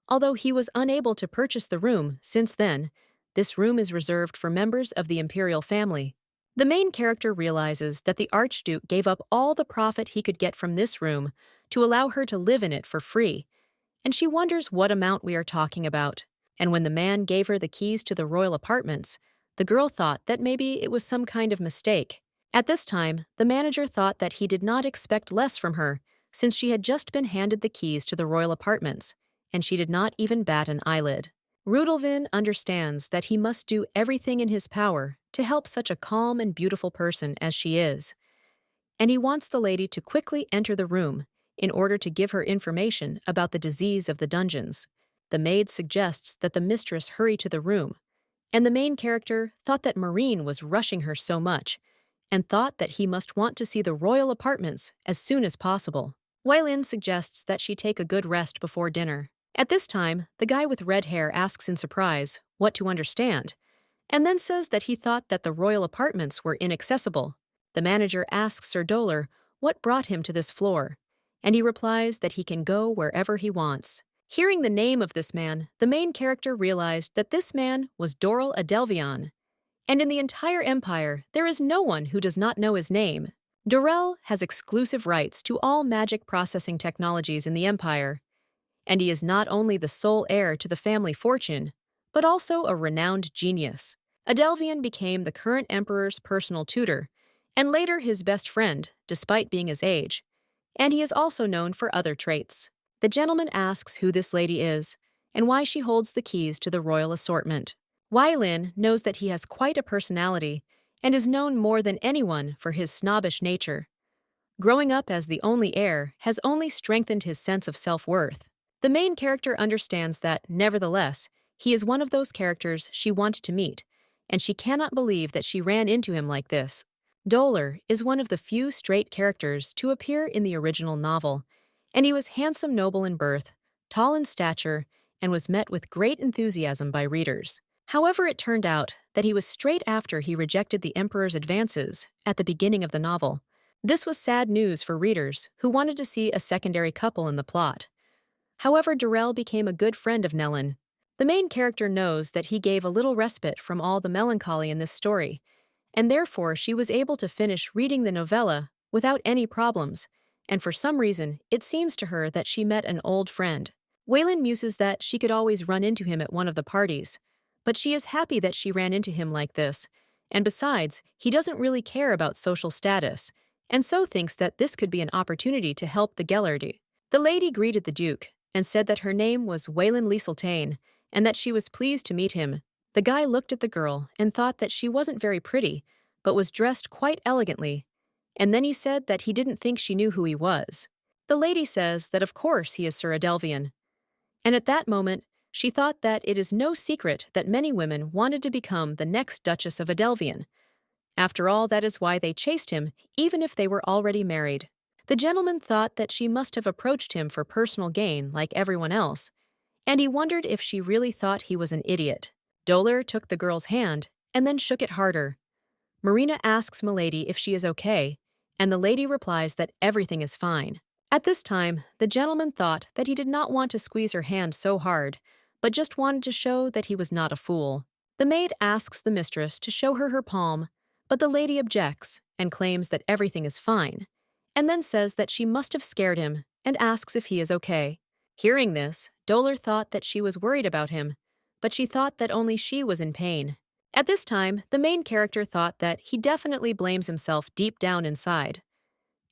Speaker 1: Although he was unable to purchase the room since then, this room is reserved for members of the imperial family. The main character realizes that the Archduke gave up all the profit he could get from this room to allow her to live in it for free, and she wonders what amount we are talking about. And when the man gave her the keys to the royal apartments, the girl thought that maybe it was some kind of mistake. At this time, the manager thought that he did not expect less from her, since she had just been handed the keys to the royal apartments, and she did not even bat an eyelid. Rudolvin understands that he must do everything in his power to help such a calm and beautiful person as she is, and he wants the lady to quickly enter the room in order to give her information about the disease of the dungeons. The maid suggests that the mistress hurry to the room, and the main character thought that Marine was rushing her so much, and thought that he must want to see the royal apartments as soon as possible. Weilin suggests that she take a good rest before dinner. At this time, the guy with red hair asks in surprise what to understand, and then says that he thought that the royal apartments were inaccessible. The manager asks Sir Dolar what brought him to this floor, and he replies that he can go wherever he wants. Hearing the name of this man, the main character realized that this man was Doril Adelvion, and in the entire empire, there is no one who does not know his name. Dorel has exclusive rights to all magic processing technologies in the empire, and he is not only the sole heir to the family fortune, but also a renowned genius. Adelvion became the current emperor's personal tutor, and later his best friend, despite being his age, and he is also known for other traits. The gentleman asks who this lady is, and why she holds the keys to the royal assortment. Weilin knows that he has quite a personality, and is known more than anyone for his snobbish nature. Growing up as the only heir has only strengthened his sense of self-worth. The main character understands that, nevertheless, he is one of those characters she wanted to meet, and she cannot believe that she ran into him like this. Dolar is one of the few straight characters to appear in the original novel, and he was handsome noble in birth, tall in stature, and was met with great enthusiasm by readers. However, it turned out that he was straight after he rejected the emperor's advances at the beginning of the novel. This was sad news for readers who wanted to see a secondary couple in the plot. However, Dorel became a good friend of Nellin. The main character knows that he gave a little respite from all the melancholy in this story, and therefore she was able to finish reading the novella without any problems, and for some reason it seems to her that she met an old friend. Weilin muses that she could always run into him at one of the parties, but she is happy that she ran into him like this, and besides, he doesn't really care about social status, and so thinks that this could be an opportunity to help the Gallard. The lady greeted the Duke, and said that her name was Weilin Lieseltane, and that she was pleased to meet him. The guy looked at the girl and thought that she wasn't very pretty, but was dressed quite elegantly, and then he said that he didn't think she knew who he was. The lady says that of course he is Sir Adelvion, and at that moment, she thought that it is no secret that many women wanted to become the next Duchess of Adelvion. After all, that is why they chased him, even if they were already married. The gentleman thought that she must have approached him for personal gain like everyone else, and he wondered if she really thought he was an idiot. Dolar took the girl's hand and then shook it harder. Marina asks Milady if she is okay, and the lady replies that everything is fine. At this time, the gentleman thought that he did not want to squeeze her hand so hard, but just wanted to show that he was not a fool. The maid asks the mistress to show her her palm, but the lady objects and claims that everything is fine, and then says that she must have scared him and asks if he is okay. Hearing this, Dolar thought that she was worried about him, but she thought that only she was in pain. At this time, the main character thought that he definitely blames himself deep down inside,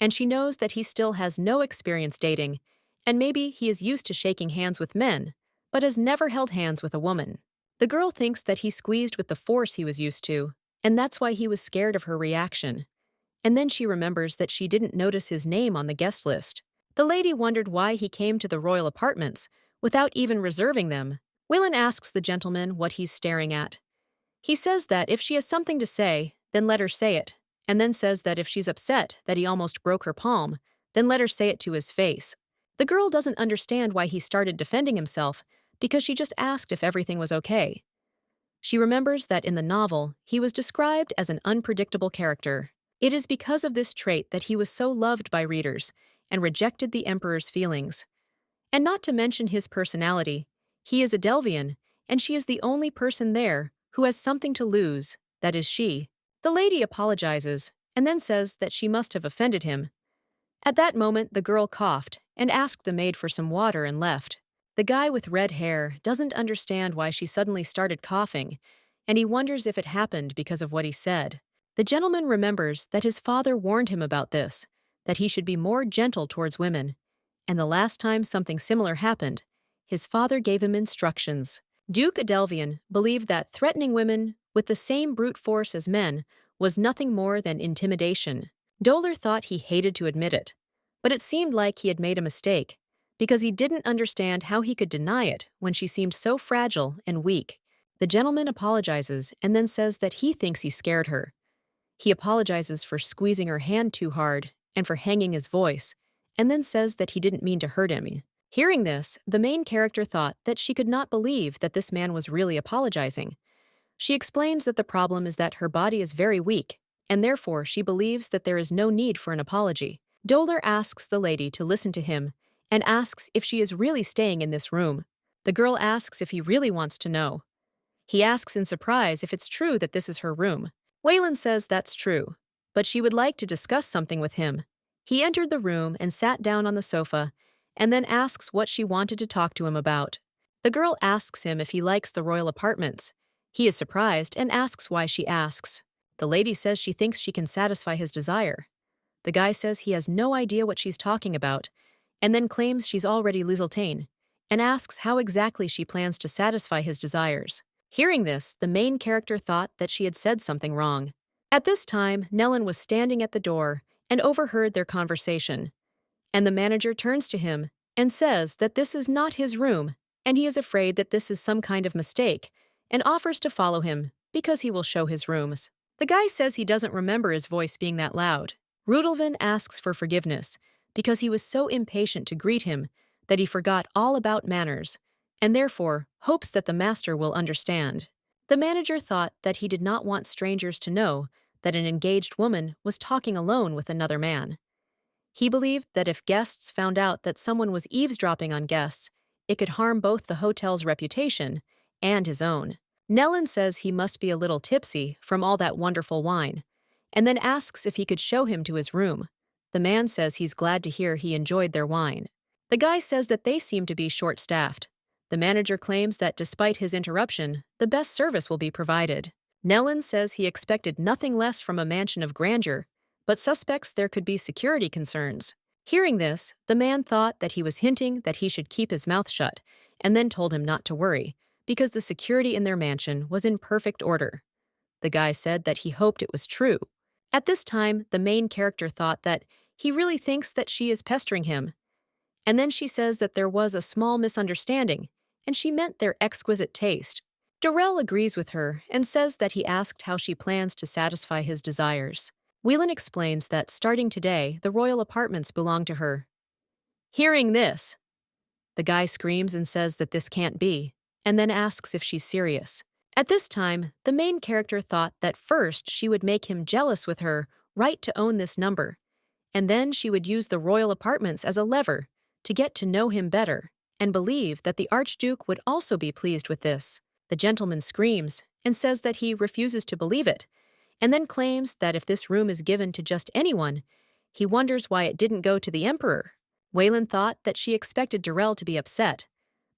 Speaker 1: and she knows that he still has no experience dating, and maybe he is used to shaking hands with men, but has never held hands with a woman. The girl thinks that he squeezed with the force he was used to, and that's why he was scared of her reaction. And then she remembers that she didn't notice his name on the guest list. The lady wondered why he came to the royal apartments without even reserving them. Weilin asks the gentleman what he's staring at. He says that if she has something to say, then let her say it, and then says that if she's upset that he almost broke her palm, then let her say it to his face. The girl doesn't understand why he started defending himself because she just asked if everything was okay. She remembers that in the novel, he was described as an unpredictable character. It is because of this trait that he was so loved by readers and rejected the emperor's feelings. And not to mention his personality, he is Adelvion, and she is the only person there who has something to lose, that is she. The lady apologizes and then says that she must have offended him. At that moment, the girl coughed and asked the maid for some water and left. The guy with red hair doesn't understand why she suddenly started coughing, and he wonders if it happened because of what he said. The gentleman remembers that his father warned him about this, that he should be more gentle towards women, and the last time something similar happened, his father gave him instructions. Duke Adelvian believed that threatening women with the same brute force as men was nothing more than intimidation. Dolar thought he hated to admit it, but it seemed like he had made a mistake, because he didn't understand how he could deny it when she seemed so fragile and weak. The gentleman apologizes and then says that he thinks he scared her. He apologizes for squeezing her hand too hard and for hanging his voice, and then says that he didn't mean to hurt him. Hearing this, the main character thought that she could not believe that this man was really apologizing. She explains that the problem is that her body is very weak, and therefore she believes that there is no need for an apology. Dolar asks the lady to listen to him and asks if she is really staying in this room. The girl asks if he really wants to know. He asks in surprise if it's true that this is her room. Waylon says that's true, but she would like to discuss something with him. He entered the room and sat down on the sofa, and then asks what she wanted to talk to him about. The girl asks him if he likes the royal apartments. He is surprised and asks why she asks. The lady says she thinks she can satisfy his desire. The guy says he has no idea what she's talking about, and then claims she's already Lizeltane, and asks how exactly she plans to satisfy his desires. Hearing this, the main character thought that she had said something wrong. At this time, Nellen was standing at the door and overheard their conversation, and the manager turns to him and says that this is not his room, and he is afraid that this is some kind of mistake, and offers to follow him because he will show his rooms. The guy says he doesn't remember his voice being that loud. Rudolvin asks for forgiveness because he was so impatient to greet him that he forgot all about manners, and therefore hopes that the master will understand. The manager thought that he did not want strangers to know that an engaged woman was talking alone with another man. He believed that if guests found out that someone was eavesdropping on guests, it could harm both the hotel's reputation and his own. Nellen says he must be a little tipsy from all that wonderful wine, and then asks if he could show him to his room. The man says he's glad to hear he enjoyed their wine. The guy says that they seem to be short-staffed. The manager claims that despite his interruption, the best service will be provided. Nellen says he expected nothing less from a mansion of grandeur, but suspects there could be security concerns. Hearing this, the man thought that he was hinting that he should keep his mouth shut, and then told him not to worry, because the security in their mansion was in perfect order. The guy said that he hoped it was true. At this time, the main character thought that he really thinks that she is pestering him. And then she says that there was a small misunderstanding, and she meant their exquisite taste. Dorel agrees with her and says that he asked how she plans to satisfy his desires. Whelan explains that starting today, the royal apartments belong to her. Hearing this, the guy screams and says that this can't be, and then asks if she's serious. At this time, the main character thought that first she would make him jealous with her right to own this number, and then she would use the royal apartments as a lever to get to know him better, and believe that the Archduke would also be pleased with this. The gentleman screams and says that he refuses to believe it, and then claims that if this room is given to just anyone, he wonders why it didn't go to the emperor. Waylon thought that she expected Dorel to be upset,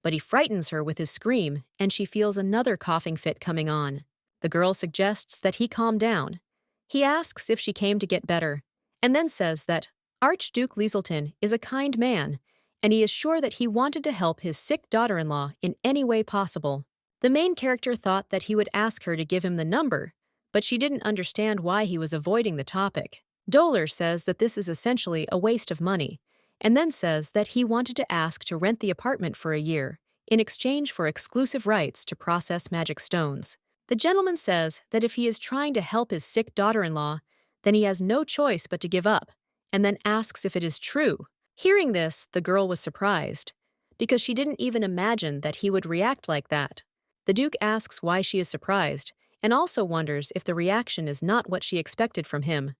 Speaker 1: but he frightens her with his scream, and she feels another coughing fit coming on. The girl suggests that he calm down. He asks if she came to get better, and then says that Archduke Lizeltane is a kind man, and he is sure that he wanted to help his sick daughter-in-law in any way possible. The main character thought that he would ask her to give him the number, but she didn't understand why he was avoiding the topic. Dolar says that this is essentially a waste of money, and then says that he wanted to ask to rent the apartment for a year in exchange for exclusive rights to process magic stones. The gentleman says that if he is trying to help his sick daughter-in-law, then he has no choice but to give up, and then asks if it is true. Hearing this, the girl was surprised, because she didn't even imagine that he would react like that. The Duke asks why she is surprised, and also wonders if the reaction is not what she expected from him.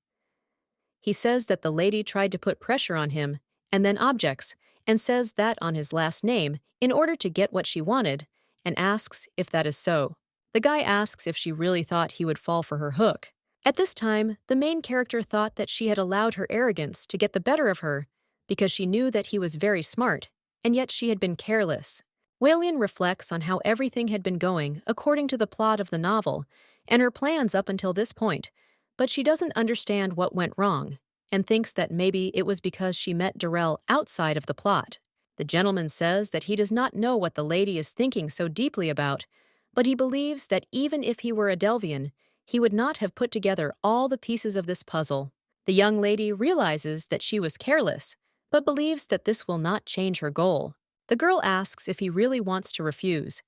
Speaker 1: He says that the lady tried to put pressure on him, and then objects, and says that on his last name in order to get what she wanted, and asks if that is so. The guy asks if she really thought he would fall for her hook. At this time, the main character thought that she had allowed her arrogance to get the better of her because she knew that he was very smart, and yet she had been careless. Walian reflects on how everything had been going according to the plot of the novel and her plans up until this point, but she doesn't understand what went wrong and thinks that maybe it was because she met Darrell outside of the plot. The gentleman says that he does not know what the lady is thinking so deeply about, but he believes that even if he were a Delvian, he would not have put together all the pieces of this puzzle. The young lady realizes that she was careless, but believes that this will not change her goal. The girl asks if he really wants to refuse,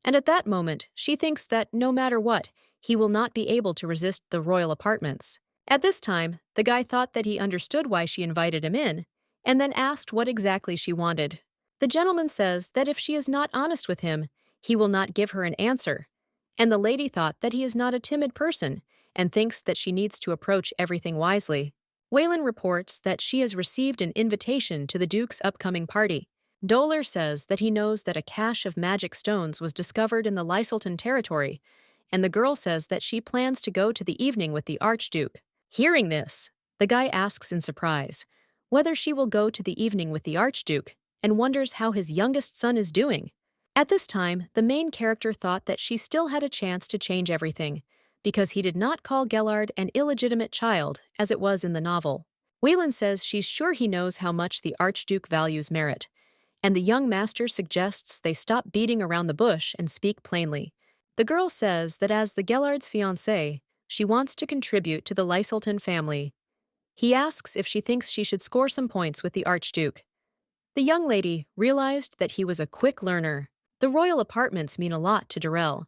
Speaker 1: and at that moment she thinks that no matter what, he will not be able to resist the royal apartments. At this time, the guy thought that he understood why she invited him in, and then asked what exactly she wanted. The gentleman says that if she is not honest with him, he will not give her an answer, and the lady thought that he is not a timid person and thinks that she needs to approach everything wisely. Wayland reports that she has received an invitation to the Duke's upcoming party. Dolar says that he knows that a cache of magic stones was discovered in the Lyselton territory, and the girl says that she plans to go to the evening with the Archduke. Hearing this, the guy asks in surprise whether she will go to the evening with the Archduke and wonders how his youngest son is doing. At this time, the main character thought that she still had a chance to change everything, because he did not call Gallard an illegitimate child, as it was in the novel. Wayland says she's sure he knows how much the Archduke values merit, and the young master suggests they stop beating around the bush and speak plainly. The girl says that as the Gallard's fiancée, she wants to contribute to the Lyselton family. He asks if she thinks she should score some points with the Archduke. The young lady realized that he was a quick learner. The royal apartments mean a lot to Darrell.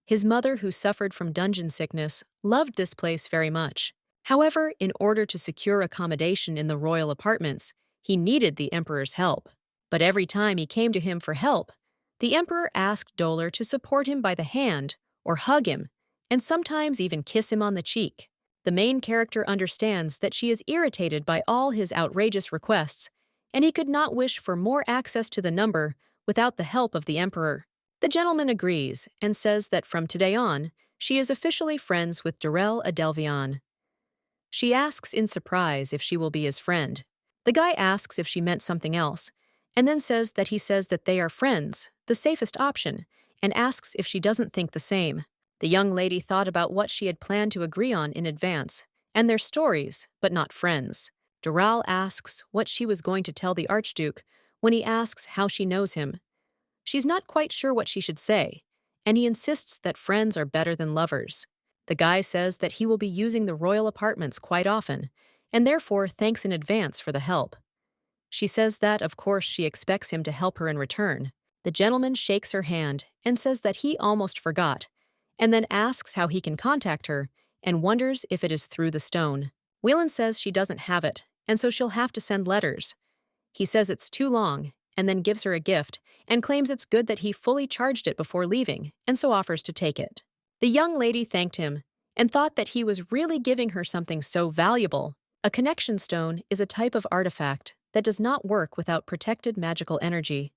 Speaker 1: His mother, who suffered from dungeon sickness, loved this place very much. However, in order to secure accommodation in the royal apartments, he needed the emperor's help. But every time he came to him for help, the emperor asked Dolar to support him by the hand or hug him, and sometimes even kiss him on the cheek. The main character understands that she is irritated by all his outrageous requests, and he could not wish for more access to the number without the help of the emperor. The gentleman agrees and says that from today on, she is officially friends with Darrell Adelvian. She asks in surprise if she will be his friend. The guy asks if she meant something else, and then says that they are friends, the safest option, and asks if she doesn't think the same. The young lady thought about what she had planned to agree on in advance, and their stories, but not friends. Darrell asks what she was going to tell the Archduke when he asks how she knows him. She's not quite sure what she should say, and he insists that friends are better than lovers. The guy says that he will be using the royal apartments quite often, and therefore thanks in advance for the help. She says that, of course, she expects him to help her in return. The gentleman shakes her hand and says that he almost forgot, and then asks how he can contact her and wonders if it is through the stone. Wayland says she doesn't have it, and so she'll have to send letters. He says it's too long, and then gives her a gift, and claims it's good that he fully charged it before leaving, and so offers to take it. The young lady thanked him, and thought that he was really giving her something so valuable. A connection stone is a type of artifact that does not work without protected magical energy.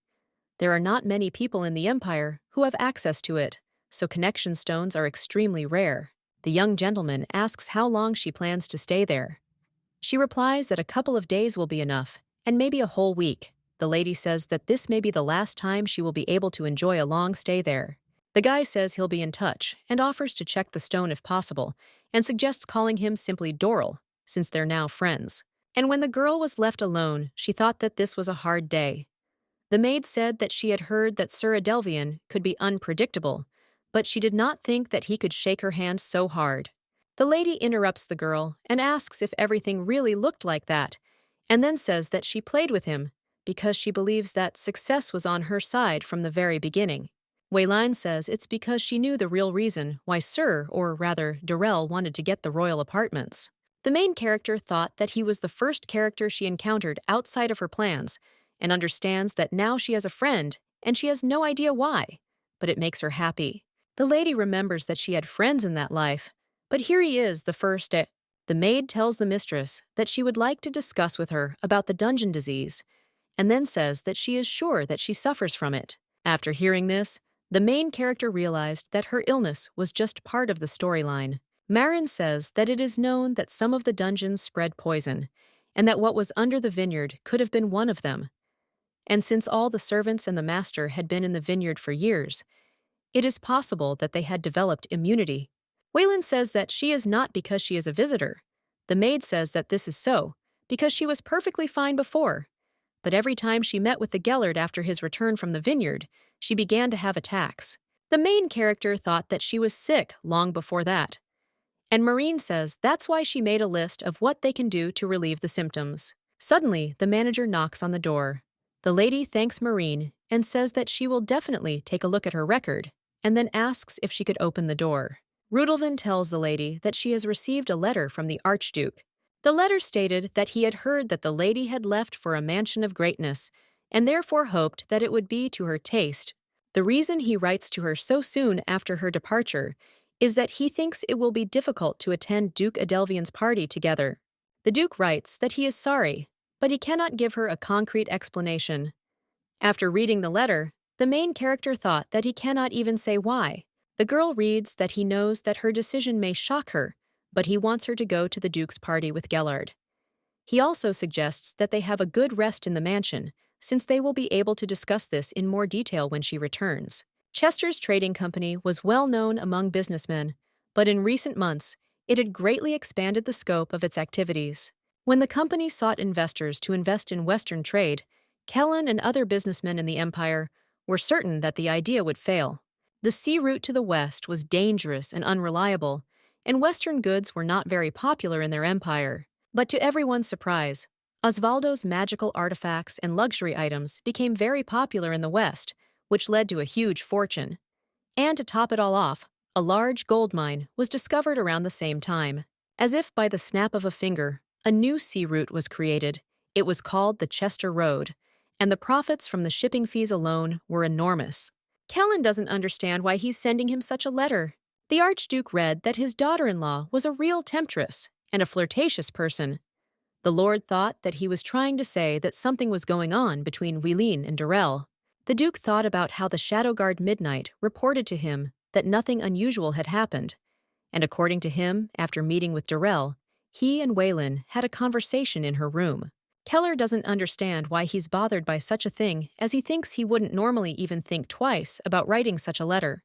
Speaker 1: There are not many people in the Empire who have access to it, so connection stones are extremely rare. The young gentleman asks how long she plans to stay there. She replies that a couple of days will be enough, and maybe a whole week. The lady says that this may be the last time she will be able to enjoy a long stay there. The guy says he'll be in touch and offers to check the stone if possible, and suggests calling him simply Doral, since they're now friends. And when the girl was left alone, she thought that this was a hard day. The maid said that she had heard that Sir Adelvian could be unpredictable, but she did not think that he could shake her hand so hard. The lady interrupts the girl and asks if everything really looked like that, and then says that she played with him because she believes that success was on her side from the very beginning. Wayline says it's because she knew the real reason why Sir, or rather Darrell, wanted to get the royal apartments. The main character thought that he was the first character she encountered outside of her plans, and understands that now she has a friend, and she has no idea why, but it makes her happy. The lady remembers that she had friends in that life, but here he is, the first. The maid tells the mistress that she would like to discuss with her about the dungeon disease, and then says that she is sure that she suffers from it. After hearing this, the main character realized that her illness was just part of the storyline. Marin says that it is known that some of the dungeons spread poison, and that what was under the vineyard could have been one of them. and since all the servants and the master had been in the vineyard for years, it is possible that they had developed immunity. Waylon says that she is not because she is a visitor. The maid says that this is so, because she was perfectly fine before. But every time she met with the Gallard after his return from the vineyard, she began to have attacks. The main character thought that she was sick long before that. And Maureen says that's why she made a list of what they can do to relieve the symptoms. Suddenly, the manager knocks on the door. The lady thanks Maureen and says that she will definitely take a look at her record, and then asks if she could open the door. Rudelvin tells the lady that she has received a letter from the Archduke. The letter stated that he had heard that the lady had left for a mansion of greatness, and therefore hoped that it would be to her taste. The reason he writes to her so soon after her departure is that he thinks it will be difficult to attend Duke Adelvian's party together. The Duke writes that he is sorry, but he cannot give her a concrete explanation. After reading the letter, the main character thought that he cannot even say why. The girl reads that he knows that her decision may shock her, but he wants her to go to the Duke's party with Gallard. He also suggests that they have a good rest in the mansion, since they will be able to discuss this in more detail when she returns. Chester's trading company was well known among businessmen, but in recent months, it had greatly expanded the scope of its activities. When the company sought investors to invest in Western trade, Kellen and other businessmen in the empire were certain that the idea would fail. The sea route to the west was dangerous and unreliable, and Western goods were not very popular in their empire. But to everyone's surprise, Osvaldo's magical artifacts and luxury items became very popular in the West, which led to a huge fortune. And to top it all off, a large gold mine was discovered around the same time. As if by the snap of a finger, a new sea route was created. It was called the Chester Road, and the profits from the shipping fees alone were enormous. Kellen doesn't understand why he's sending him such a letter. The Archduke read that his daughter-in-law was a real temptress and a flirtatious person. The Lord thought that he was trying to say that something was going on between Weline and Durrell. The Duke thought about how the Shadow Guard Midnight reported to him that nothing unusual had happened, and according to him, after meeting with Durrell, he and Waylon had a conversation in her room. Keller doesn't understand why he's bothered by such a thing, as he thinks he wouldn't normally even think twice about writing such a letter.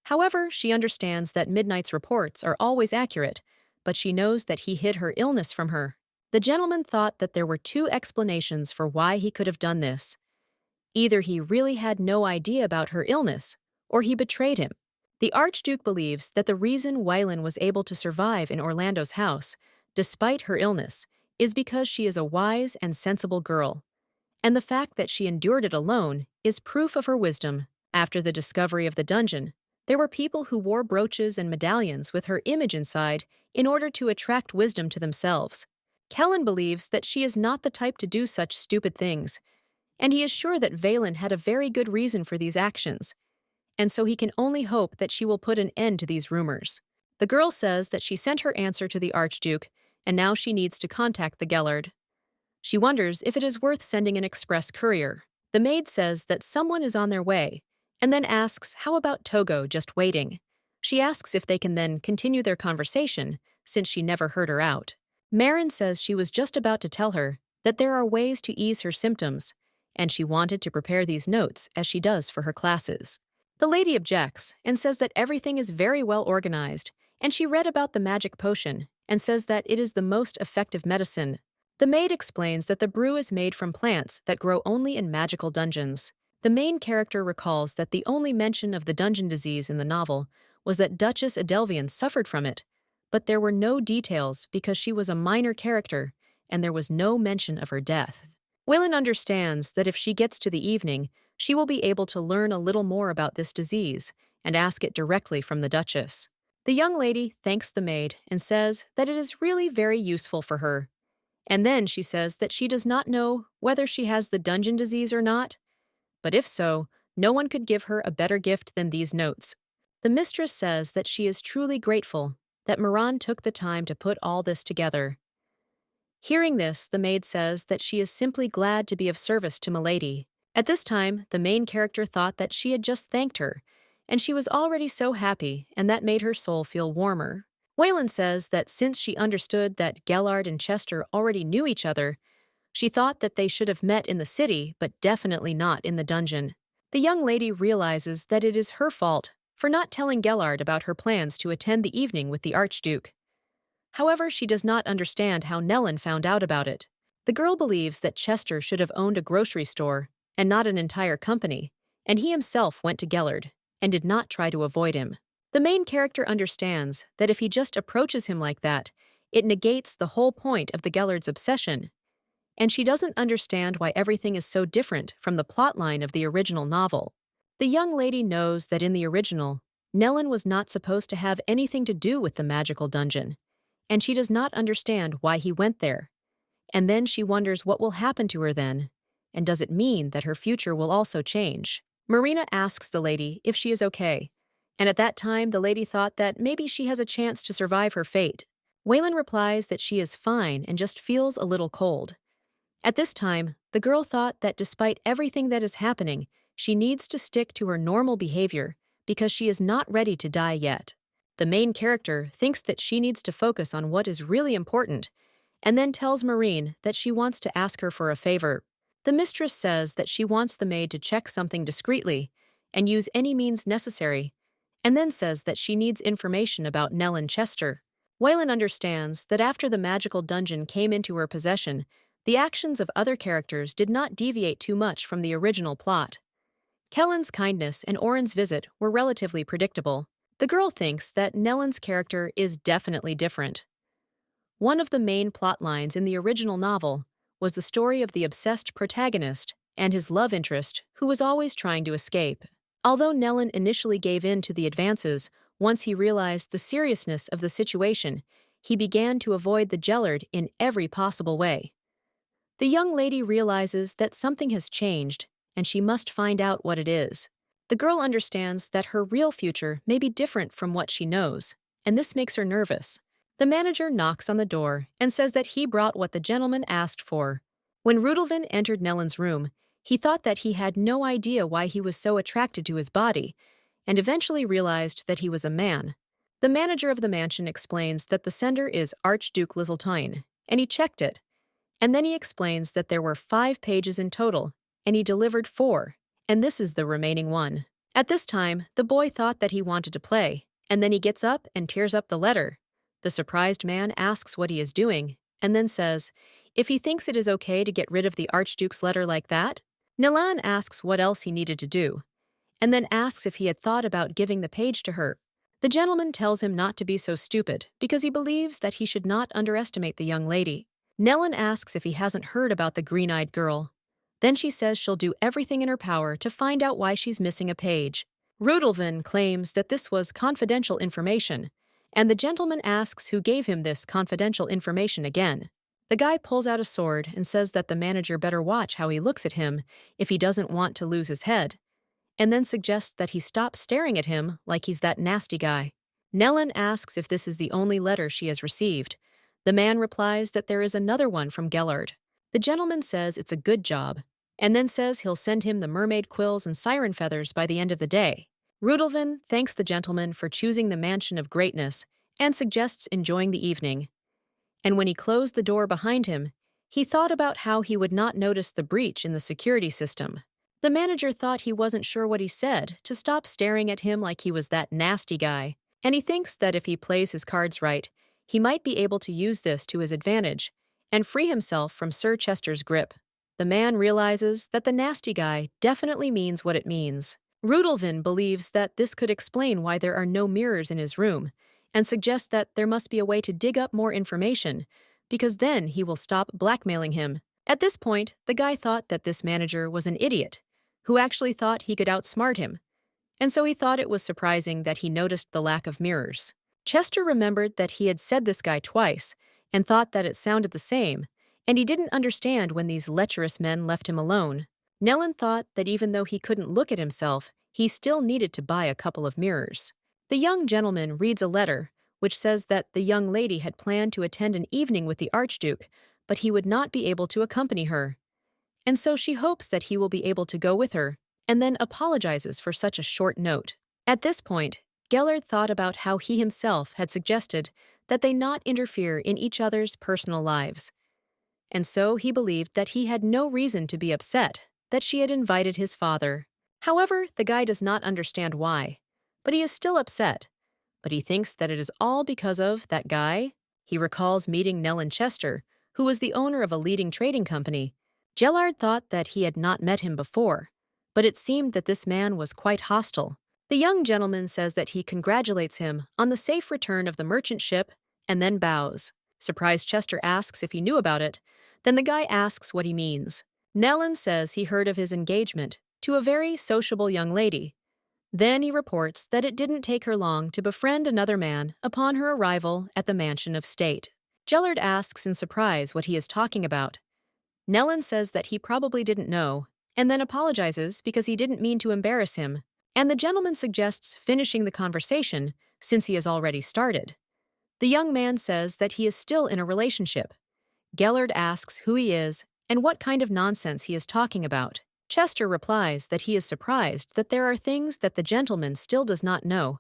Speaker 1: However, she understands that Midnight's reports are always accurate, but she knows that he hid her illness from her. The gentleman thought that there were two explanations for why he could have done this. Either he really had no idea about her illness, or he betrayed him. The Archduke believes that the reason Waylon was able to survive in Orlando's house, despite her illness, is because she is a wise and sensible girl. And the fact that she endured it alone is proof of her wisdom. After the discovery of the dungeon, there were people who wore brooches and medallions with her image inside in order to attract wisdom to themselves. Kellen believes that she is not the type to do such stupid things, and he is sure that Valen had a very good reason for these actions, and so he can only hope that she will put an end to these rumors. The girl says that she sent her answer to the Archduke, and now she needs to contact the Gallard. She wonders if it is worth sending an express courier. The maid says that someone is on their way, and then asks how about Togo just waiting. She asks if they can then continue their conversation, since she never heard her out. Marin says she was just about to tell her that there are ways to ease her symptoms, and she wanted to prepare these notes as she does for her classes. The lady objects and says that everything is very well organized, and she read about the magic potion and says that it is the most effective medicine. The maid explains that the brew is made from plants that grow only in magical dungeons. The main character recalls that the only mention of the dungeon disease in the novel was that Duchess Adelvian suffered from it, but there were no details because she was a minor character and there was no mention of her death. Waylon understands that if she gets to the evening, she will be able to learn a little more about this disease and ask it directly from the Duchess. The young lady thanks the maid and says that it is really very useful for her. And then she says that she does not know whether she has the dungeon disease or not, but if so, no one could give her a better gift than these notes. The mistress says that she is truly grateful that Moran took the time to put all this together. Hearing this, the maid says that she is simply glad to be of service to Milady. At this time, the main character thought that she had just thanked her, and she was already so happy, and that made her soul feel warmer. Waylon says that since she understood that Gallard and Chester already knew each other, She thought that they should have met in the city, but definitely not in the dungeon. The young lady realizes that it is her fault for not telling Gallard about her plans to attend the evening with the Archduke. However, she does not understand how Nellen found out about it. The girl believes that Chester should have owned a grocery store and not an entire company, and he himself went to Gallard and did not try to avoid him. The main character understands that if he just approaches him like that, it negates the whole point of the Gallard's obsession, and she doesn't understand why everything is so different from the plotline of the original novel. The young lady knows that in the original, Nellen was not supposed to have anything to do with the magical dungeon, and she does not understand why he went there. And then she wonders what will happen to her then, and does it mean that her future will also change? Marina asks the lady if she is okay, and at that time the lady thought that maybe she has a chance to survive her fate. Waylon replies that she is fine and just feels a little cold. At this time, the girl thought that despite everything that is happening, she needs to stick to her normal behavior because she is not ready to die yet. The main character thinks that she needs to focus on what is really important, and then tells Marine that she wants to ask her for a favor. The mistress says that she wants the maid to check something discreetly and use any means necessary, and then says that she needs information about Nellen Chester. Waylon understands that after the magical dungeon came into her possession, the actions of other characters did not deviate too much from the original plot. Kellen's kindness and Oren's visit were relatively predictable. The girl thinks that Nellen's character is definitely different. One of the main plot lines in the original novel was the story of the obsessed protagonist and his love interest who was always trying to escape. Although Nellen initially gave in to the advances, once he realized the seriousness of the situation, he began to avoid the Gellard in every possible way. The young lady realizes that something has changed, and she must find out what it is. The girl understands that her real future may be different from what she knows, and this makes her nervous. The manager knocks on the door and says that he brought what the gentleman asked for. When Rudelvin entered Nellen's room, he thought that he had no idea why he was so attracted to his body, and eventually realized that he was a man. The manager of the mansion explains that the sender is Archduke Lizeltine, and he checked it. And then he explains that there were 5 pages in total, and he delivered 4, and this is the remaining one. At this time, the boy thought that he wanted to play, and then he gets up and tears up the letter. The surprised man asks what he is doing, and then says, if he thinks it is okay to get rid of the Archduke's letter like that. Nellen asks what else he needed to do, and then asks if he had thought about giving the page to her. The gentleman tells him not to be so stupid because he believes that he should not underestimate the young lady. Nellen asks if he hasn't heard about the green-eyed girl. Then she says she'll do everything in her power to find out why she's missing a page. Rudelvin claims that this was confidential information, and the gentleman asks who gave him this confidential information again. The guy pulls out a sword and says that the manager better watch how he looks at him if he doesn't want to lose his head, and then suggests that he stop staring at him like he's that nasty guy. Nellen asks if this is the only letter she has received. The man replies that there is another one from Gallard. The gentleman says it's a good job, and then says he'll send him the mermaid quills and siren feathers by the end of the day. Rudelvin thanks the gentleman for choosing the mansion of greatness and suggests enjoying the evening. And when he closed the door behind him, he thought about how he would not notice the breach in the security system. The manager thought he wasn't sure what he said to stop staring at him like he was that nasty guy, and he thinks that if he plays his cards right, he might be able to use this to his advantage and free himself from Sir Chester's grip. The man realizes that the nasty guy definitely means what it means. Rudelvin believes that this could explain why there are no mirrors in his room, and suggests that there must be a way to dig up more information, because then he will stop blackmailing him. At this point, the guy thought that this manager was an idiot, who actually thought he could outsmart him, and so he thought it was surprising that he noticed the lack of mirrors. Chester remembered that he had said this guy twice, and thought that it sounded the same, and he didn't understand when these lecherous men left him alone. Nellen thought that even though he couldn't look at himself, he still needed to buy a couple of mirrors. The young gentleman reads a letter, which says that the young lady had planned to attend an evening with the Archduke, but he would not be able to accompany her. And so she hopes that he will be able to go with her, and then apologizes for such a short note. At this point, Gallard thought about how he himself had suggested that they not interfere in each other's personal lives. and so he believed that he had no reason to be upset that she had invited his father. However, the guy does not understand why, but he is still upset. But he thinks that it is all because of that guy. He recalls meeting Nellen Chester, who was the owner of a leading trading company. Gallard thought that he had not met him before, but it seemed that this man was quite hostile. The young gentleman says that he congratulates him on the safe return of the merchant ship and then bows. Surprised Chester asks if he knew about it. Then the guy asks what he means. Nellen says he heard of his engagement to a very sociable young lady. Then he reports that it didn't take her long to befriend another man upon her arrival at the mansion of state. Gellard asks in surprise what he is talking about. Nellen says that he probably didn't know, and then apologizes because he didn't mean to embarrass him, and the gentleman suggests finishing the conversation since he has already started. The young man says that he is still in a relationship. Gellard asks who he is and what kind of nonsense he is talking about. Chester replies that he is surprised that there are things that the gentleman still does not know.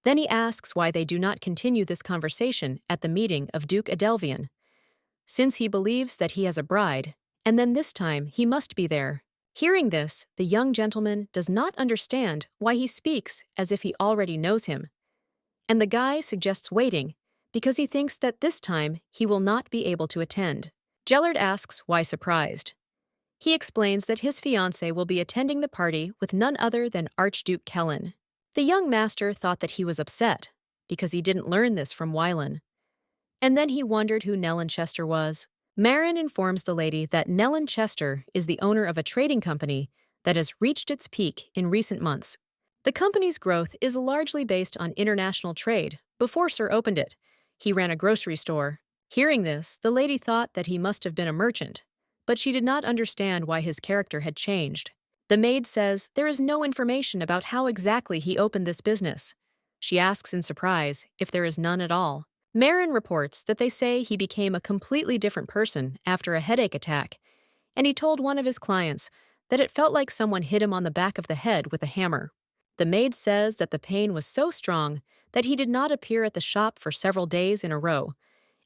Speaker 1: Then he asks why they do not continue this conversation at the meeting of Duke Adelvian, since he believes that he has a bride, and then this time he must be there. Hearing this, the young gentleman does not understand why he speaks as if he already knows him, and the guy suggests waiting because he thinks that this time he will not be able to attend. Gellard asks why surprised. He explains that his fiancée will be attending the party with none other than Archduke Kellen. The young master thought that he was upset because he didn't learn this from Wylan. And then he wondered who Nellen Chester was. Marin informs the lady that Nellen Chester is the owner of a trading company that has reached its peak in recent months. The company's growth is largely based on international trade. Before Sir opened it, he ran a grocery store. Hearing this, the lady thought that he must have been a merchant, but she did not understand why his character had changed. The maid says there is no information about how exactly he opened this business. She asks in surprise if there is none at all. Marin reports that they say he became a completely different person after a headache attack, and he told one of his clients that it felt like someone hit him on the back of the head with a hammer. The maid says that the pain was so strong that he did not appear at the shop for several days in a row,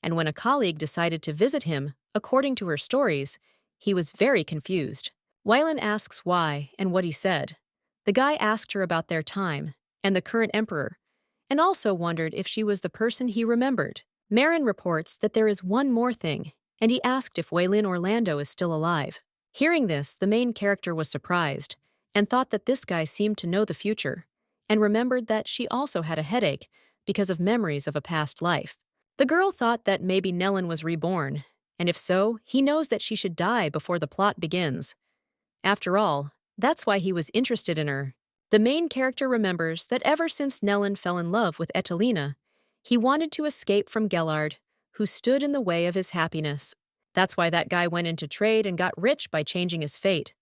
Speaker 1: and when a colleague decided to visit him, according to her stories, he was very confused. Wylan asks why and what he said. The guy asked her about their time and the current emperor, and also wondered if she was the person he remembered. Marin reports that there is one more thing, and he asked if Waylin Orlando is still alive. Hearing this, the main character was surprised and thought that this guy seemed to know the future, and remembered that she also had a headache because of memories of a past life. The girl thought that maybe Nellen was reborn, and if so, he knows that she should die before the plot begins. After all, that's why he was interested in her. The main character remembers that ever since Nellen fell in love with Etelina, he wanted to escape from Gallard, who stood in the way of his happiness. That's why that guy went into trade and got rich by changing his fate.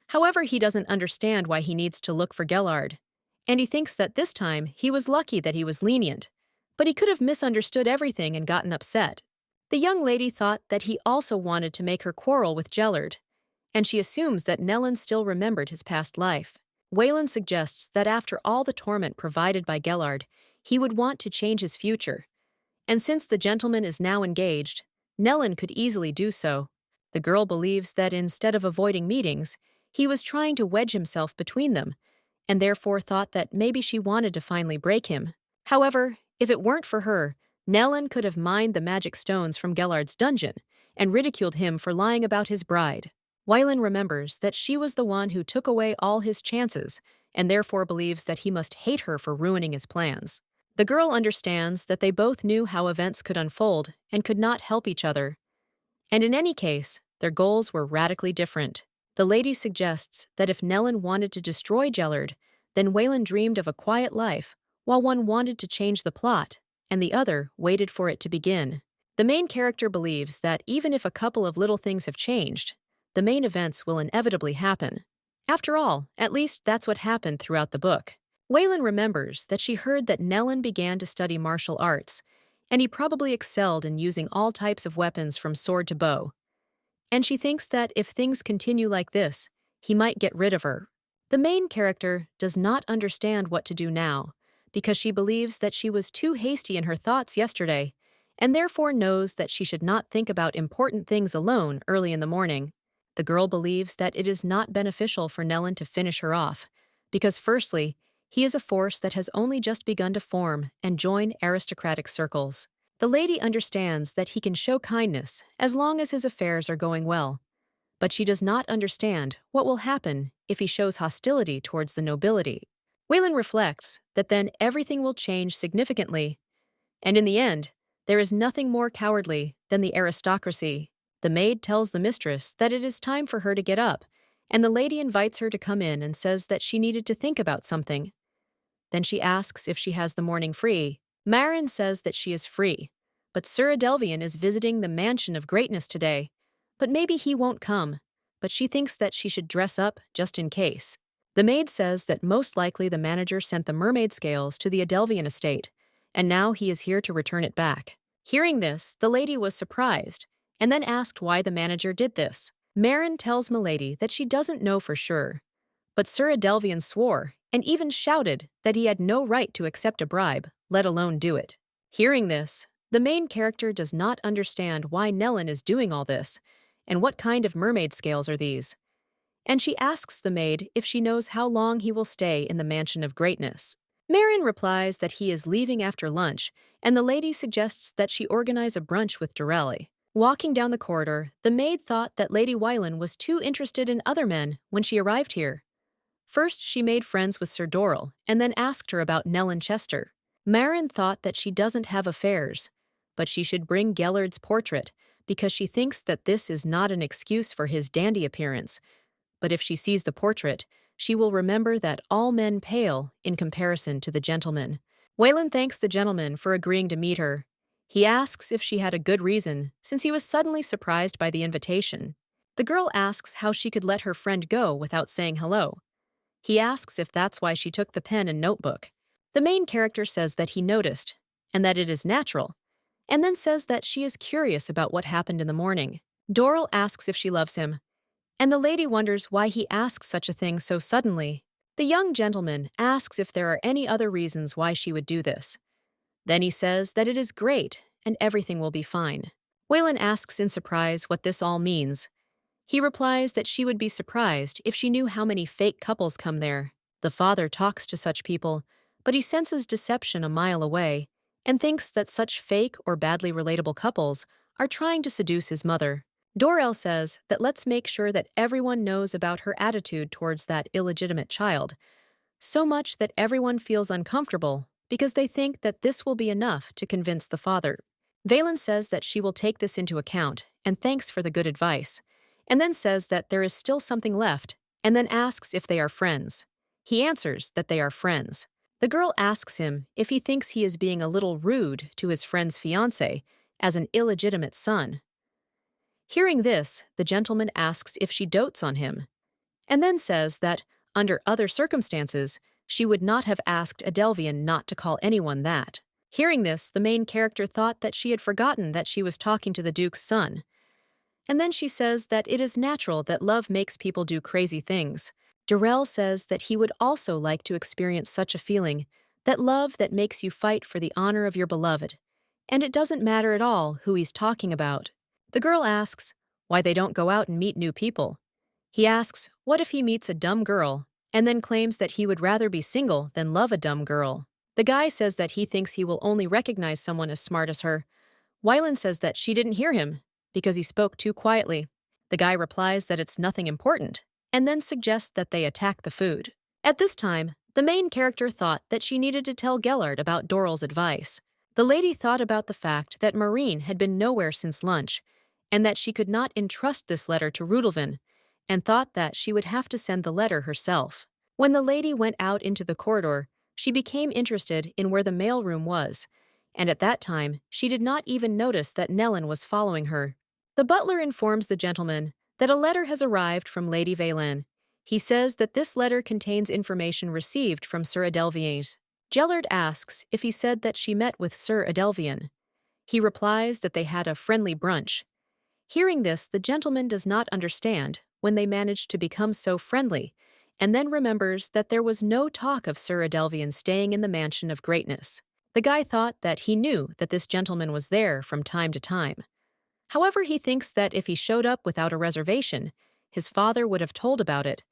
Speaker 1: However, he doesn't understand why he needs to look for Gallard, and he thinks that this time he was lucky that he was lenient, but he could have misunderstood everything and gotten upset. The young lady thought that he also wanted to make her quarrel with Gellard, and she assumes that Nellen still remembered his past life. Waylin suggests that after all the torment provided by Gallard, he would want to change his future. And since the gentleman is now engaged, Nellen could easily do so. The girl believes that instead of avoiding meetings, he was trying to wedge himself between them, and therefore thought that maybe she wanted to finally break him. However, if it weren't for her, Nellen could have mined the magic stones from Gallard's dungeon and ridiculed him for lying about his bride. Wylan remembers that she was the one who took away all his chances and therefore believes that he must hate her for ruining his plans. The girl understands that they both knew how events could unfold and could not help each other. And in any case, their goals were radically different. The lady suggests that if Nellen wanted to destroy Gellard, then Wylan dreamed of a quiet life, while one wanted to change the plot, and the other waited for it to begin. The main character believes that even if a couple of little things have changed, the main events will inevitably happen. After all, at least that's what happened throughout the book. Wylan remembers that she heard that Nellen began to study martial arts, and he probably excelled in using all types of weapons from sword to bow. And she thinks that if things continue like this, he might get rid of her. The main character does not understand what to do now, because she believes that she was too hasty in her thoughts yesterday, and therefore knows that she should not think about important things alone early in the morning. The girl believes that it is not beneficial for Nellin to finish her off, because firstly, he is a force that has only just begun to form and join aristocratic circles. The lady understands that he can show kindness as long as his affairs are going well, but she does not understand what will happen if he shows hostility towards the nobility. Waylon reflects that then everything will change significantly, and in the end, there is nothing more cowardly than the aristocracy. The maid tells the mistress that it is time for her to get up, and the lady invites her to come in and says that she needed to think about something. Then she asks if she has the morning free. Marin says that she is free, but Sir Adelvian is visiting the Mansion of Greatness today, but maybe he won't come, but she thinks that she should dress up just in case. The maid says that most likely the manager sent the mermaid scales to the Adelvian estate, and now he is here to return it back. Hearing this, the lady was surprised, and then asked why the manager did this. Marin tells Milady that she doesn't know for sure, but Sir Adelvian swore and even shouted that he had no right to accept a bribe, let alone do it. Hearing this, the main character does not understand why Nellin is doing all this, and what kind of mermaid scales are these. And she asks the maid if she knows how long he will stay in the Mansion of Greatness. Marin replies that he is leaving after lunch, and the lady suggests that she organize a brunch with Dorelli. Walking down the corridor, the maid thought that Lady Wylan was too interested in other men when she arrived here. First, she made friends with Sir Dorrel, and then asked her about Nellin Chester. Marin thought that she doesn't have affairs, but she should bring Gallard's portrait, because she thinks that this is not an excuse for his dandy appearance. But if she sees the portrait, she will remember that all men pale in comparison to the gentleman. Waylon thanks the gentleman for agreeing to meet her. He asks if she had a good reason, since he was suddenly surprised by the invitation. The girl asks how she could let her friend go without saying hello. He asks if that's why she took the pen and notebook. The main character says that he noticed, and that it is natural, and then says that she is curious about what happened in the morning. Dorrel asks if she loves him, and the lady wonders why he asks such a thing so suddenly. The young gentleman asks if there are any other reasons why she would do this. Then he says that it is great and everything will be fine. Waylon asks in surprise what this all means. He replies that she would be surprised if she knew how many fake couples come there. The father talks to such people, but he senses deception a mile away and thinks that such fake or badly relatable couples are trying to seduce his mother. Dorrel says that let's make sure that everyone knows about her attitude towards that illegitimate child, so much that everyone feels uncomfortable because they think that this will be enough to convince the father. Valen says that she will take this into account and thanks for the good advice, and then says that there is still something left, and then asks if they are friends. He answers that they are friends. The girl asks him if he thinks he is being a little rude to his friend's fiancé as an illegitimate son. Hearing this, the gentleman asks if she dotes on him, and then says that, under other circumstances, she would not have asked Adelvian not to call anyone that. Hearing this, the main character thought that she had forgotten that she was talking to the Duke's son, and then she says that it is natural that love makes people do crazy things. Dorrel says that he would also like to experience such a feeling, that love that makes you fight for the honor of your beloved, and it doesn't matter at all who he's talking about. The girl asks why they don't go out and meet new people. He asks what if he meets a dumb girl, and then claims that he would rather be single than love a dumb girl. The guy says that he thinks he will only recognize someone as smart as her. Wylan says that she didn't hear him, because he spoke too quietly. The guy replies that it's nothing important, and then suggests that they attack the food. At this time, the main character thought that she needed to tell Gallard about Dorrel's advice. The lady thought about the fact that Marine had been nowhere since lunch, and that she could not entrust this letter to Rudelvin, and thought that she would have to send the letter herself. When the lady went out into the corridor, she became interested in where the mailroom was, and at that time, she did not even notice that Nellin was following her. The butler informs the gentleman that a letter has arrived from Lady Valen. He says that this letter contains information received from Sir Adelvian. Gellard asks if he said that she met with Sir Adelvian. He replies that they had a friendly brunch. Hearing this, the gentleman does not understand when they managed to become so friendly, and then remembers that there was no talk of Sir Adelvian staying in the Mansion of Greatness. The guy thought that he knew that this gentleman was there from time to time. However, he thinks that if he showed up without a reservation, his father would have told about it,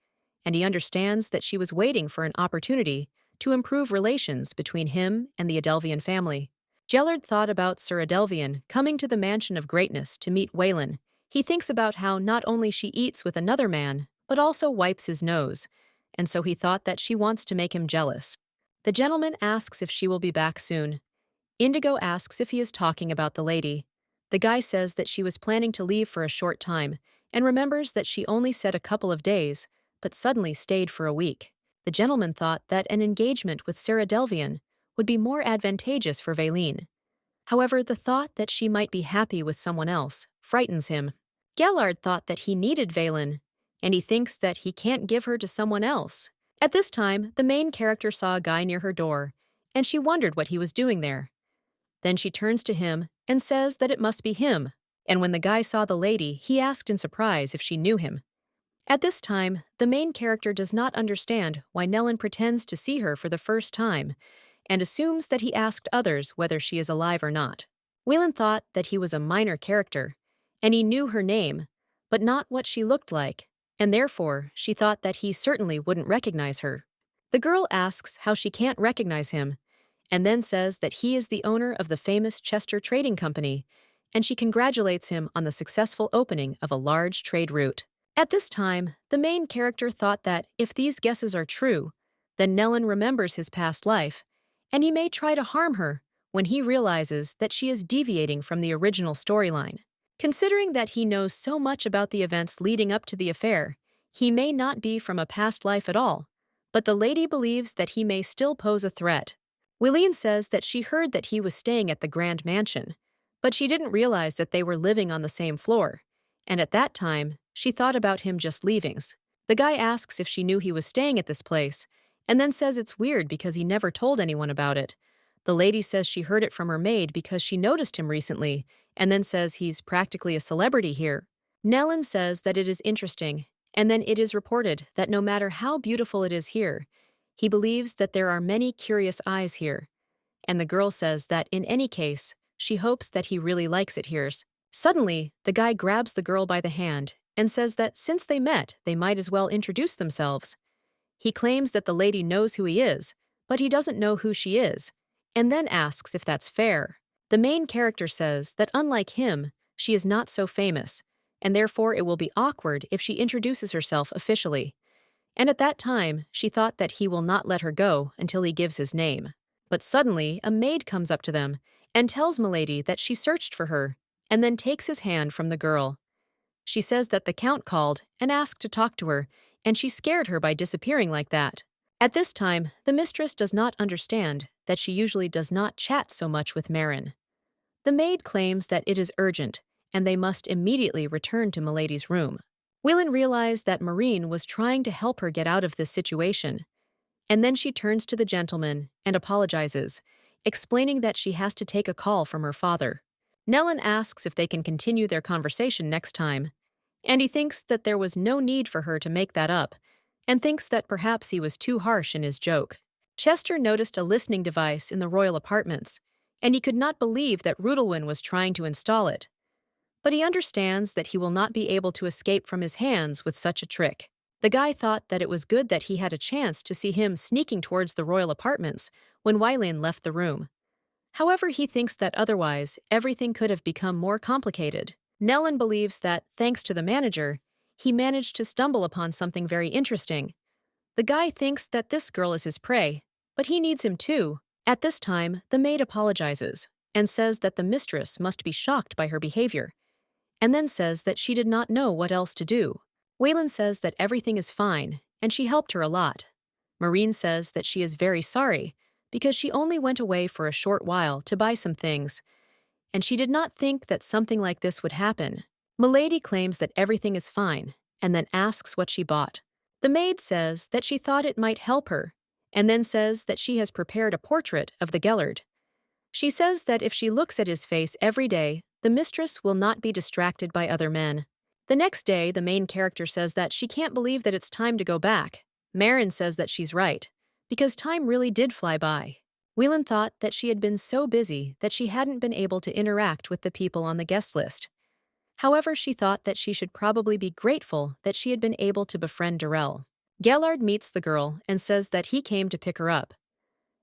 Speaker 1: and he understands that she was waiting for an opportunity to improve relations between him and the Adelvian family. Gellard thought about Sir Adelvian coming to the Mansion of Greatness to meet Waylon. He thinks about how not only she eats with another man, but also wipes his nose, and so he thought that she wants to make him jealous. The gentleman asks if she will be back soon. Indigo asks if he is talking about the lady. The guy says that she was planning to leave for a short time, and remembers that she only said a couple of days, but suddenly stayed for a week. The gentleman thought that an engagement with Sarah Delvian would be more advantageous for Valine. However, the thought that she might be happy with someone else frightens him. Gallard thought that he needed Valine, and he thinks that he can't give her to someone else. At this time, the main character saw a guy near her door, and she wondered what he was doing there. Then she turns to him and says that it must be him, and when the guy saw the lady, he asked in surprise if she knew him. At this time, the main character does not understand why Nellen pretends to see her for the first time, and assumes that he asked others whether she is alive or not. Waylon thought that he was a minor character, and he knew her name, but not what she looked like, and therefore she thought that he certainly wouldn't recognize her. The girl asks how she can't recognize him, and then says that he is the owner of the famous Chester Trading Company, and she congratulates him on the successful opening of a large trade route. At this time, the main character thought that if these guesses are true, then Nellen remembers his past life, and he may try to harm her when he realizes that she is deviating from the original storyline. Considering that he knows so much about the events leading up to the affair, he may not be from a past life at all, but the lady believes that he may still pose a threat. Wileen says that she heard that he was staying at the Grand Mansion, but she didn't realize that they were living on the same floor, and at that time, she thought about him just leaving. The guy asks if she knew he was staying at this place, and then says it's weird because he never told anyone about it. The lady says she heard it from her maid because she noticed him recently, and then says he's practically a celebrity here. Nellen says that it is interesting, and then it is reported that no matter how beautiful it is here, he believes that there are many curious eyes here. And the girl says that in any case, she hopes that he really likes it here. Suddenly, the guy grabs the girl by the hand and says that since they met, they might as well introduce themselves. He claims that the lady knows who he is, but he doesn't know who she is, and then asks if that's fair. The main character says that unlike him, she is not so famous, and therefore it will be awkward if she introduces herself officially. And at that time, she thought that he will not let her go until he gives his name. But suddenly, a maid comes up to them and tells Milady that she searched for her, and then takes his hand from the girl. She says that the Count called and asked to talk to her, and she scared her by disappearing like that. At this time, the mistress does not understand that she usually does not chat so much with Marin. The maid claims that it is urgent, and they must immediately return to Milady's room. Willen realized that Marine was trying to help her get out of this situation, and then she turns to the gentleman and apologizes, explaining that she has to take a call from her father. Nellen asks if they can continue their conversation next time, and he thinks that there was no need for her to make that up, and thinks that perhaps he was too harsh in his joke. Chester noticed a listening device in the royal apartments, and he could not believe that Rudolwin was trying to install it. But he understands that he will not be able to escape from his hands with such a trick. The guy thought that it was good that he had a chance to see him sneaking towards the royal apartments when Wylin left the room. However, he thinks that otherwise, everything could have become more complicated. Nellen believes that, thanks to the manager, he managed to stumble upon something very interesting. The guy thinks that this girl is his prey, but he needs him too. At this time, the maid apologizes and says that the mistress must be shocked by her behavior, and then says that she did not know what else to do. Waylon says that everything is fine, and she helped her a lot. Marine says that she is very sorry, because she only went away for a short while to buy some things, and she did not think that something like this would happen. Milady claims that everything is fine, and then asks what she bought. The maid says that she thought it might help her, and then says that she has prepared a portrait of the Gallard. She says that if she looks at his face every day, the mistress will not be distracted by other men. The next day, the main character says that she can't believe that it's time to go back. Marin says that she's right, because time really did fly by. Whelan thought that she had been so busy that she hadn't been able to interact with the people on the guest list. However, she thought that she should probably be grateful that she had been able to befriend Darrell. Gallard meets the girl and says that he came to pick her up.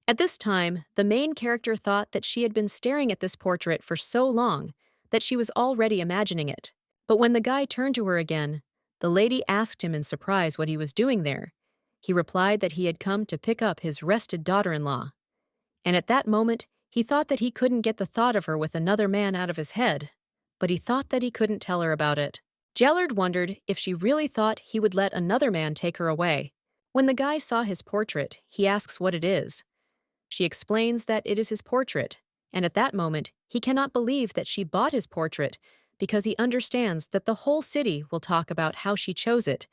Speaker 1: At this time, the main character thought that she had been staring at this portrait for so long that she was already imagining it. But when the guy turned to her again, the lady asked him in surprise what he was doing there. He replied that he had come to pick up his rested daughter-in-law. And at that moment, he thought that he couldn't get the thought of her with another man out of his head, but he thought that he couldn't tell her about it. Gallard wondered if she really thought he would let another man take her away. When the guy saw his portrait, he asks what it is. She explains that it is his portrait, and at that moment, he cannot believe that she bought his portrait because he understands that the whole city will talk about how she chose it,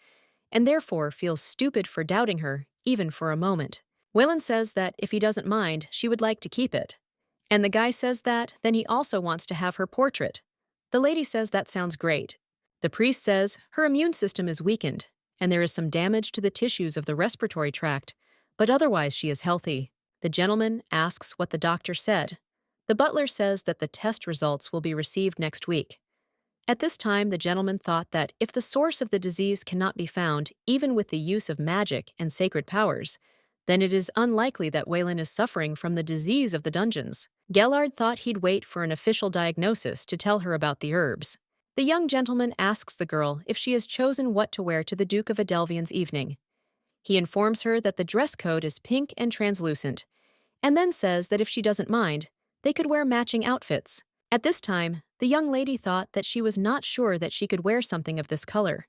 Speaker 1: and therefore feels stupid for doubting her, even for a moment. Whelan says that if he doesn't mind, she would like to keep it. And the guy says that then he also wants to have her portrait. The lady says that sounds great. The priest says her immune system is weakened, and there is some damage to the tissues of the respiratory tract, but otherwise she is healthy. The gentleman asks what the doctor said. The butler says that the test results will be received next week. At this time, the gentleman thought that if the source of the disease cannot be found, even with the use of magic and sacred powers, then it is unlikely that Whelan is suffering from the disease of the dungeons. Gallard thought he'd wait for an official diagnosis to tell her about the herbs. The young gentleman asks the girl if she has chosen what to wear to the Duke of Adelvian's evening. He informs her that the dress code is pink and translucent, and then says that if she doesn't mind, they could wear matching outfits. At this time, the young lady thought that she was not sure that she could wear something of this color.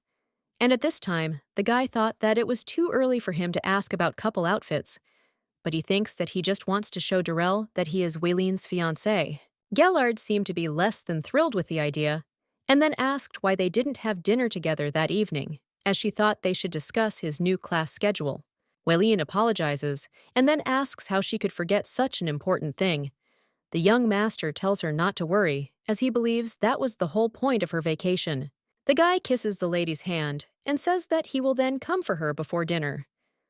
Speaker 1: And at this time, the guy thought that it was too early for him to ask about couple outfits, but he thinks that he just wants to show Darrell that he is Whelan's fiancé. Gallard seemed to be less than thrilled with the idea, and then asked why they didn't have dinner together that evening, as she thought they should discuss his new class schedule. Whelan apologizes, and then asks how she could forget such an important thing. The young master tells her not to worry, as he believes that was the whole point of her vacation. The guy kisses the lady's hand and says that he will then come for her before dinner.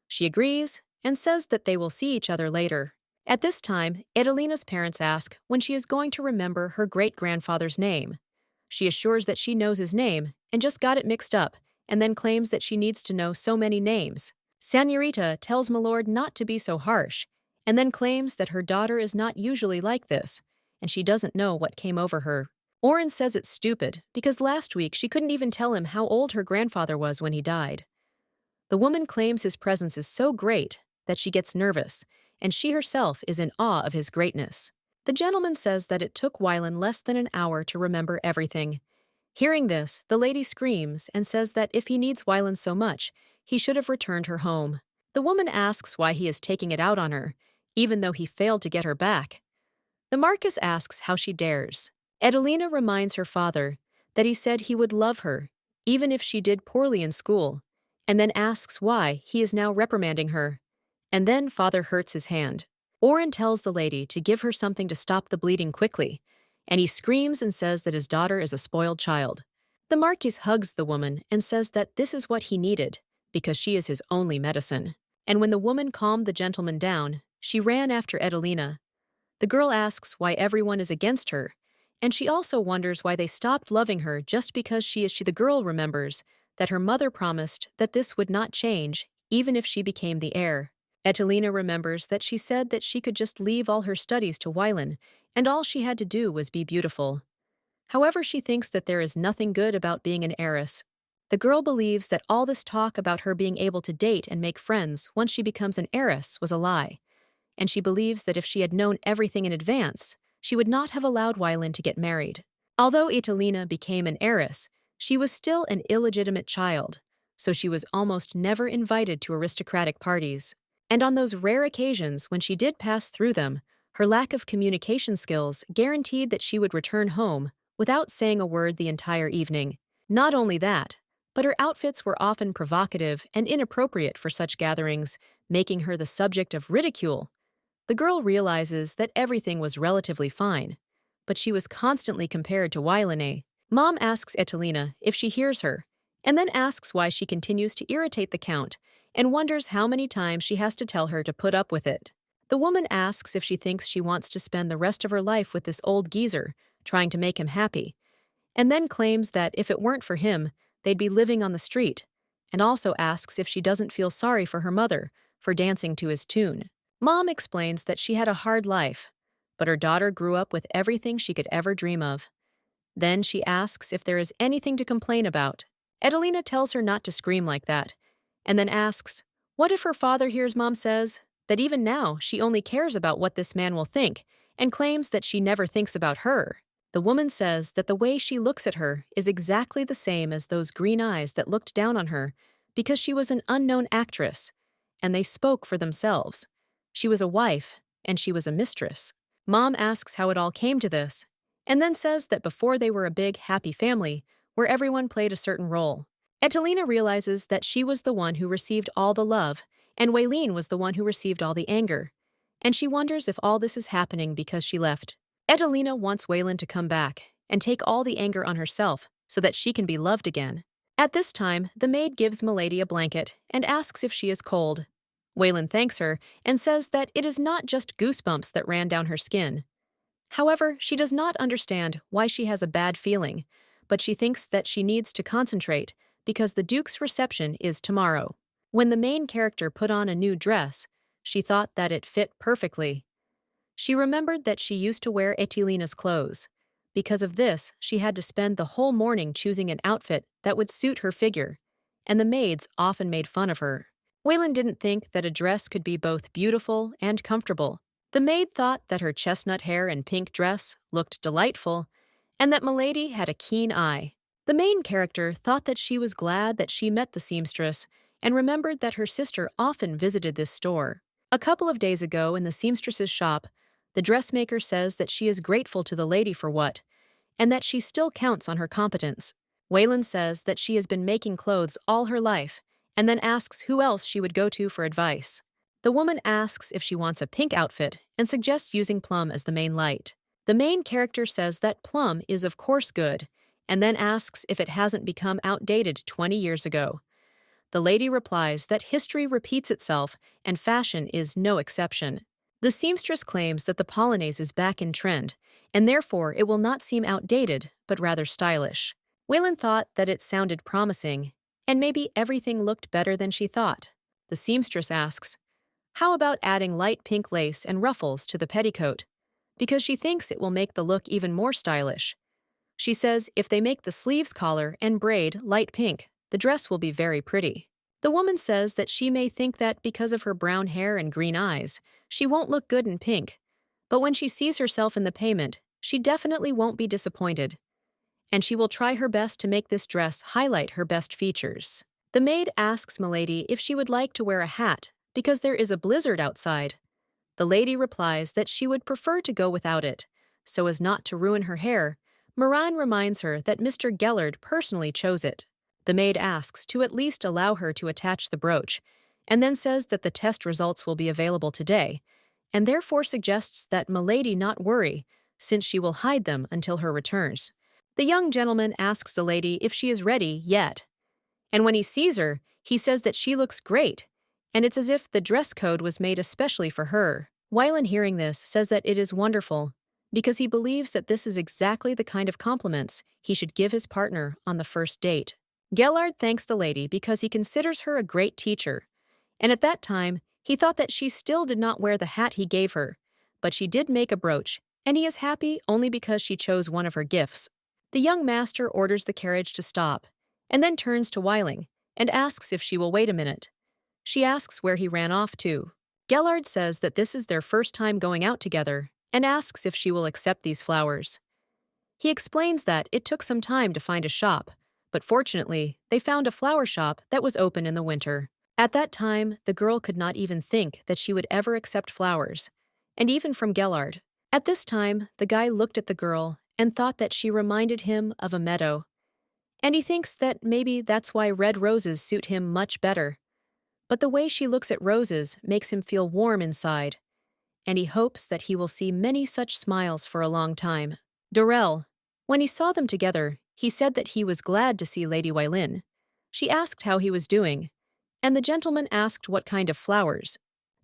Speaker 1: She agrees and says that they will see each other later. At this time, Adelina's parents ask when she is going to remember her great-grandfather's name. She assures that she knows his name and just got it mixed up, and then claims that she needs to know so many names. Senorita tells Milord not to be so harsh, and then claims that her daughter is not usually like this, and she doesn't know what came over her. Oren says it's stupid, because last week she couldn't even tell him how old her grandfather was when he died. The woman claims his presence is so great that she gets nervous, and she herself is in awe of his greatness. The gentleman says that it took Whelan less than an hour to remember everything. Hearing this, the lady screams and says that if he needs Whelan so much, he should have returned her home. The woman asks why he is taking it out on her, even though he failed to get her back. The Marquis asks how she dares. Adelina reminds her father that he said he would love her, even if she did poorly in school, and then asks why he is now reprimanding her. And then father hurts his hand. Oren tells the lady to give her something to stop the bleeding quickly, and he screams and says that his daughter is a spoiled child. The Marquis hugs the woman and says that this is what he needed, because she is his only medicine. And when the woman calmed the gentleman down, she ran after Adelina. The girl asks why everyone is against her, and she also wonders why they stopped loving her just because she. The girl remembers that her mother promised that this would not change, even if she became the heir. Adelina remembers that she said that she could just leave all her studies to Whelan, and all she had to do was be beautiful. However, she thinks that there is nothing good about being an heiress. The girl believes that all this talk about her being able to date and make friends once she becomes an heiress was a lie, and she believes that if she had known everything in advance, she would not have allowed Whelan to get married. Although Adelina became an heiress, she was still an illegitimate child, so she was almost never invited to aristocratic parties. And on those rare occasions when she did pass through them, her lack of communication skills guaranteed that she would return home without saying a word the entire evening. Not only that, but her outfits were often provocative and inappropriate for such gatherings, making her the subject of ridicule. The girl realizes that everything was relatively fine, but she was constantly compared to Whelan. Mom asks Adelina if she hears her, and then asks why she continues to irritate the Count, and wonders how many times she has to tell her to put up with it. The woman asks if she thinks she wants to spend the rest of her life with this old geezer, trying to make him happy, and then claims that if it weren't for him, they'd be living on the street, and also asks if she doesn't feel sorry for her mother for dancing to his tune. Mom explains that she had a hard life, but her daughter grew up with everything she could ever dream of. Then she asks if there is anything to complain about. Edelina tells her not to scream like that, and then asks, what if her father hears Mom says that even now she only cares about what this man will think, and claims that she never thinks about her? The woman says that the way she looks at her is exactly the same as those green eyes that looked down on her because she was an unknown actress, and they spoke for themselves. She was a wife, and she was a mistress. Mom asks how it all came to this, and then says that before they were a big, happy family where everyone played a certain role. Etelina realizes that she was the one who received all the love, and Waylene was the one who received all the anger, and she wonders if all this is happening because she left. Edelina wants Waylon to come back and take all the anger on herself so that she can be loved again. At this time, the maid gives Milady a blanket and asks if she is cold. Waylon thanks her and says that it is not just goosebumps that ran down her skin. However, she does not understand why she has a bad feeling, but she thinks that she needs to concentrate because the Duke's reception is tomorrow. When the main character put on a new dress, she thought that it fit perfectly. She remembered that she used to wear Etelina's clothes. Because of this, she had to spend the whole morning choosing an outfit that would suit her figure, and the maids often made fun of her. Waylon didn't think that a dress could be both beautiful and comfortable. The maid thought that her chestnut hair and pink dress looked delightful, and that Milady had a keen eye. The main character thought that she was glad that she met the seamstress and remembered that her sister often visited this store. A couple of days ago in the seamstress's shop, the dressmaker says that she is grateful to the lady for what, and that she still counts on her competence. Waylon says that she has been making clothes all her life, and then asks who else she would go to for advice. The woman asks if she wants a pink outfit and suggests using plum as the main light. The main character says that plum is of course good, and then asks if it hasn't become outdated 20 years ago. The lady replies that history repeats itself and fashion is no exception. The seamstress claims that the polonaise is back in trend, and therefore it will not seem outdated, but rather stylish. Waylon thought that it sounded promising, and maybe everything looked better than she thought. The seamstress asks, how about adding light pink lace and ruffles to the petticoat? Because she thinks it will make the look even more stylish. She says if they make the sleeves collar and braid light pink, the dress will be very pretty. The woman says that she may think that because of her brown hair and green eyes, she won't look good in pink, but when she sees herself in the payment, she definitely won't be disappointed. And she will try her best to make this dress highlight her best features. The maid asks Milady if she would like to wear a hat because there is a blizzard outside. The lady replies that she would prefer to go without it. So as not to ruin her hair, Moran reminds her that Mr. Gallard personally chose it. The maid asks to at least allow her to attach the brooch, and then says that the test results will be available today, and therefore suggests that Milady not worry, since she will hide them until her returns. The young gentleman asks the lady if she is ready yet, and when he sees her, he says that she looks great, and it's as if the dress code was made especially for her. Waylon, hearing this, says that it is wonderful, because he believes that this is exactly the kind of compliments he should give his partner on the first date. Gallard thanks the lady because he considers her a great teacher, and at that time, he thought that she still did not wear the hat he gave her, but she did make a brooch, and he is happy only because she chose one of her gifts. The young master orders the carriage to stop, and then turns to Waylon and asks if she will wait a minute. She asks where he ran off to. Gallard says that this is their first time going out together, and asks if she will accept these flowers. He explains that it took some time to find a shop, but fortunately, they found a flower shop that was open in the winter. At that time, the girl could not even think that she would ever accept flowers, and even from Gallard. At this time, the guy looked at the girl and thought that she reminded him of a meadow, and he thinks that maybe that's why red roses suit him much better. But the way she looks at roses makes him feel warm inside, and he hopes that he will see many such smiles for a long time. Dorel, when he saw them together, he said that he was glad to see Lady Waylon. She asked how he was doing, and the gentleman asked what kind of flowers.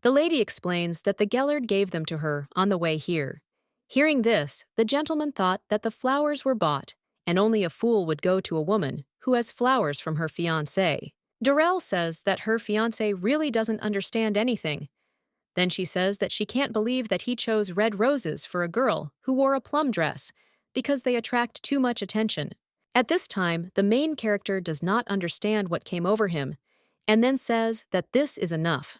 Speaker 1: The lady explains that the Gellard gave them to her on the way here. Hearing this, the gentleman thought that the flowers were bought, and only a fool would go to a woman who has flowers from her fiancé. Darrell says that her fiancé really doesn't understand anything. Then she says that she can't believe that he chose red roses for a girl who wore a plum dress because they attract too much attention. At this time, the main character does not understand what came over him, and then says that this is enough.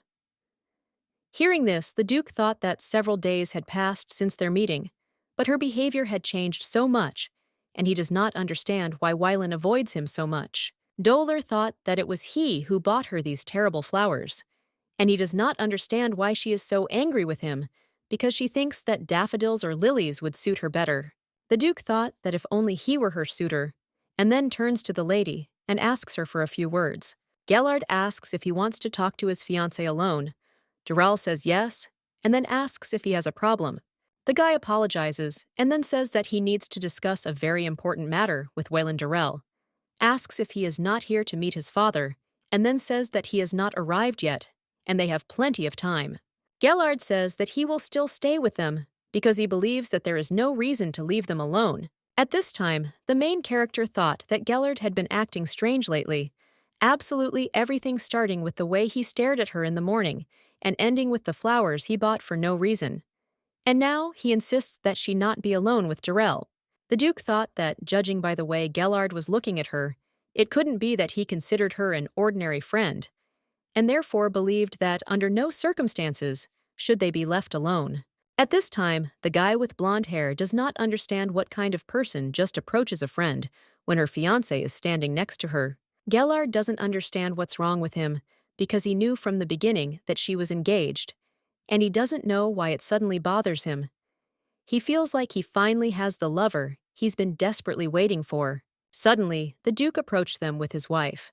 Speaker 1: Hearing this, the Duke thought that several days had passed since their meeting, but her behavior had changed so much, and he does not understand why Wylan avoids him so much. Dolar thought that it was he who bought her these terrible flowers, and he does not understand why she is so angry with him, because she thinks that daffodils or lilies would suit her better. The Duke thought that if only he were her suitor, and then turns to the lady and asks her for a few words. Gallard asks if he wants to talk to his fiancée alone. Darrell says yes, and then asks if he has a problem. The guy apologizes and then says that he needs to discuss a very important matter with Wylan Darrell, asks if he is not here to meet his father, and then says that he has not arrived yet, and they have plenty of time. Gallard says that he will still stay with them because he believes that there is no reason to leave them alone. At this time, the main character thought that Gallard had been acting strange lately, absolutely everything starting with the way he stared at her in the morning and ending with the flowers he bought for no reason. And now he insists that she not be alone with Darrell. The Duke thought that, judging by the way Gallard was looking at her, it couldn't be that he considered her an ordinary friend, and therefore believed that under no circumstances should they be left alone. At this time, the guy with blonde hair does not understand what kind of person just approaches a friend when her fiancé is standing next to her. Gallard doesn't understand what's wrong with him because he knew from the beginning that she was engaged, and he doesn't know why it suddenly bothers him. He feels like he finally has the lover he's been desperately waiting for. Suddenly, the Duke approached them with his wife.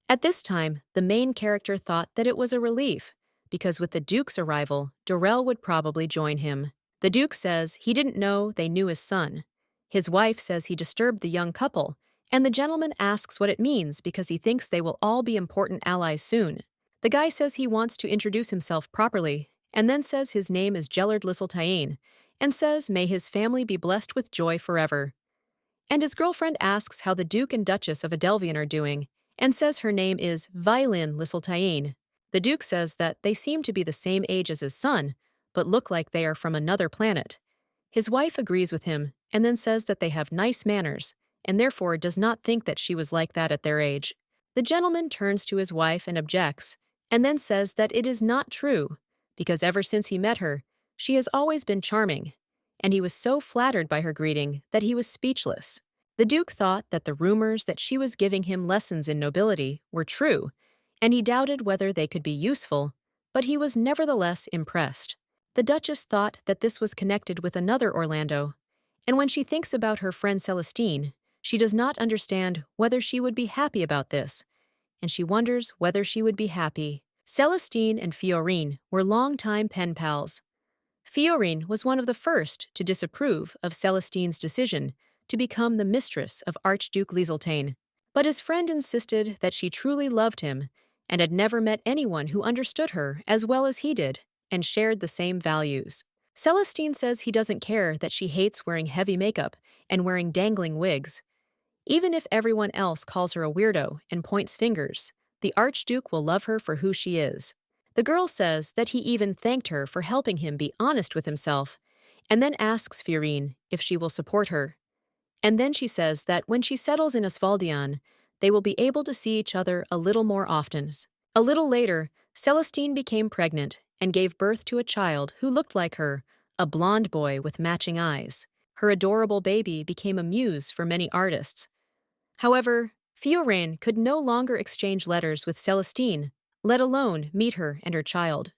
Speaker 1: At this time, the main character thought that it was a relief, because with the Duke's arrival, Darrell would probably join him. The Duke says he didn't know they knew his son. His wife says he disturbed the young couple, and the gentleman asks what it means because he thinks they will all be important allies soon. The guy says he wants to introduce himself properly, and then says his name is Gellard Lisseltaine, and says may his family be blessed with joy forever. And his girlfriend asks how the Duke and Duchess of Adelvian are doing, and says her name is Wylan Lisseltaine. The Duke says that they seem to be the same age as his son, but look like they are from another planet. His wife agrees with him, and then says that they have nice manners, and therefore does not think that she was like that at their age. The gentleman turns to his wife and objects, and then says that it is not true, because ever since he met her, she has always been charming, and he was so flattered by her greeting that he was speechless. The Duke thought that the rumors that she was giving him lessons in nobility were true, and he doubted whether they could be useful, but he was nevertheless impressed. The Duchess thought that this was connected with another Orlando, and when she thinks about her friend Celestine, she does not understand whether she would be happy about this, and she wonders whether she would be happy. Celestine and Fiorine were longtime pen pals. Fiorine was one of the first to disapprove of Celestine's decision to become the mistress of Archduke Lisseltaine, but his friend insisted that she truly loved him and had never met anyone who understood her as well as he did and shared the same values. Celestine says he doesn't care that she hates wearing heavy makeup and wearing dangling wigs. Even if everyone else calls her a weirdo and points fingers, the Archduke will love her for who she is. The girl says that he even thanked her for helping him be honest with himself, and then asks Fiorine if she will support her. And then she says that when she settles in Asfaldian, they will be able to see each other a little more often. A little later, Celestine became pregnant and gave birth to a child who looked like her, a blonde boy with matching eyes. Her adorable baby became a muse for many artists. However, Fiorine could no longer exchange letters with Celestine, let alone meet her and her child.